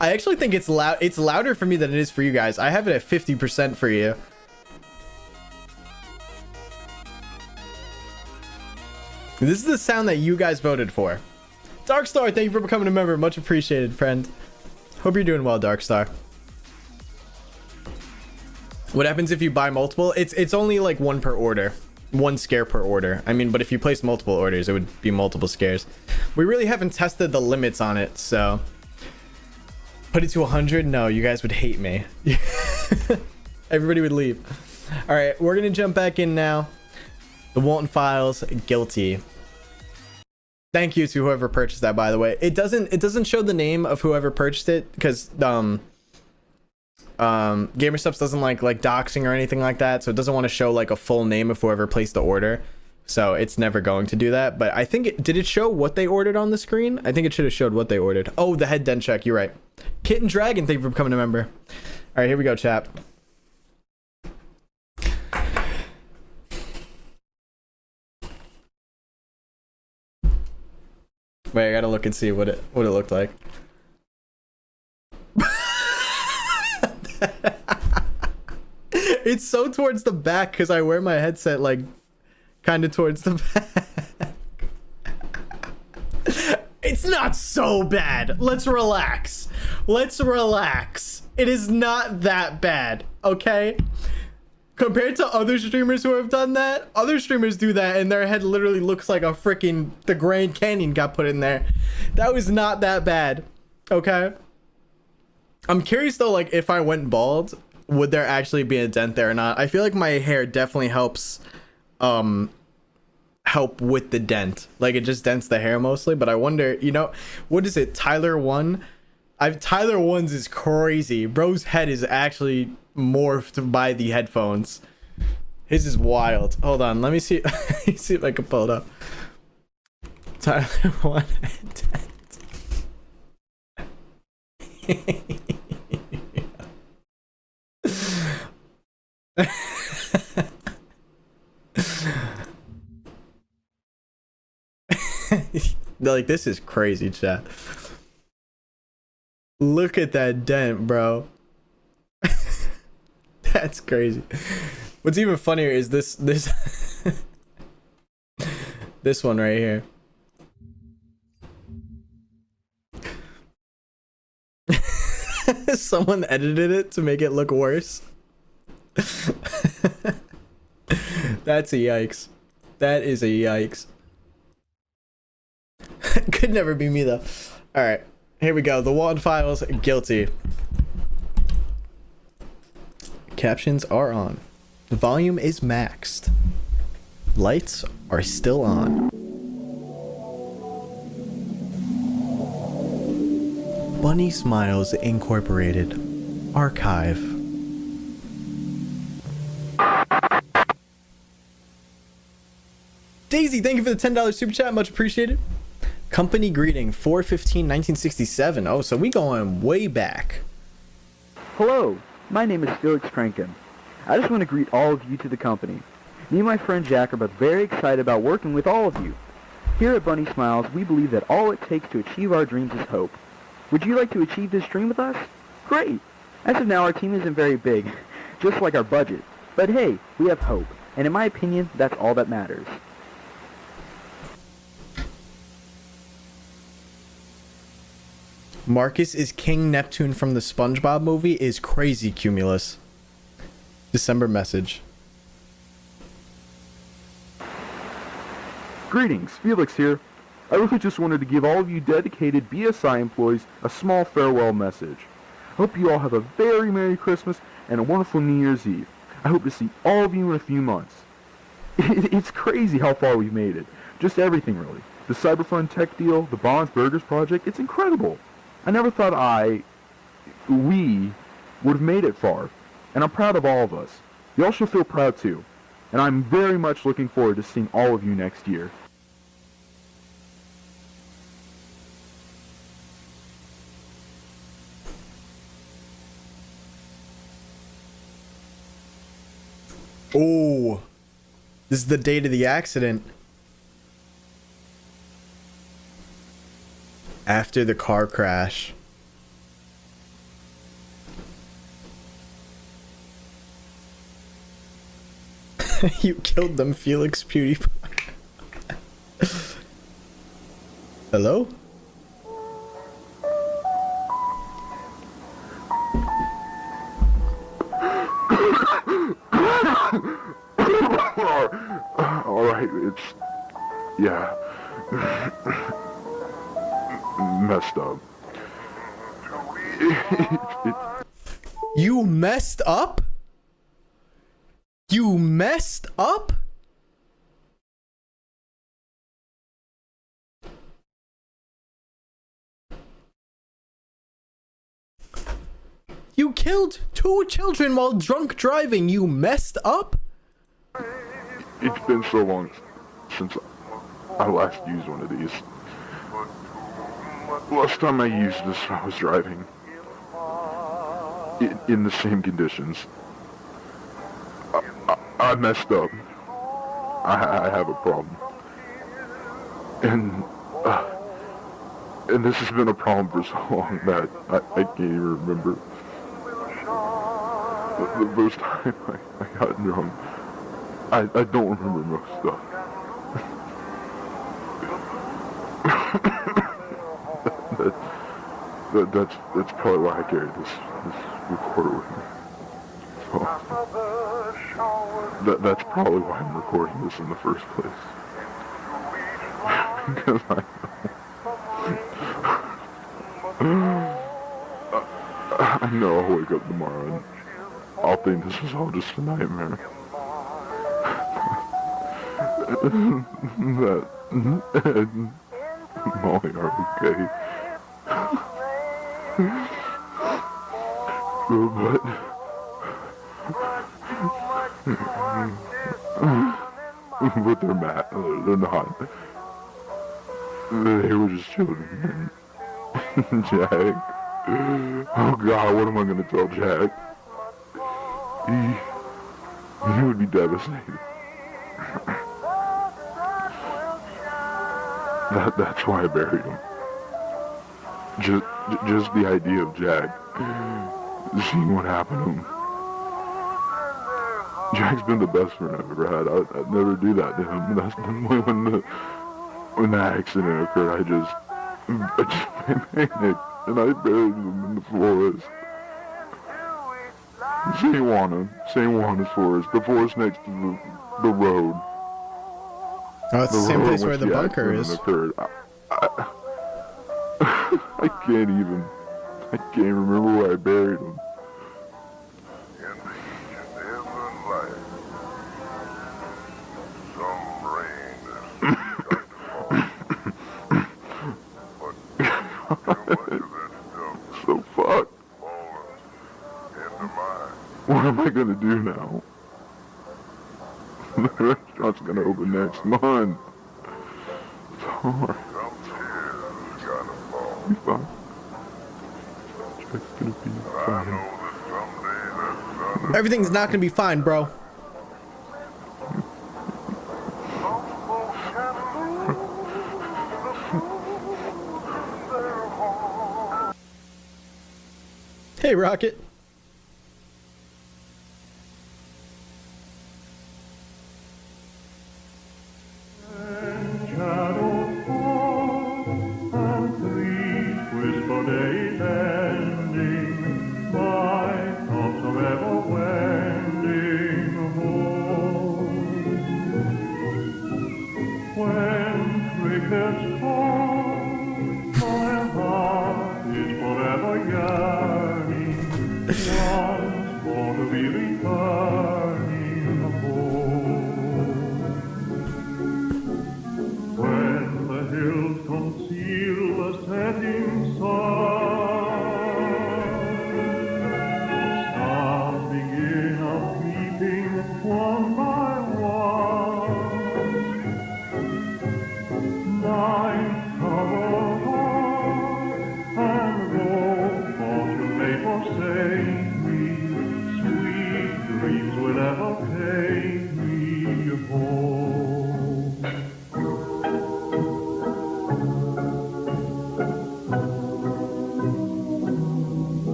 I actually think it's loud. It's louder for me than it is for you guys. I have it at 50% for you. This is the sound that you guys voted for. Darkstar, thank you for becoming a member. Much appreciated, friend. Hope you're doing well, Darkstar. What happens if you buy multiple? It's only like one per order. One scare per order. I mean, but if you place multiple orders, it would be multiple scares. We really haven't tested the limits on it, so... Put it to 100? No, you guys would hate me. Everybody would leave. Alright, we're gonna jump back in now. The Walton Files, Guilty. Thank you to whoever purchased that, by the way. It doesn't show the name of whoever purchased it because GamerSupps doesn't like doxing or anything like that, so it doesn't want to show like a full name of whoever placed the order. So it's never going to do that. But I think did it show what they ordered on the screen? I think it should have showed what they ordered. Oh, the head dent check. You're right. Kitten Dragon, thank you for becoming a member. All right, here we go, chap. Wait, I gotta look and see what it looked like. It's so towards the back because I wear my headset like kind of towards the back. It's not so bad. Let's relax. Let's relax. It is not that bad, okay? Compared to other streamers who have done that, other streamers do that and their head literally looks like a freaking the Grand Canyon got put in there. That was not that bad, okay? I'm curious though, like if I went bald, would there actually be a dent there or not? I feel like my hair definitely helps help with the dent. Like it just dents the hair mostly, but I wonder, you know, what is it? Tyler 1? Tyler 1's is crazy. Bro's head is actually morphed by the headphones. His is wild. Hold on, let me see. Let me see if I can pull it up. Tyler 1 Like, this is crazy, chat. Look at that dent, bro. That's crazy. What's even funnier is this this one right here. Someone edited it to make it look worse. That's a yikes. That is a yikes. Could never be me though. Alright, here we go. The Walien Files, guilty. Captions are on. The volume is maxed. Lights are still on. Bunny Smiles Incorporated. Archive. Daisy, thank you for the $10 super chat. Much appreciated. Company greeting 4/15/1967. Oh, so we going way back. Hello, my name is Felix Trankin. I just want to greet all of you to the company. Me and my friend Jack are both very excited about working with all of you. Here at Bunny Smiles, we believe that all it takes to achieve our dreams is hope. Would you like to achieve this dream with us? Great! As of now, our team isn't very big, just like our budget. But hey, we have hope, and in my opinion, that's all that matters. Marcus is King Neptune from the SpongeBob movie is crazy, Cumulus. December message. Greetings, Felix here. I really just wanted to give all of you dedicated BSI employees a small farewell message. I hope you all have a very Merry Christmas and a wonderful New Year's Eve. I hope to see all of you in a few months. It's crazy how far we've made it. Just everything, really. The Cyberfund tech deal, the Bonds Burgers project, it's incredible. I never thought we would have made it far, and I'm proud of all of us. Y'all should feel proud too, and I'm very much looking forward to seeing all of you next year. Oh, this is the date of the accident. After the car crash. You killed them, Felix PewDiePie. Hello? Alright, it's... yeah. Messed up. You messed up? You messed up? You killed 2 children while drunk driving. You messed up? It's been so long since I last used one of these. Last time I used this, I was driving in the same conditions. I messed up. I have a problem. And this has been a problem for so long that I can't even remember. The first time I got drunk, I don't remember most stuff. That's probably why I carry this recorder with me. So, that's probably why I'm recording this in the first place. Because I know I'll wake up tomorrow and I'll think this was all just a nightmare. That Molly are okay. But they're mad. They're not. They were just children. Jack. Oh God, what am I gonna tell Jack? He would be devastated. That's why I buried him. Just the idea of Jack seeing what happened to him. Jack's been the best friend I've ever had. I'd never do that to him. That's when the accident occurred. I just panicked and I buried him in the forest. St. Juana's forest, the forest next to the road. Oh, it's the same place where the bunker is. Occurred. I can't remember where I buried him. So fucked. What am I gonna do now? The restaurant's gonna open next month. It's hard. Be fine. Jack's gonna be fine. Everything's not gonna be fine, bro. Hey, Rocket.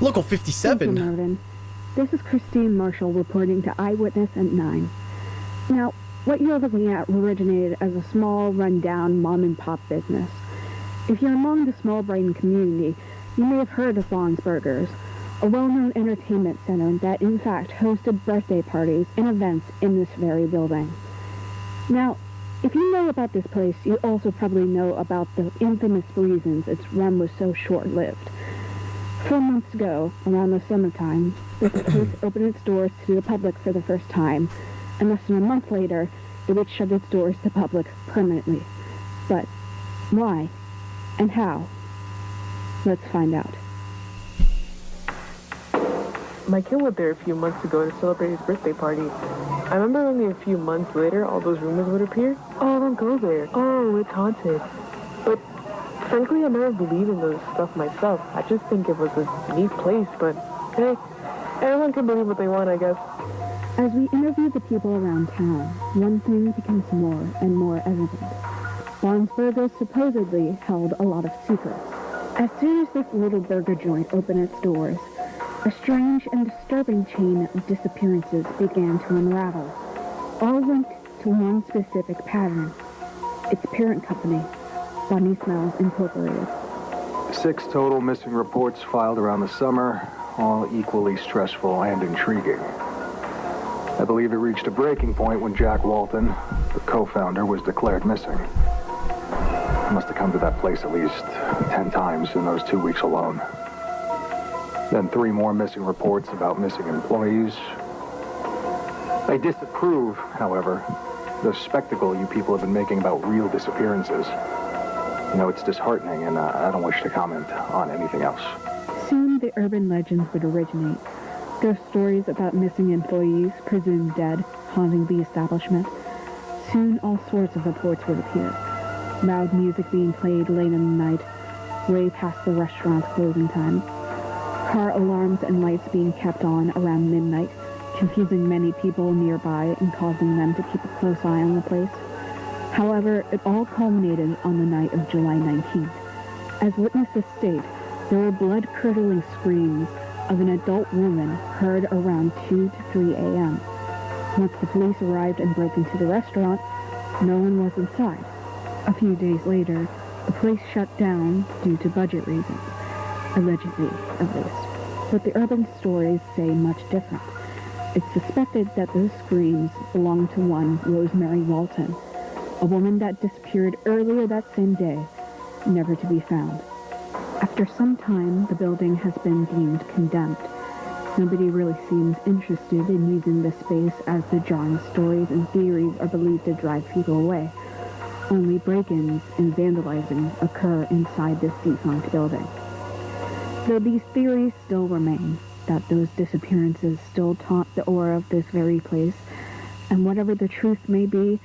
Local 57. Thank you, Marvin. This is Christine Marshall reporting to Eyewitness at 9. Now, what you're looking at originated as a small, run-down mom-and-pop business. If you're among the small-brain community, you may have heard of Lon's Burgers, a well-known entertainment center that in fact hosted birthday parties and events in this very building. Now, if you know about this place, you also probably know about the infamous reasons its run was so short-lived. 4 months ago, around the summertime, this place opened its doors to the public for the first time, and less than a month later, it would shut its doors to the public permanently. But why? And how? Let's find out. My kid went there a few months ago to celebrate his birthday party. I remember only a few months later, all those rumors would appear. Oh, don't go there. Oh, it's haunted. But frankly, I never believed in those stuff myself. I just think it was a neat place, but hey, everyone can believe what they want, I guess. As we interviewed the people around town, one thing becomes more and more evident. Lon's Burgers supposedly held a lot of secrets. As soon as this little burger joint opened its doors, a strange and disturbing chain of disappearances began to unravel, all linked to one specific pattern. Its parent company, Bunny Smiles Incorporated. 6 total missing reports filed around the summer, all equally stressful and intriguing. I believe it reached a breaking point when Jack Walton, the co-founder, was declared missing. I must have come to that place at least 10 times in those 2 weeks alone. Then 3 more missing reports about missing employees. I disapprove, however, the spectacle you people have been making about real disappearances. You know, it's disheartening, and I don't wish to comment on anything else. Soon the urban legends would originate. Ghost stories about missing employees, presumed dead, haunting the establishment. Soon all sorts of reports would appear. Loud music being played late in the night, way past the restaurant's closing time. Car alarms and lights being kept on around midnight, confusing many people nearby and causing them to keep a close eye on the place. However, it all culminated on the night of July 19th. As witnesses state, there were blood-curdling screams of an adult woman heard around 2 to 3 a.m. Once the police arrived and broke into the restaurant, no one was inside. A few days later, the place shut down due to budget reasons. Allegedly, at least. But the urban stories say much different. It's suspected that those screams belonged to one Rosemary Walton, a woman that disappeared earlier that same day, never to be found. After some time, the building has been deemed condemned. Nobody really seems interested in using this space as the jarring stories and theories are believed to drive people away. Only break-ins and vandalizing occur inside this defunct building. Though these theories still remain, that those disappearances still taunt the aura of this very place, and whatever the truth may be,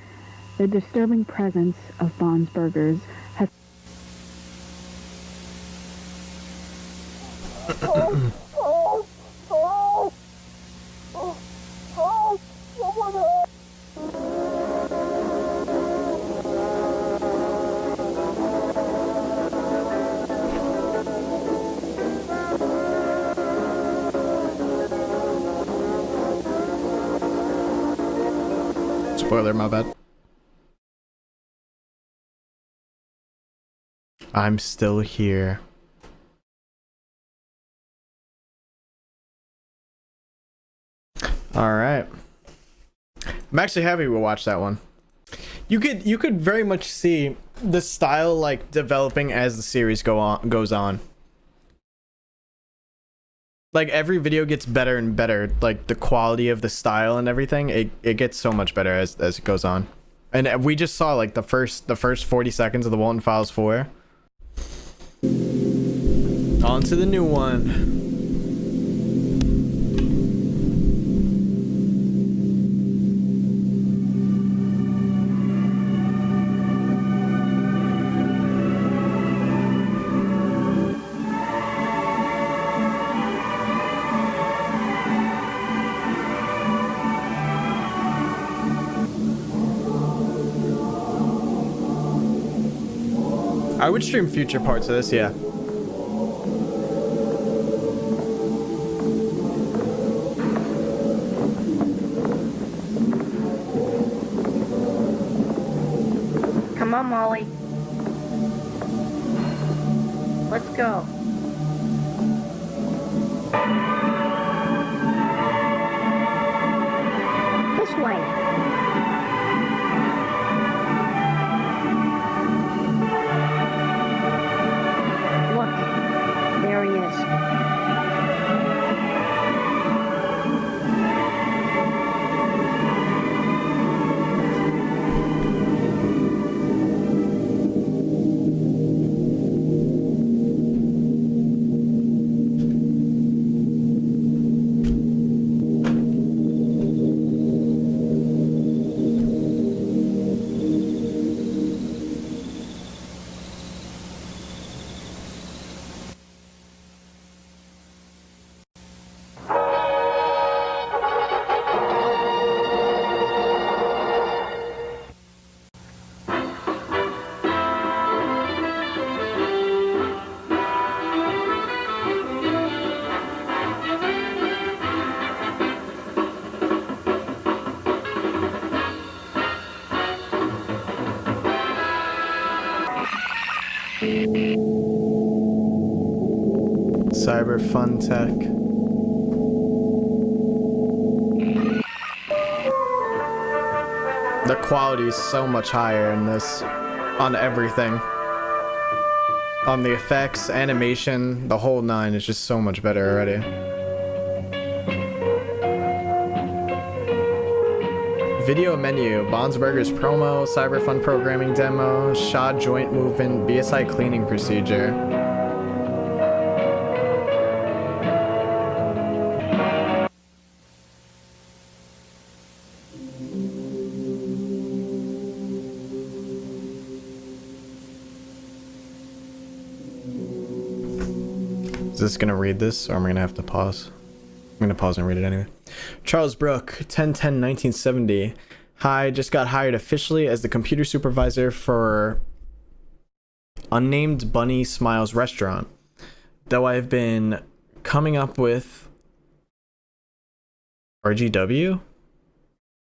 the disturbing presence of Bond's Burgers has... Spoiler, my bad. I'm still here. All right. I'm actually happy we watched that one. You could very much see the style like developing as the series goes on. Like every video gets better and better. Like the quality of the style and everything, it gets so much better as it goes on. And we just saw like the first 40 seconds of the Walton Files 4. On to the new one. I would stream future parts of this, yeah. Come on, Molly. Let's go. This way. There he is. Cyber fun tech. The quality is so much higher in this, on everything. On the effects, animation, the whole nine is just so much better already. Video menu, Bon's Burgers promo, Cyber Fun programming demo, Shaw joint movement, BSI cleaning procedure. Is this gonna read this, or am I gonna have to pause? I'm gonna pause and read it anyway. Charles Brook, 10/10/1970. Hi, just got hired officially as the computer supervisor for unnamed Bunny Smiles restaurant. Though I've been coming up with RGW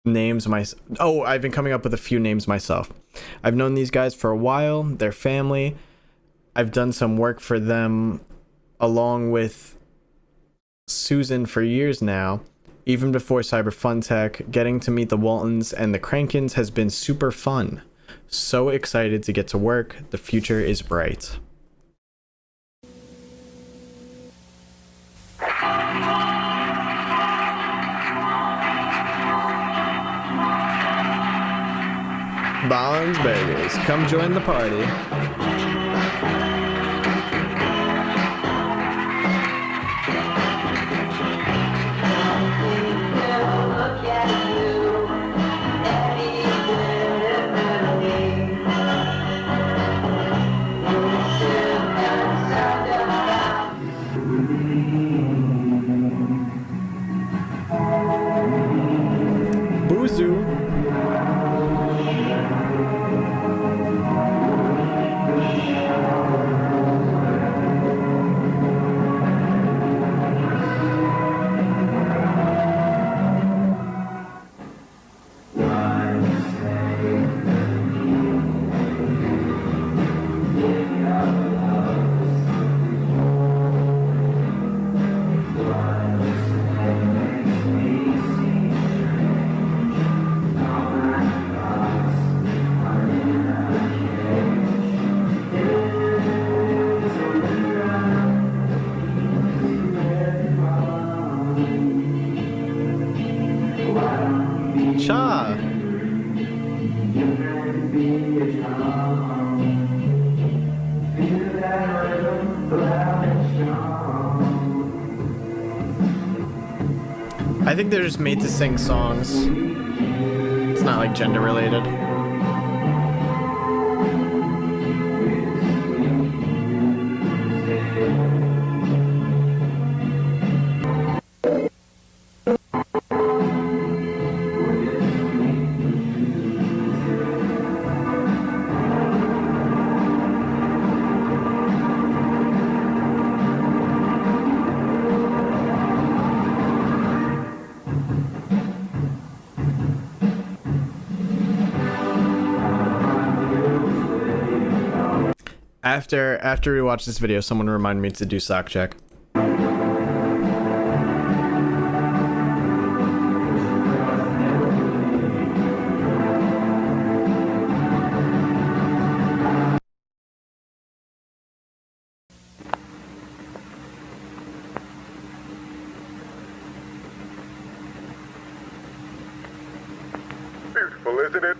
names I've been coming up with a few names myself. I've known these guys for a while, they're family. I've done some work for them along with Susan for years now. Even before Cyber Fun Tech, getting to meet the Waltons and the Crankins has been super fun. So excited to get to work. The future is bright. Bon's Burgers, come join the party. I think they're just made to sing songs. It's not like gender related. After we watch this video, someone remind me to do sock check. Beautiful, isn't it?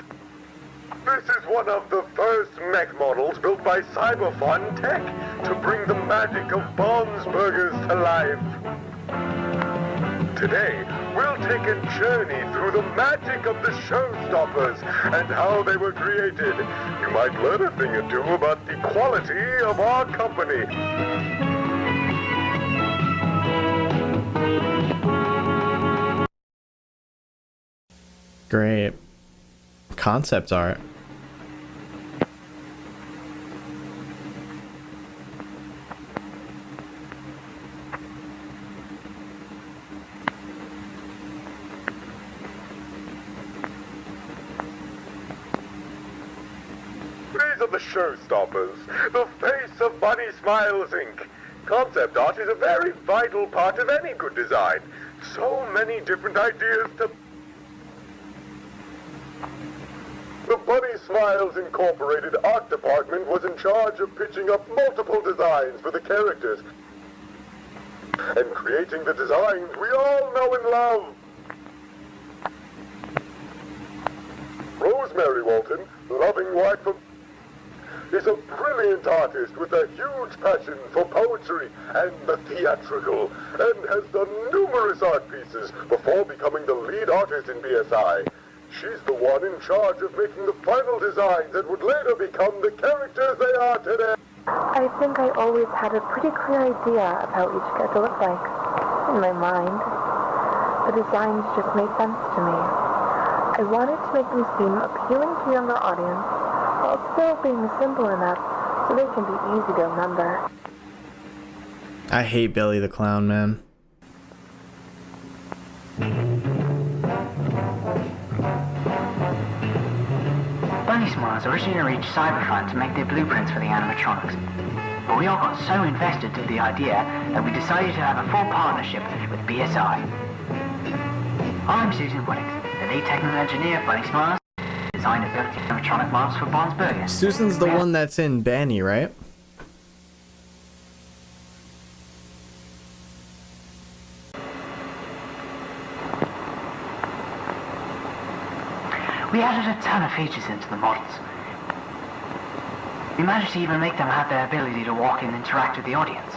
This is one of the first mech models built by Cyber Fun Tech to bring the magic of Bon's Burgers to life. Today, we'll take a journey through the magic of the showstoppers and how they were created. You might learn a thing or two about the quality of our company. Great. Concept art. These are the showstoppers, the face of Bunny Smiles, Inc. Concept art is a very vital part of any good design. So many different ideas to... The Bunny Smiles Incorporated art department was in charge of pitching up multiple designs for the characters and creating the designs we all know and love. Rose Mary Walton, loving wife of... is a brilliant artist with a huge passion for poetry and the theatrical, and has done numerous art pieces before becoming the lead artist in BSI. She's the one in charge of making the final designs that would later become the characters they are today. I think I always had a pretty clear idea of how each character looked like. In my mind, the designs just made sense to me. I wanted to make them seem appealing to a younger audience, while still being simple enough so they can be easy to remember. I hate Billy the Clown, man. Bunny Smiles originally reached Cyberfront to make their blueprints for the animatronics. But we all got so invested in the idea that we decided to have a full partnership with BSI. I'm Susan Whittings, the lead technical engineer of Bunny Smiles, designed and built the animatronic models for Bond's Burger. Susan's the one that's in Banny, right? We added a ton of features into the models. We managed to even make them have their ability to walk and interact with the audience.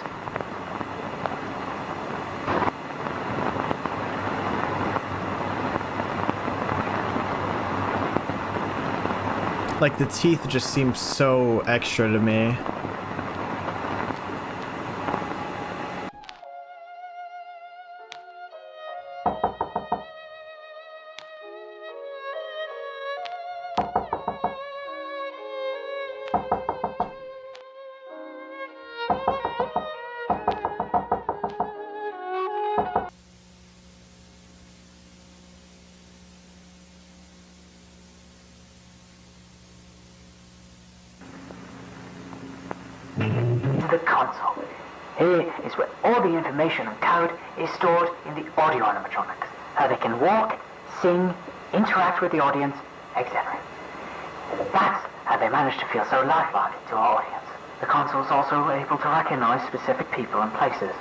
Like, the teeth just seem so extra to me. The console. Here is where all the information and code is stored in the audio animatronics. How they can walk, sing, interact with the audience, etc. That's how they manage to feel so lifelike to our audience. The console is also able to recognize specific people and places.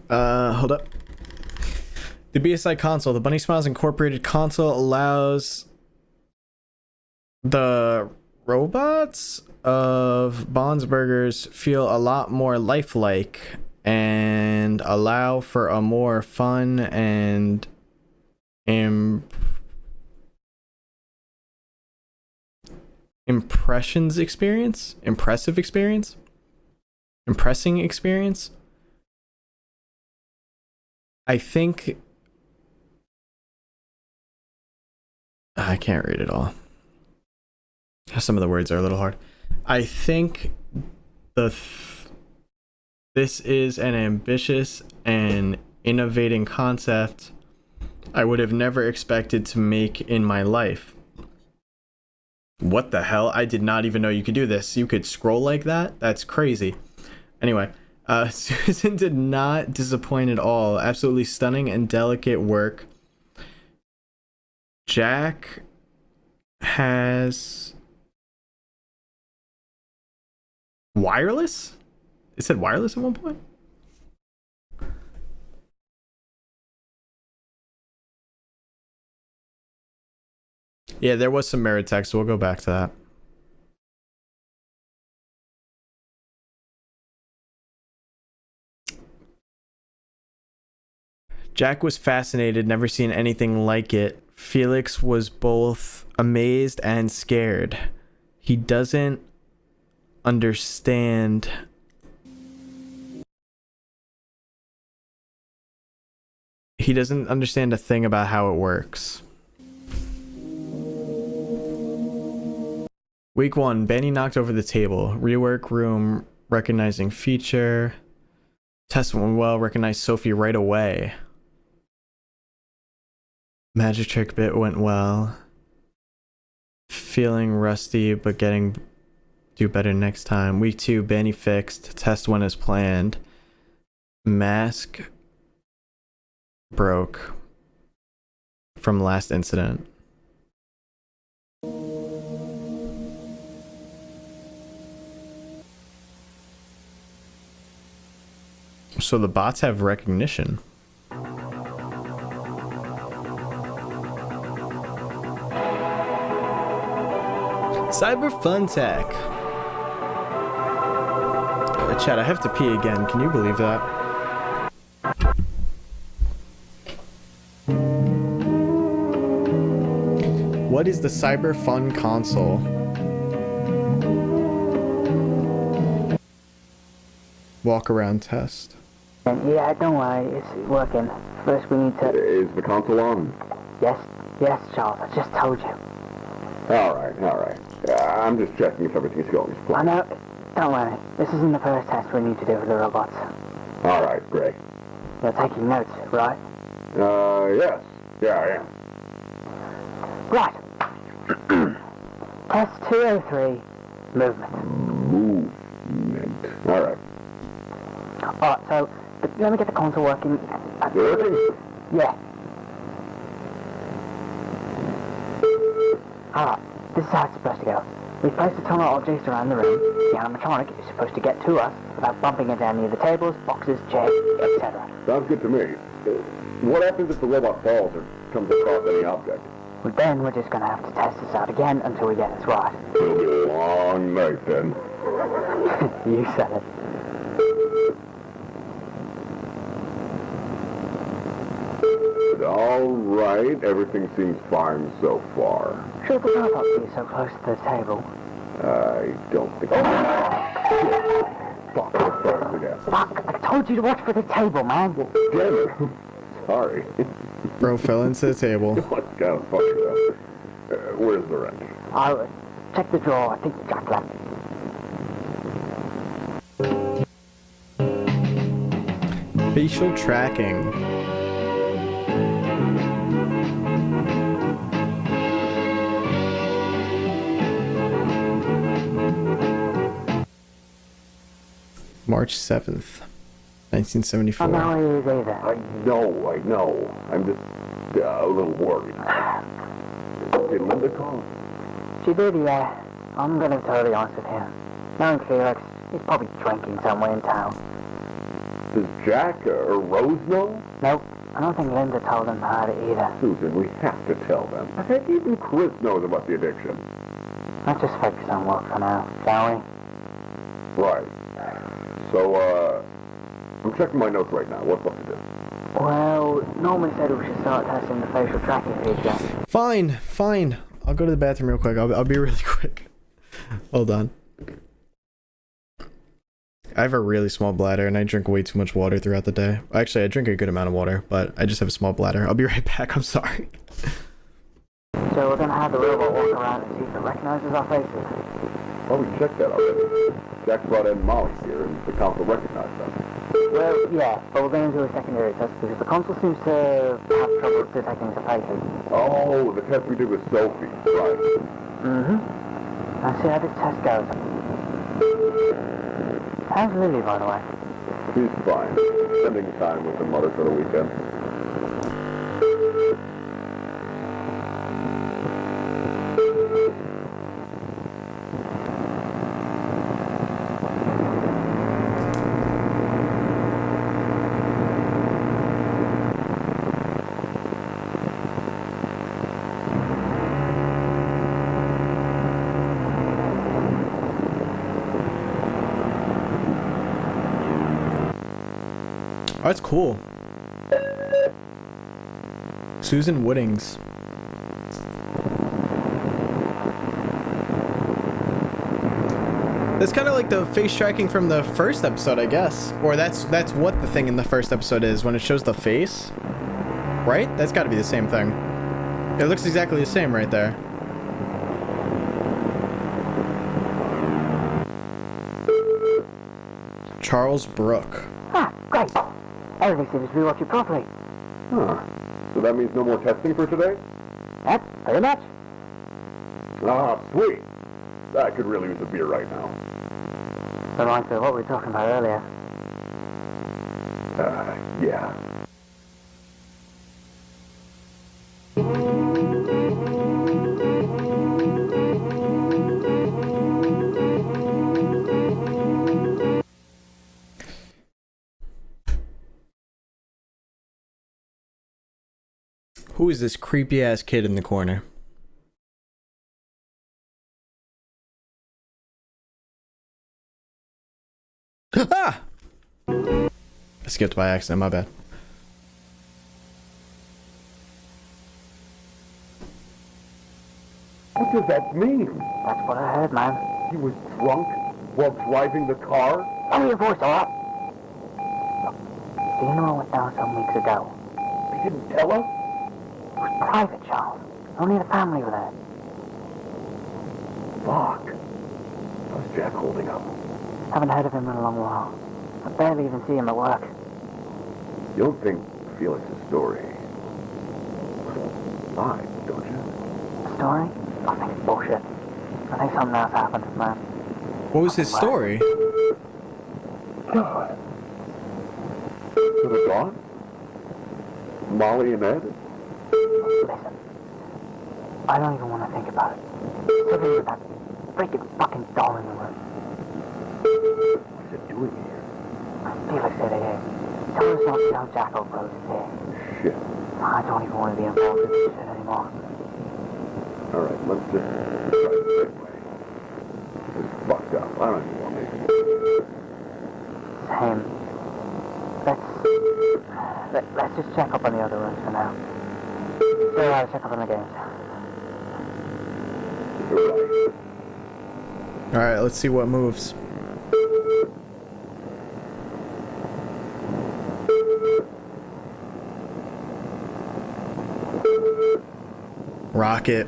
Hold up. The BSI console, the Bunny Smiles Incorporated console, allows the robots of Bond's Burgers feel a lot more lifelike and allow for a more fun and impressing experience. I think I can't read it all. Some of the words are a little hard. I think this is an ambitious and innovating concept I would have never expected to make in my life. What the hell? I did not even know you could do this. You could scroll like that? That's crazy. Anyway, Susan did not disappoint at all. Absolutely stunning and delicate work. Jack has wireless? It said wireless at one point? Yeah, there was some mirror text, so we'll go back to that. Jack was fascinated, never seen anything like it. Felix was both amazed and scared. He doesn't understand a thing about how it works. Week 1, Benny knocked over the table. Rework room, recognizing feature. Test went well, recognized Sophie right away. Magic trick bit went well. Feeling rusty, but do better next time. Week 2, Benny fixed. Test went as planned. Mask broke from last incident. So the bots have recognition. Cyber Fun Tech. Chat, I have to pee again. Can you believe that? What is the Cyber Fun console? Walk around test. Yeah, don't worry, it's working. First we need to... Is the console on? Yes, Charles, I just told you. Alright. I'm just checking if everything's going as I planned. know, don't worry. This isn't the first test we need to do with the robots. Alright, great. You're taking notes, right? Yes. Yeah, I am. Right. Test 203, movement. Movement. Alright. Alright, so, let me get the console working. Working? Yeah. Alright, this is how it's supposed to go. We place a ton of objects around the room. The animatronic is supposed to get to us without bumping into any of the tables, boxes, chairs, etc. Sounds good to me. What happens if the robot falls or comes across any object? Well, then we're just going to have to test this out again until we get this right. It'll be a long night then. You said it. Alright, everything seems fine so far. Should the robot be so close to the table? I don't think Fuck, it starts again. Fuck, I told you to watch for the table, man. Well, damn it. Sorry. Bro fell into the table. What's kind of funny though? Where's the wrench? I'll check the drawer. I think Jack left. Facial tracking. March 7th, 1974. I'm not really either. I know. I'm just a little worried. Did Linda call? She did, yeah. I'm gonna be totally honest with you. Knowing Felix, he's probably drinking somewhere in town. Does Jack or Rose know? Nope. I don't think Linda told him about it either. Susan, we have to tell them. I think even Chris knows about the addiction. Let's just focus on work for now, shall we? Right. So, I'm checking my notes right now. What's left to do? Well, Norman said we should start testing the facial tracking feature. Fine. I'll go to the bathroom real quick. I'll be really quick. Hold on. I have a really small bladder and I drink way too much water throughout the day. Actually, I drink a good amount of water, but I just have a small bladder. I'll be right back. I'm sorry. So we're gonna have the robot walk around and see if it recognizes our faces. Well, we checked that already. Jack brought in Molly here, and the console recognized them. Well, yeah, but we're going to do a secondary test because the console seems to have trouble detecting the faces. Oh, the test we did with Sophie, right. Mm-hmm. Let's see how this test goes. How's Lily, by the way? She's fine. Spending time with her mother for the weekend. Oh, that's cool. Susan Woodings. That's kind of like the face tracking from the first episode, I guess. Or that's what the thing in the first episode is, when it shows the face. Right? That's got to be the same thing. It looks exactly the same right there. Charles Brooke. Ah, great. Everything seems to be working properly. Huh. So that means no more testing for today? Yep, pretty much. Ah, sweet. I could really use a beer right now. Reminds me of what we were talking about earlier. Yeah. Who is this creepy ass kid in the corner? Ah! I skipped by accident, my bad. What does that mean? That's what I heard, man. He was drunk while driving the car? Lower your voice, alright? Do you know I went down some weeks ago? They didn't tell us? It was private, Charles. Only the family were there. Fuck. How's Jack holding up? Haven't heard of him in a long while. I barely even see him at work. You don't think Felix's story lied, don't you? The story? I think it's bullshit. I think something else happened, man. What was his story? God. To the dawn? Molly and Ed? Listen. I don't even want to think about it. Sitting with that freaking fucking doll in the room. What's it doing here? Felix said it here. Tell us not to tell Jack or Rose is here. Shit. I don't even want to be involved with this shit anymore. Alright, let's just try the same way. This is fucked up. I don't even want to make it. Same. Let's just check up on the other rooms for now. So I'll check up on the games. You're right. Alright, let's see what moves. Rocket.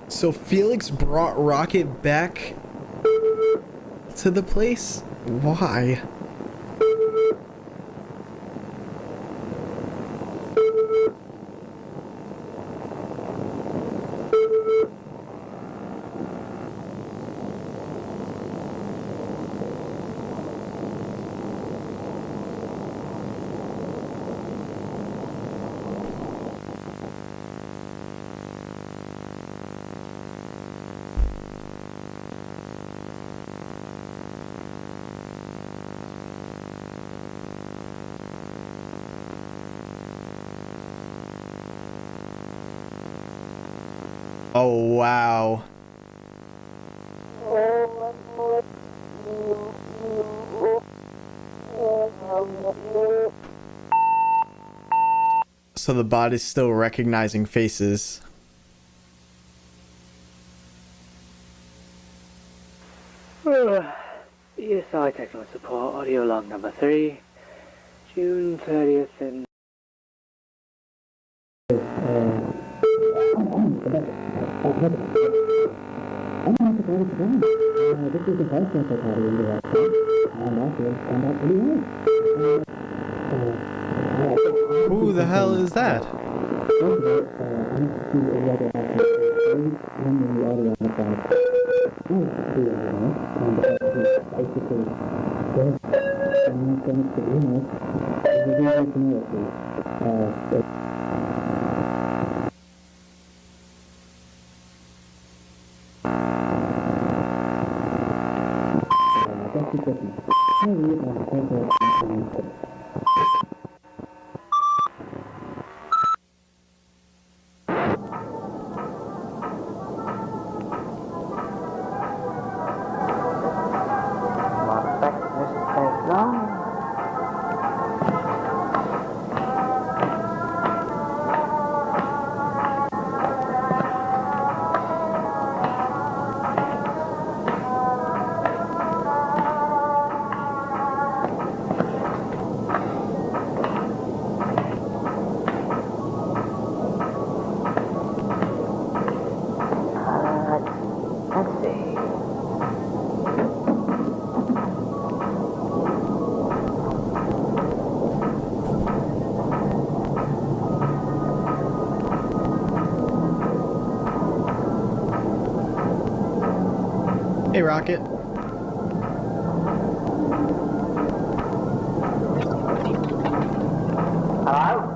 So Felix brought Rocket back to the place? Why? Oh, wow. So the bot is still recognizing faces. ESI technical support, audio log number 3, June 30th and... Who the hell is that? Hey, Rocket. Hello?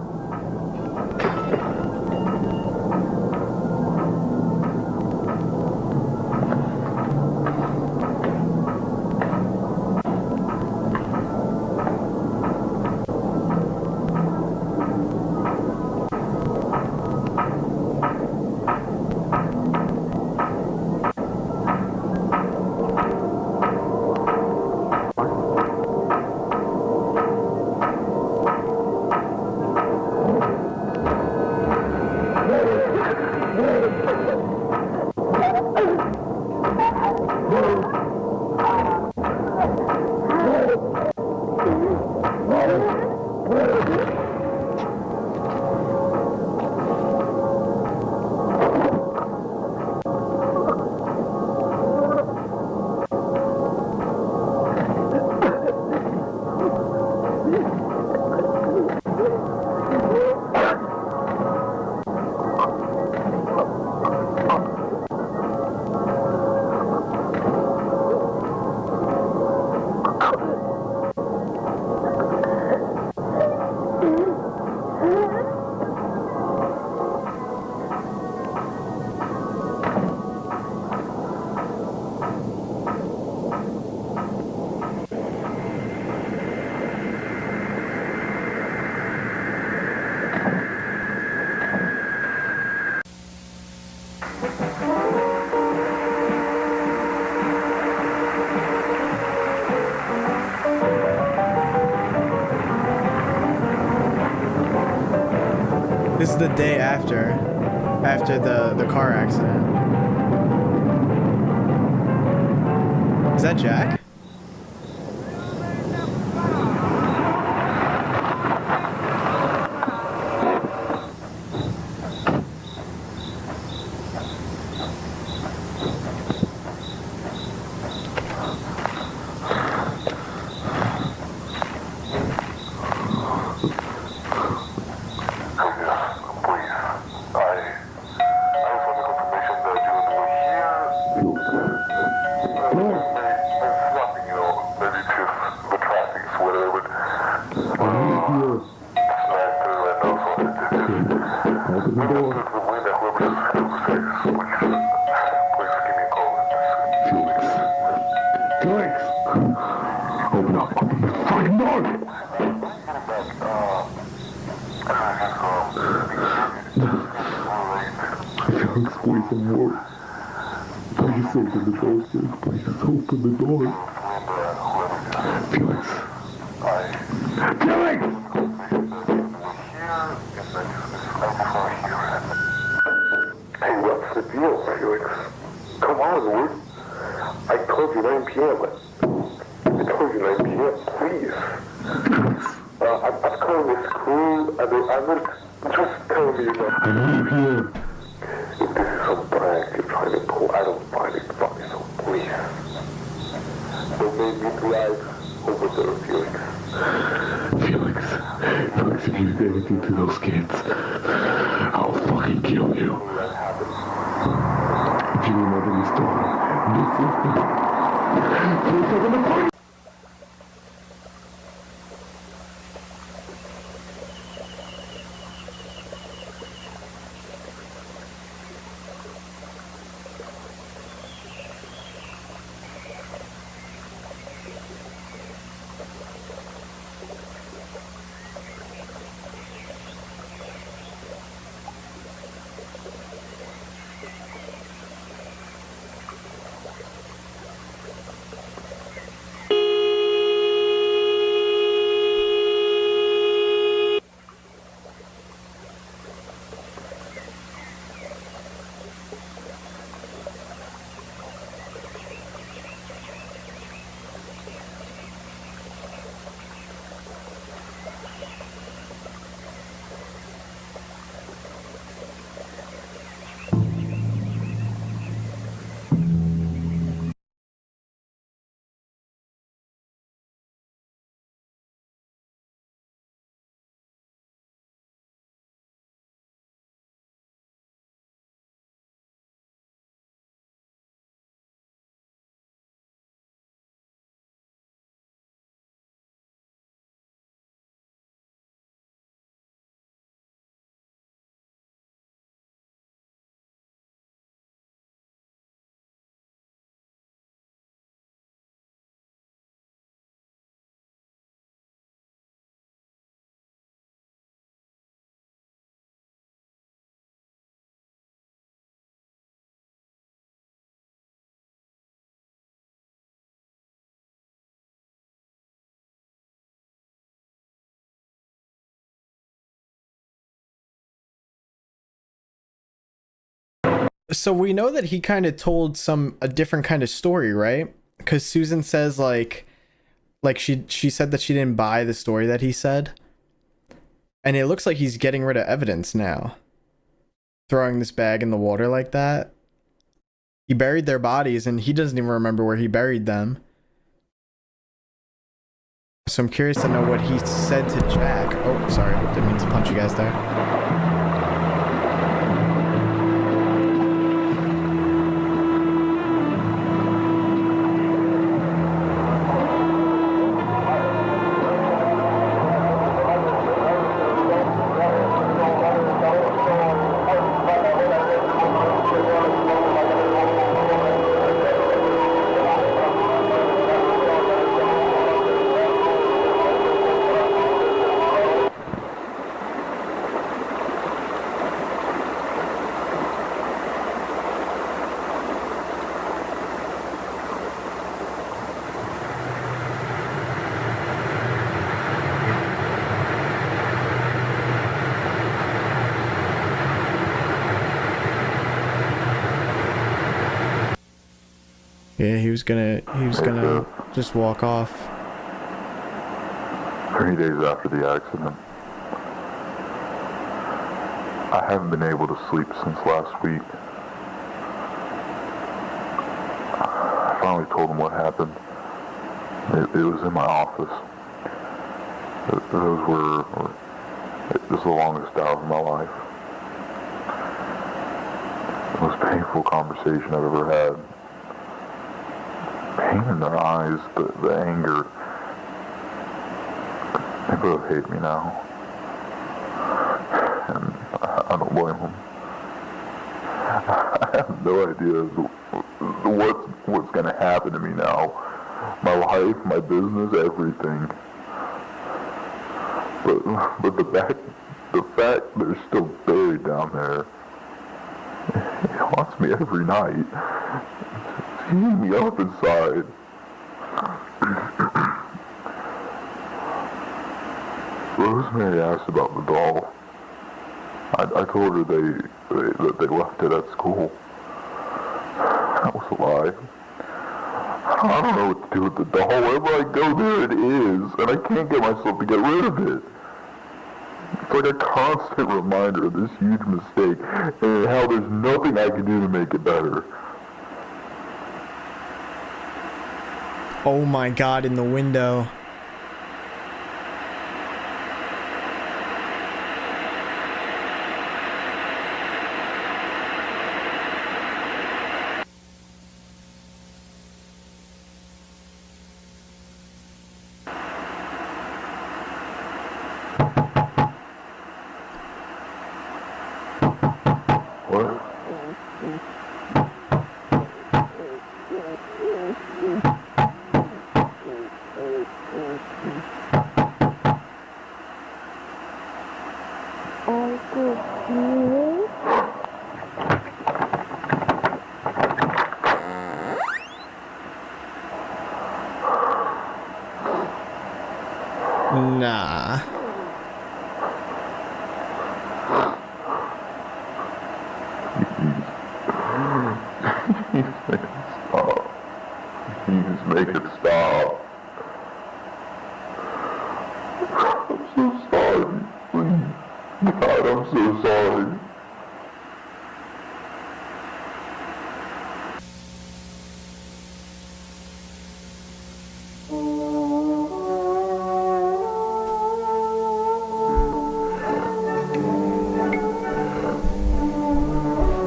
This is the day after the car accident. Is that Jack? So we know that he kind of told a different kind of story, right? Because Susan says like she said that she didn't buy the story that he said. And it looks like he's getting rid of evidence now. Throwing this bag in the water like that. He buried their bodies and he doesn't even remember where he buried them. So I'm curious to know what he said to Jack. Oh, sorry. Didn't mean to punch you guys there. Yeah, he was gonna just walk off. 3 days after the accident. I haven't been able to sleep since last week. I finally told him what happened. It was in my office. It was the longest hour of my life. The most painful conversation I've ever had. Pain in their eyes, the anger. They both hate me now. And I don't blame them. I have no idea what's going to happen to me now. My life, my business, everything. But the fact they're still buried down there, it haunts me every night. It's eating me up inside. Rosemary asked about the doll. I told her that they left it at school. That was a lie. I don't know what to do with the doll. Wherever I go, there it is, and I can't get myself to get rid of it. It's like a constant reminder of this huge mistake and how there's nothing I can do to make it better. Oh my god, in the window. Nah. Please make it stop. I'm so sorry. Please. God, I'm so sorry.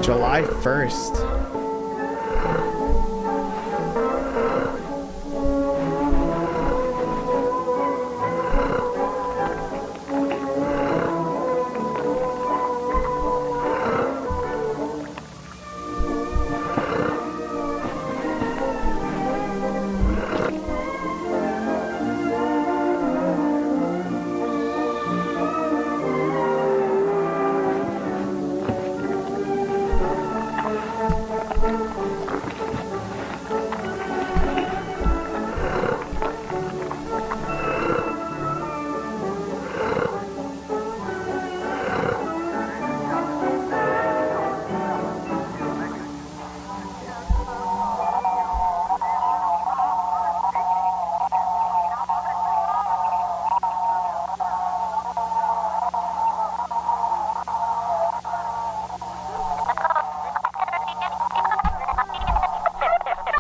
July 1st.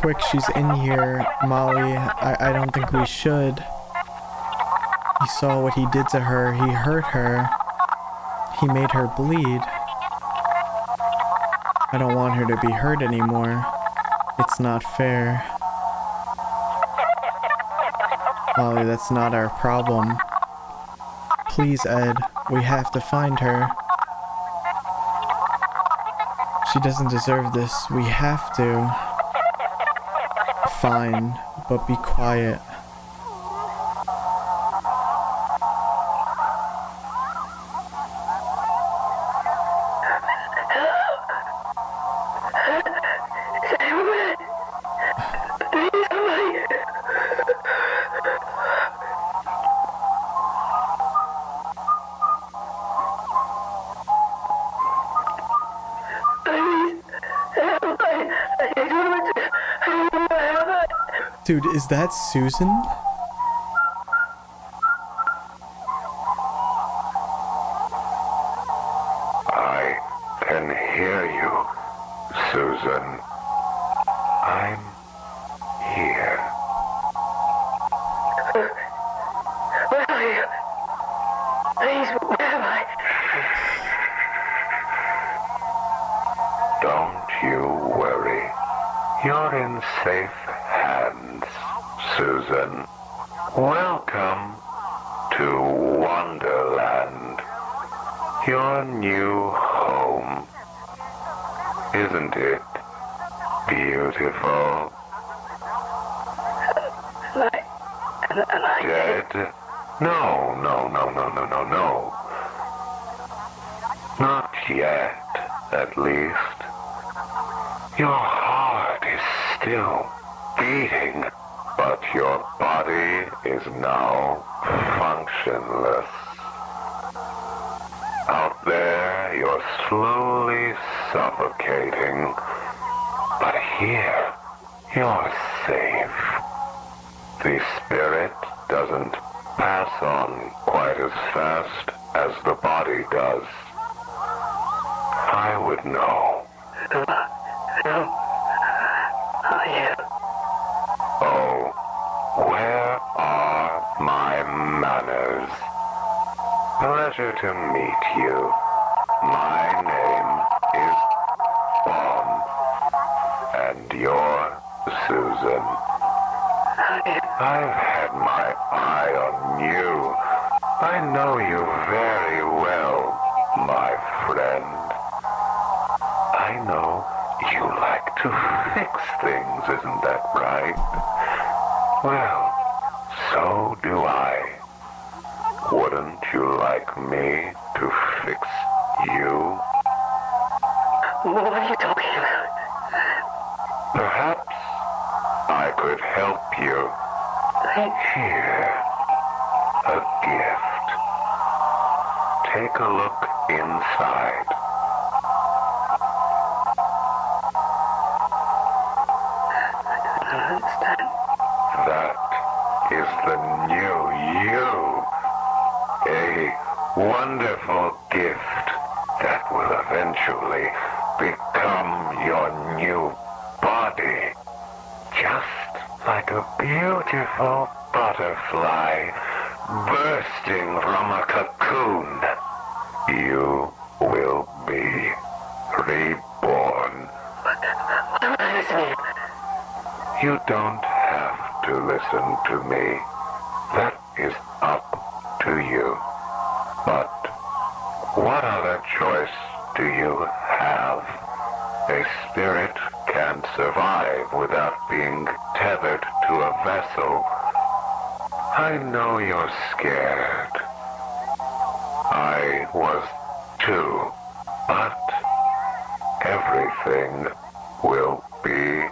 quick, she's in here. Molly, I don't think we should. He saw what he did to her. He hurt her. He made her bleed. I don't want her to be hurt anymore. It's not fair. Molly, that's not our problem. Please, Ed, we have to find her. She doesn't deserve this. We have to. Fine, but be quiet. Dude, is that Susan? I can hear you, Susan. I'm here. Where are you? Please, where am I? Don't you worry. You're in safe hands, Susan. Welcome to Wonderland. Your new home. Isn't it beautiful? Am I dead? No. Not yet, at least. Your heart is still beating, but your body is now functionless. Out there, you're slowly suffocating, but here, you're safe. The spirit doesn't pass on quite as fast as the body does. I would know. Who are you? Oh, where are my manners? Pleasure to meet you. My name is Bon, and you're Susan. I've had my eye on you. I know you very well, my friend. I know you like to fix things, isn't that right? Well, so do I. Wouldn't you like me to fix you? What are you talking about? Perhaps I could help you. Here, a gift. Take a look inside. I don't understand. That is the new you. A wonderful gift that will eventually become your new body. Just like a beautiful butterfly bursting from a cocoon. You will be reborn. What does this mean? You don't have to listen to me. That is up to you. But what other choice do you have? A spirit can't survive without being tethered to a vessel. I know you're scared. I was too. But everything will be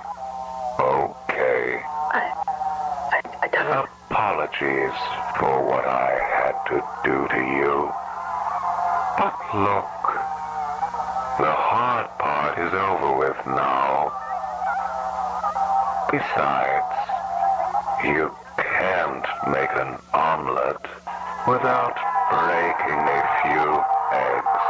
okay. I don't... Apologies for what I had to do to you. But look, the hard part is over with now. Besides, you can't make an omelet without breaking a few eggs.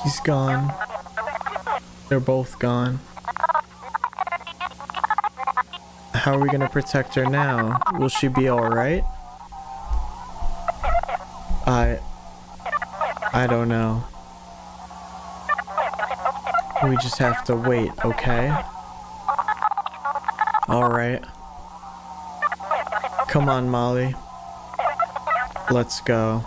He's gone. They're both gone. How are we gonna protect her now? Will she be alright? I don't know. We just have to wait, okay? Alright. Come on, Molly. Let's go.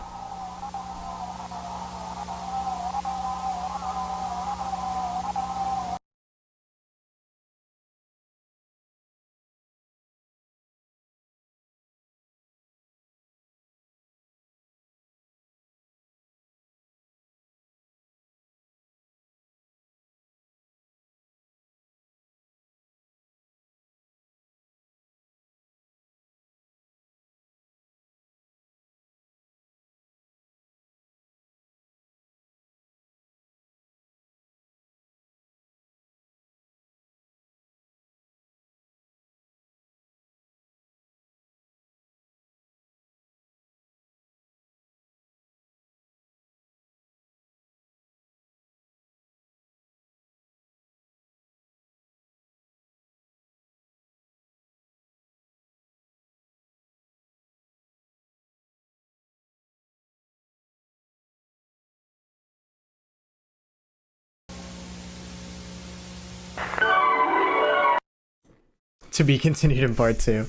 To be continued in part 2.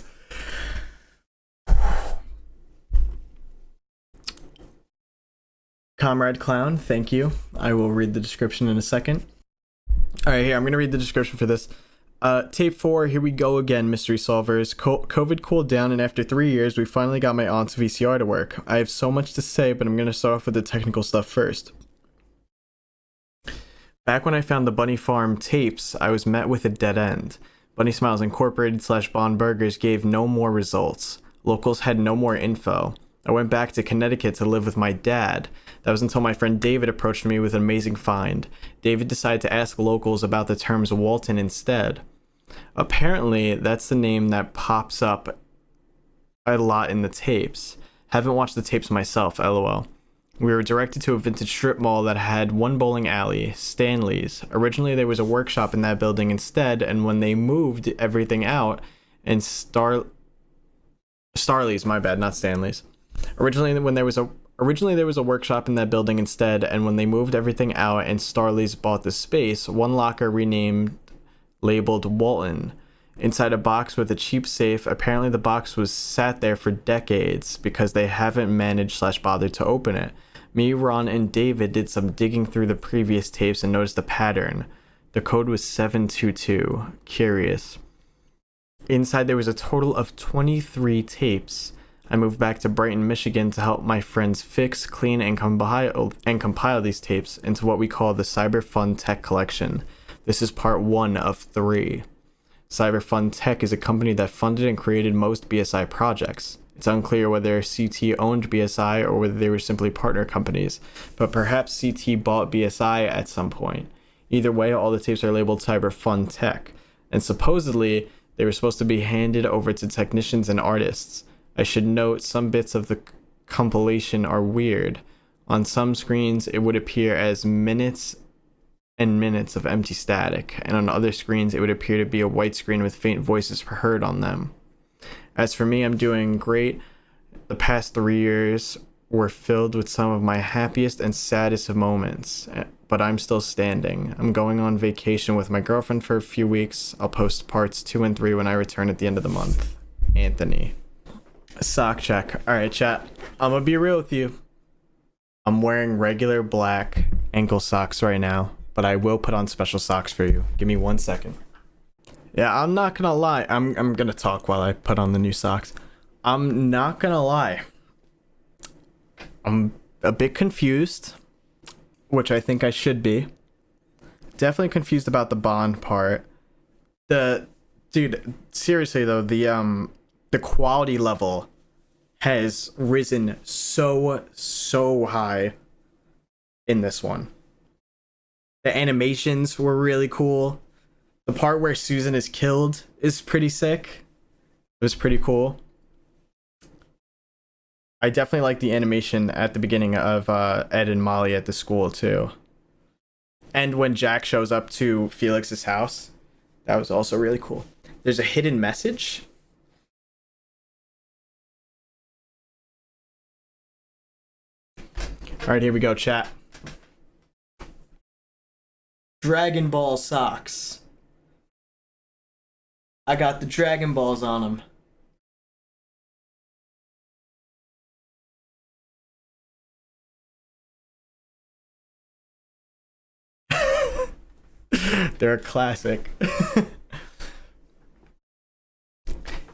Comrade Clown, thank you. I will read the description in a second. Alright, here, I'm gonna read the description for this. Tape 4, here we go again, mystery solvers. COVID cooled down, and after 3 years, we finally got my aunt's VCR to work. I have so much to say, but I'm gonna start off with the technical stuff first. Back when I found the Bunny Farm tapes, I was met with a dead end. Bunny Smiles Incorporated / Bond Burgers gave no more results. Locals had no more info. I went back to Connecticut to live with my dad. That was until my friend David approached me with an amazing find. David decided to ask locals about the terms Walton instead. Apparently, that's the name that pops up a lot in the tapes. Haven't watched the tapes myself, lol. We were directed to a vintage strip mall that had one bowling alley, Stanley's. Originally, there was a workshop in that building instead, and when they moved everything out, and Starley's, my bad, not Stanley's. Originally, there was a workshop in that building instead, and when they moved everything out and Starley's bought the space, one locker renamed, labeled Walton. Inside a box with a cheap safe. Apparently the box was sat there for decades because they haven't managed / bothered to open it. Me, Ron, and David did some digging through the previous tapes and noticed a pattern. The code was 722. Curious. Inside there was a total of 23 tapes. I moved back to Brighton, Michigan to help my friends fix, clean, and compile these tapes into what we call the Cyber Fun Tech Collection. This is part 1 of 3. Cyber Fun Tech is a company that funded and created most BSI projects. It's unclear whether CT owned BSI or whether they were simply partner companies, but perhaps CT bought BSI at some point. Either way, all the tapes are labeled Cyber Fun Tech, and supposedly they were supposed to be handed over to technicians and artists. I should note some bits of the compilation are weird. On some screens, it would appear as minutes and minutes of empty static, and on other screens it would appear to be a white screen with faint voices heard on them. As for me, I'm doing great. The past 3 years were filled with some of my happiest and saddest moments, but I'm still standing. I'm going on vacation with my girlfriend for a few weeks. I'll post parts 2 and 3 when I return at the end of the month. Anthony. Sock check. Alright, chat. I'm gonna be real with you. I'm wearing regular black ankle socks right now, but I will put on special socks for you. Give me 1 second. Yeah, I'm not gonna lie. I'm gonna talk while I put on the new socks. I'm not gonna lie. I'm a bit confused, which I think I should be. Definitely confused about the Bond part. Dude, seriously though, the quality level has risen so high in this one. The animations were really cool. The part where Susan is killed is pretty sick. It was pretty cool. I definitely like the animation at the beginning of Ed and Molly at the school too. And when Jack shows up to Felix's house, that was also really cool. There's a hidden message. All right, here we go, chat. Dragon Ball socks. I got the Dragon Balls on them. They're a classic.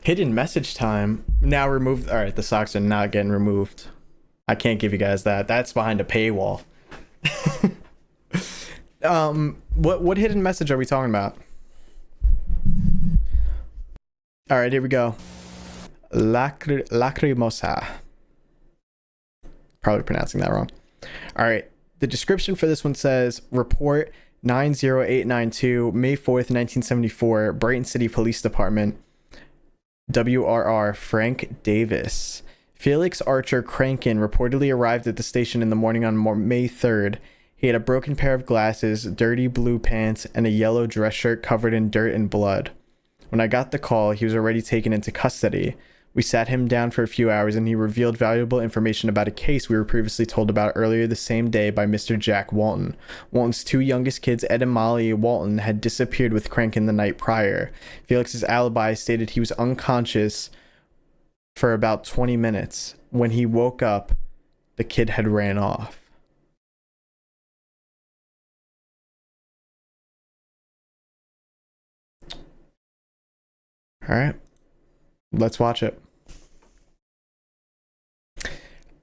Hidden message time. Now removed. All right, the socks are not getting removed. I can't give you guys that. That's behind a paywall. What hidden message are we talking about? All right, here we go. Lacrimosa. Probably pronouncing that wrong. All right, the description for this one says, report 90892, May 4th, 1974, Brighton City Police Department. WRR Frank Davis. Felix Archer Crankin reportedly arrived at the station in the morning on May 3rd. He had a broken pair of glasses, dirty blue pants, and a yellow dress shirt covered in dirt and blood. When I got the call, he was already taken into custody. We sat him down for a few hours and he revealed valuable information about a case we were previously told about earlier the same day by Mr. Jack Walton. Walton's two youngest kids, Ed and Molly Walton, had disappeared with Crankin the night prior. Felix's alibi stated he was unconscious for about 20 minutes. When he woke up, the kid had ran off. All right, let's watch it.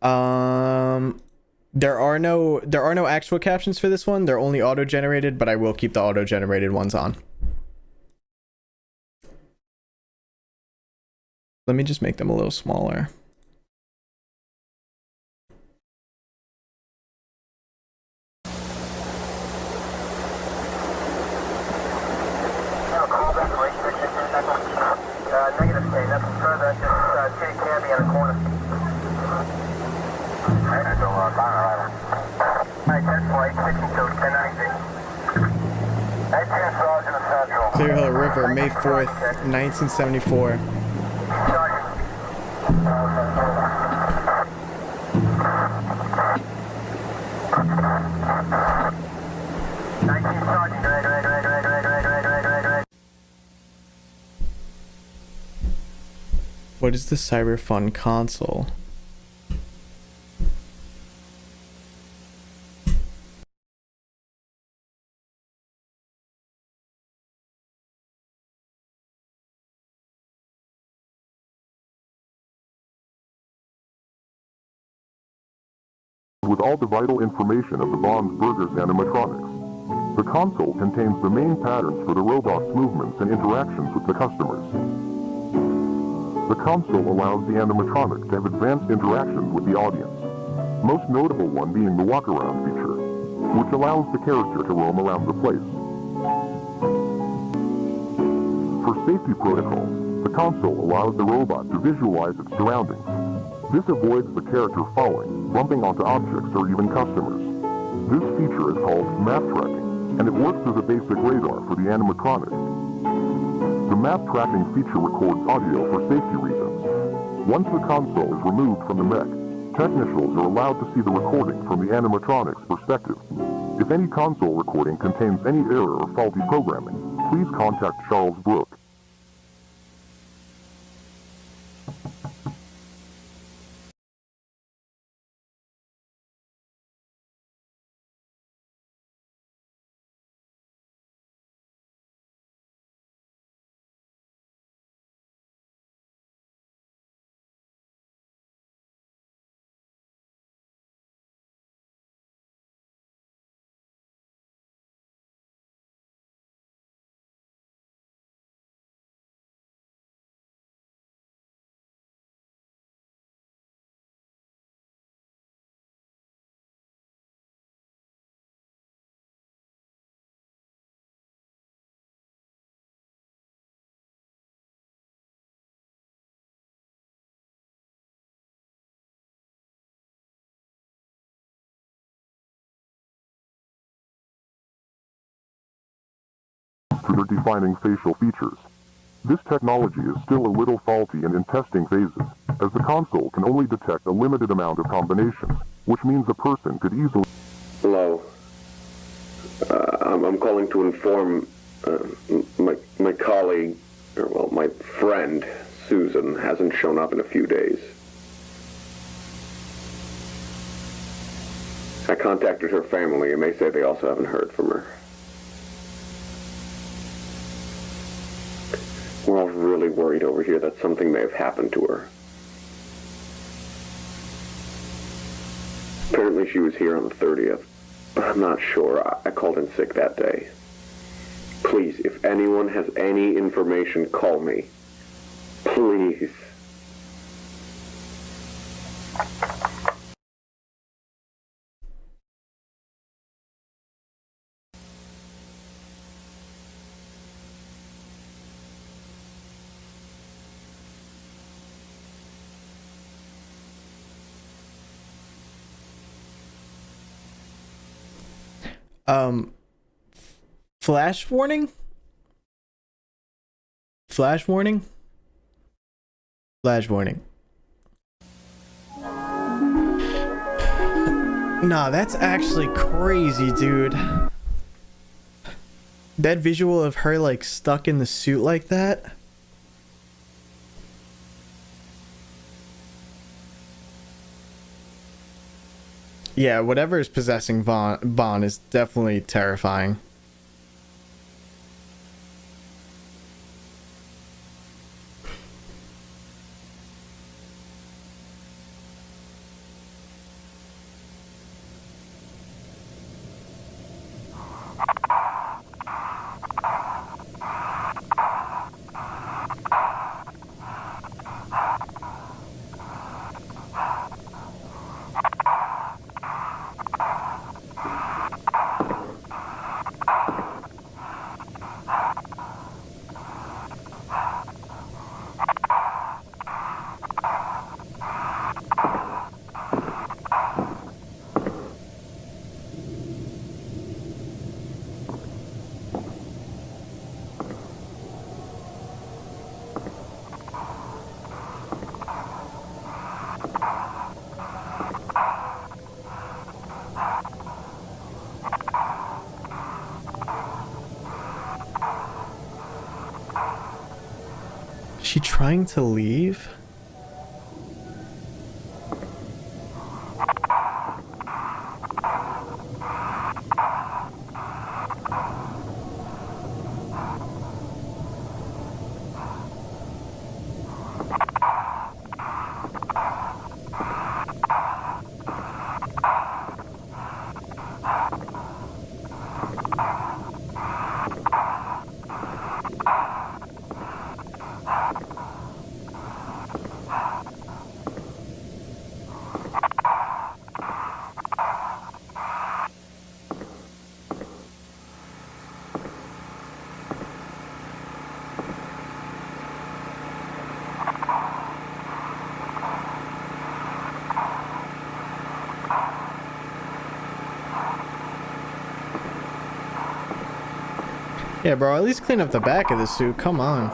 There are no actual captions for this one. They're only auto-generated, but I will keep the auto-generated ones on. Let me just make them a little smaller. Negative K, nothing further, just take Candy on the corner. Alright, so, Alright, 10-4, 862, 1090. 18 Sergeant of Central. Clear Hill River, May 4th, 1974. What is the Cyberfun console? With all the vital information of the Bond's Burgers animatronics. The console contains the main patterns for the robot's movements and interactions with the customers. The console allows the animatronic to have advanced interactions with the audience, most notable one being the walk-around feature, which allows the character to roam around the place. For safety protocols, the console allows the robot to visualize its surroundings. This avoids the character falling, bumping onto objects or even customers. This feature is called map tracking, and it works as a basic radar for the animatronic. The map tracking feature records audio for safety reasons. Once the console is removed from the mech, technicians are allowed to see the recording from the animatronic's perspective. If any console recording contains any error or faulty programming, please contact Charles Brooke. to their defining facial features. This technology is still a little faulty and in testing phases, as the console can only detect a limited amount of combinations, which means a person could easily... Hello. I'm calling to inform my colleague, or well, my friend, Susan, hasn't shown up in a few days. I contacted her family, and they say they also haven't heard from her. We're all really worried over here that something may have happened to her. Apparently she was here on the 30th, but I'm not sure. I called in sick that day. Please, if anyone has any information, call me. Please. Flash warning? Flash warning? Flash warning. Nah, that's actually crazy, dude. That visual of her, like, stuck in the suit like that. Yeah, whatever is possessing Vaughn is definitely terrifying. Is she trying to leave? Yeah, bro, at least clean up the back of the suit. Come on.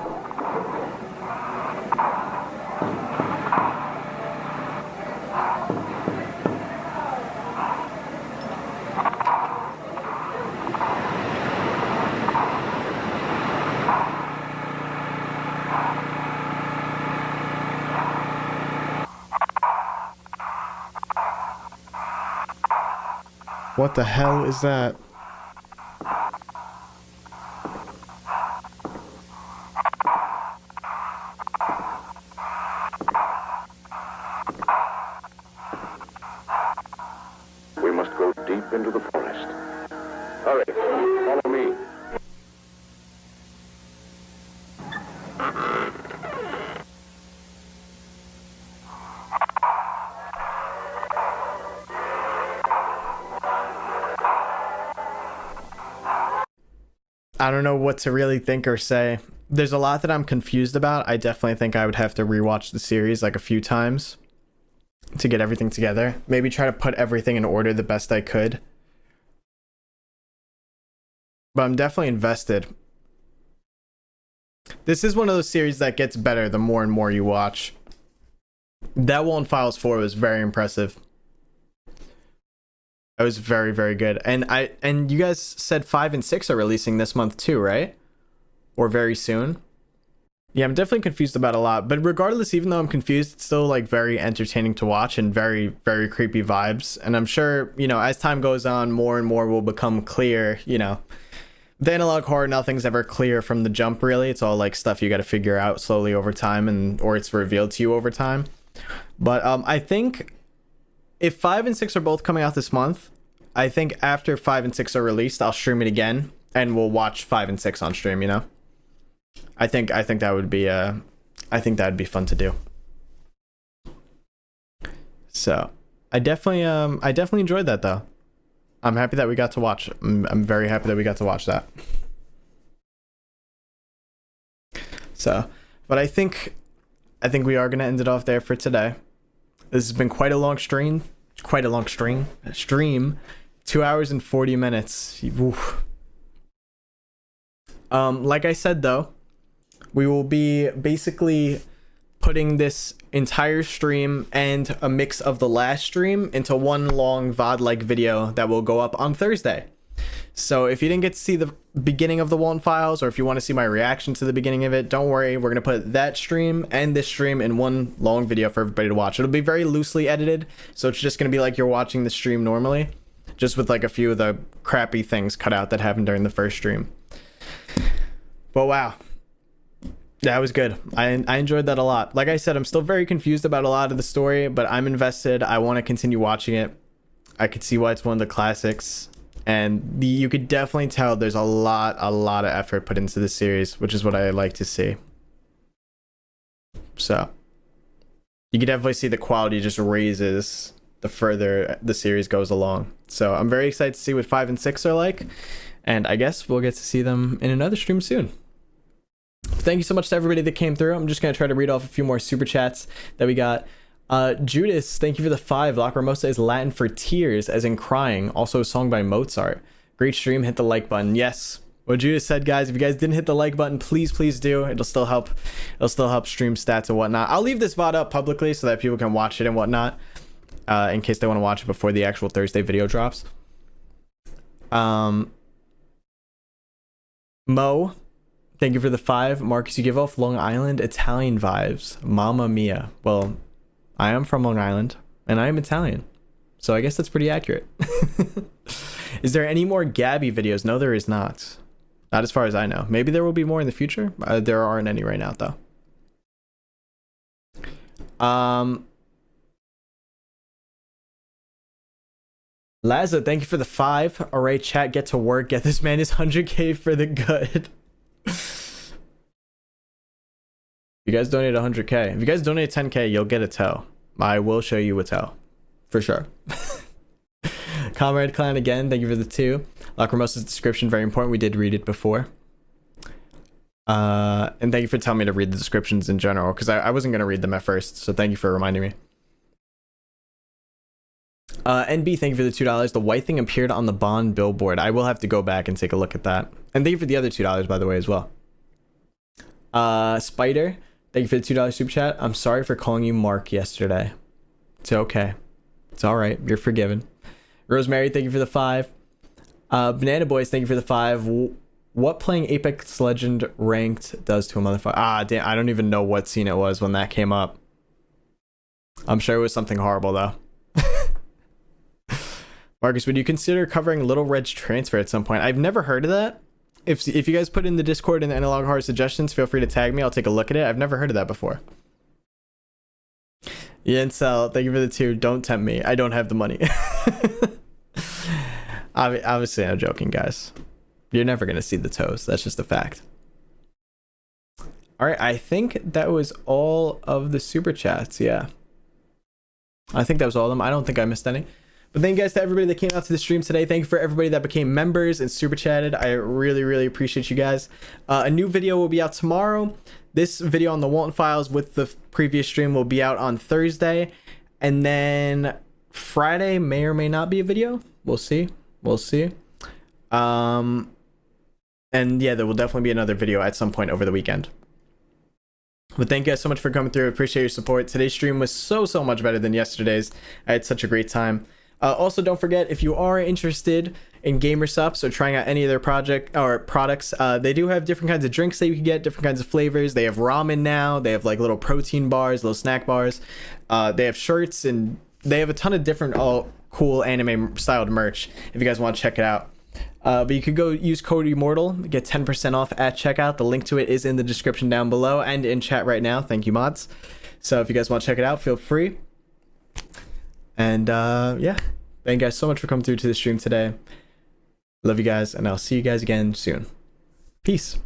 What the hell is that? We must go deep into the forest. Hurry, follow me. I don't know what to really think or say. There's a lot that I'm confused about. I definitely think I would have to rewatch the series like a few times to get everything together. Maybe try to put everything in order the best I could. But I'm definitely invested. This is one of those series that gets better the more and more you watch. That WALIEN Files 4 was very impressive. It was very, very good. And you guys said 5 and 6 are releasing this month too, right? Or very soon? Yeah, I'm definitely confused about a lot. But regardless, even though I'm confused, it's still like very entertaining to watch and very, very creepy vibes. And I'm sure, you know, as time goes on, more and more will become clear, you know. The analog horror, nothing's ever clear from the jump, really. It's all like stuff you got to figure out slowly over time, or it's revealed to you over time. But I think if 5 and 6 are both coming out this month, I think after 5 and 6 are released, I'll stream it again and we'll watch 5 and 6 on stream, you know? I think that would be I think that'd be fun to do. So I definitely enjoyed that though. I'm happy that we got to watch. I'm very happy that we got to watch that. So, but I think we are gonna end it off there for today. This has been quite a long stream. 2 hours and 40 minutes. Oof. Like I said though, we will be basically putting this entire stream and a mix of the last stream into one long VOD-like video that will go up on Thursday. So if you didn't get to see the beginning of the WALIEN Files, or if you want to see my reaction to the beginning of it, don't worry. We're going to put that stream and this stream in one long video for everybody to watch. It'll be very loosely edited, so it's just going to be like you're watching the stream normally, just with like a few of the crappy things cut out that happened during the first stream. But wow. That was good. I enjoyed that a lot. Like I said, I'm still very confused about a lot of the story, but I'm invested. I want to continue watching it. I could see why it's one of the classics. And you could definitely tell there's a lot of effort put into this series, which is what I like to see. So you can definitely see the quality just raises the further the series goes along. So I'm very excited to see what 5 and 6 are like. And I guess we'll get to see them in another stream soon. Thank you so much to everybody that came through. I'm just going to try to read off a few more super chats that we got. Judas, thank you for the 5. Lacrimosa is Latin for tears, as in crying. Also a song by Mozart. Great stream. Hit the like button. Yes. What Judas said, guys. If you guys didn't hit the like button, please do. It'll still help stream stats and whatnot. I'll leave this VOD up publicly so that people can watch it and whatnot, in case they want to watch it before the actual Thursday video drops. Mo, thank you for the 5. Marcus, you give off Long Island Italian vibes. Mamma mia. Well, I am from Long Island, and I am Italian. So I guess that's pretty accurate. Is there any more Gabby videos? No, there is not. Not as far as I know. Maybe there will be more in the future. There aren't any right now, though. Laza, thank you for the 5. All right, chat, get to work. Get this man his 100K for the good. You guys donate 100K. If you guys donate 10K, you'll get a toe. I will show you a toe. For sure. Comrade Clan again, thank you for the 2. Lacrimosa's description, very important. We did read it before. And thank you for telling me to read the descriptions in general, because I wasn't going to read them at first, so thank you for reminding me. NB, thank you for the $2. The white thing appeared on the Bond billboard. I will have to go back and take a look at that. And thank you for the other $2, by the way, as well. Spider, thank you for the $2 super chat. I'm sorry for calling you Mark yesterday. It's okay. It's all right. You're forgiven. Rosemary, thank you for the 5. Banana Boys, thank you for the 5. What playing Apex Legend ranked does to a motherfucker? Ah, damn, I don't even know what scene it was when that came up. I'm sure it was something horrible, though. Marcus, would you consider covering Little Red's transfer at some point? I've never heard of that. If you guys put in the Discord and the Analog Horror suggestions, feel free to tag me. I'll take a look at it. I've never heard of that before. Yensel, thank you for the 2. Don't tempt me. I don't have the money. Obviously, I'm joking, guys. You're never going to see the toes. That's just a fact. All right, I think that was all of the super chats. Yeah. I think that was all of them. I don't think I missed any. But thank you guys to everybody that came out to the stream today. Thank you for everybody that became members and super chatted. I really appreciate you guys. A new video will be out tomorrow. This video on the WALIEN Files with the previous stream will be out on Thursday. And then Friday may or may not be a video. We'll see. And yeah, there will definitely be another video at some point over the weekend. But thank you guys so much for coming through. Appreciate your support. Today's stream was so much better than yesterday's. I had such a great time. Also, don't forget, if you are interested in GamerSups or trying out any of their products, they do have different kinds of drinks that you can get, different kinds of flavors. They have ramen now. They have like little protein bars, little snack bars. They have shirts, and they have a ton of different cool anime styled merch if you guys want to check it out. But you could go use code Immortal, get 10% off at checkout. The link to it is in the description down below and in chat right now. Thank you, mods. So if you guys want to check it out, feel free. And yeah, thank you guys so much for coming through to the stream today. Love you guys, and I'll see you guys again soon. Peace.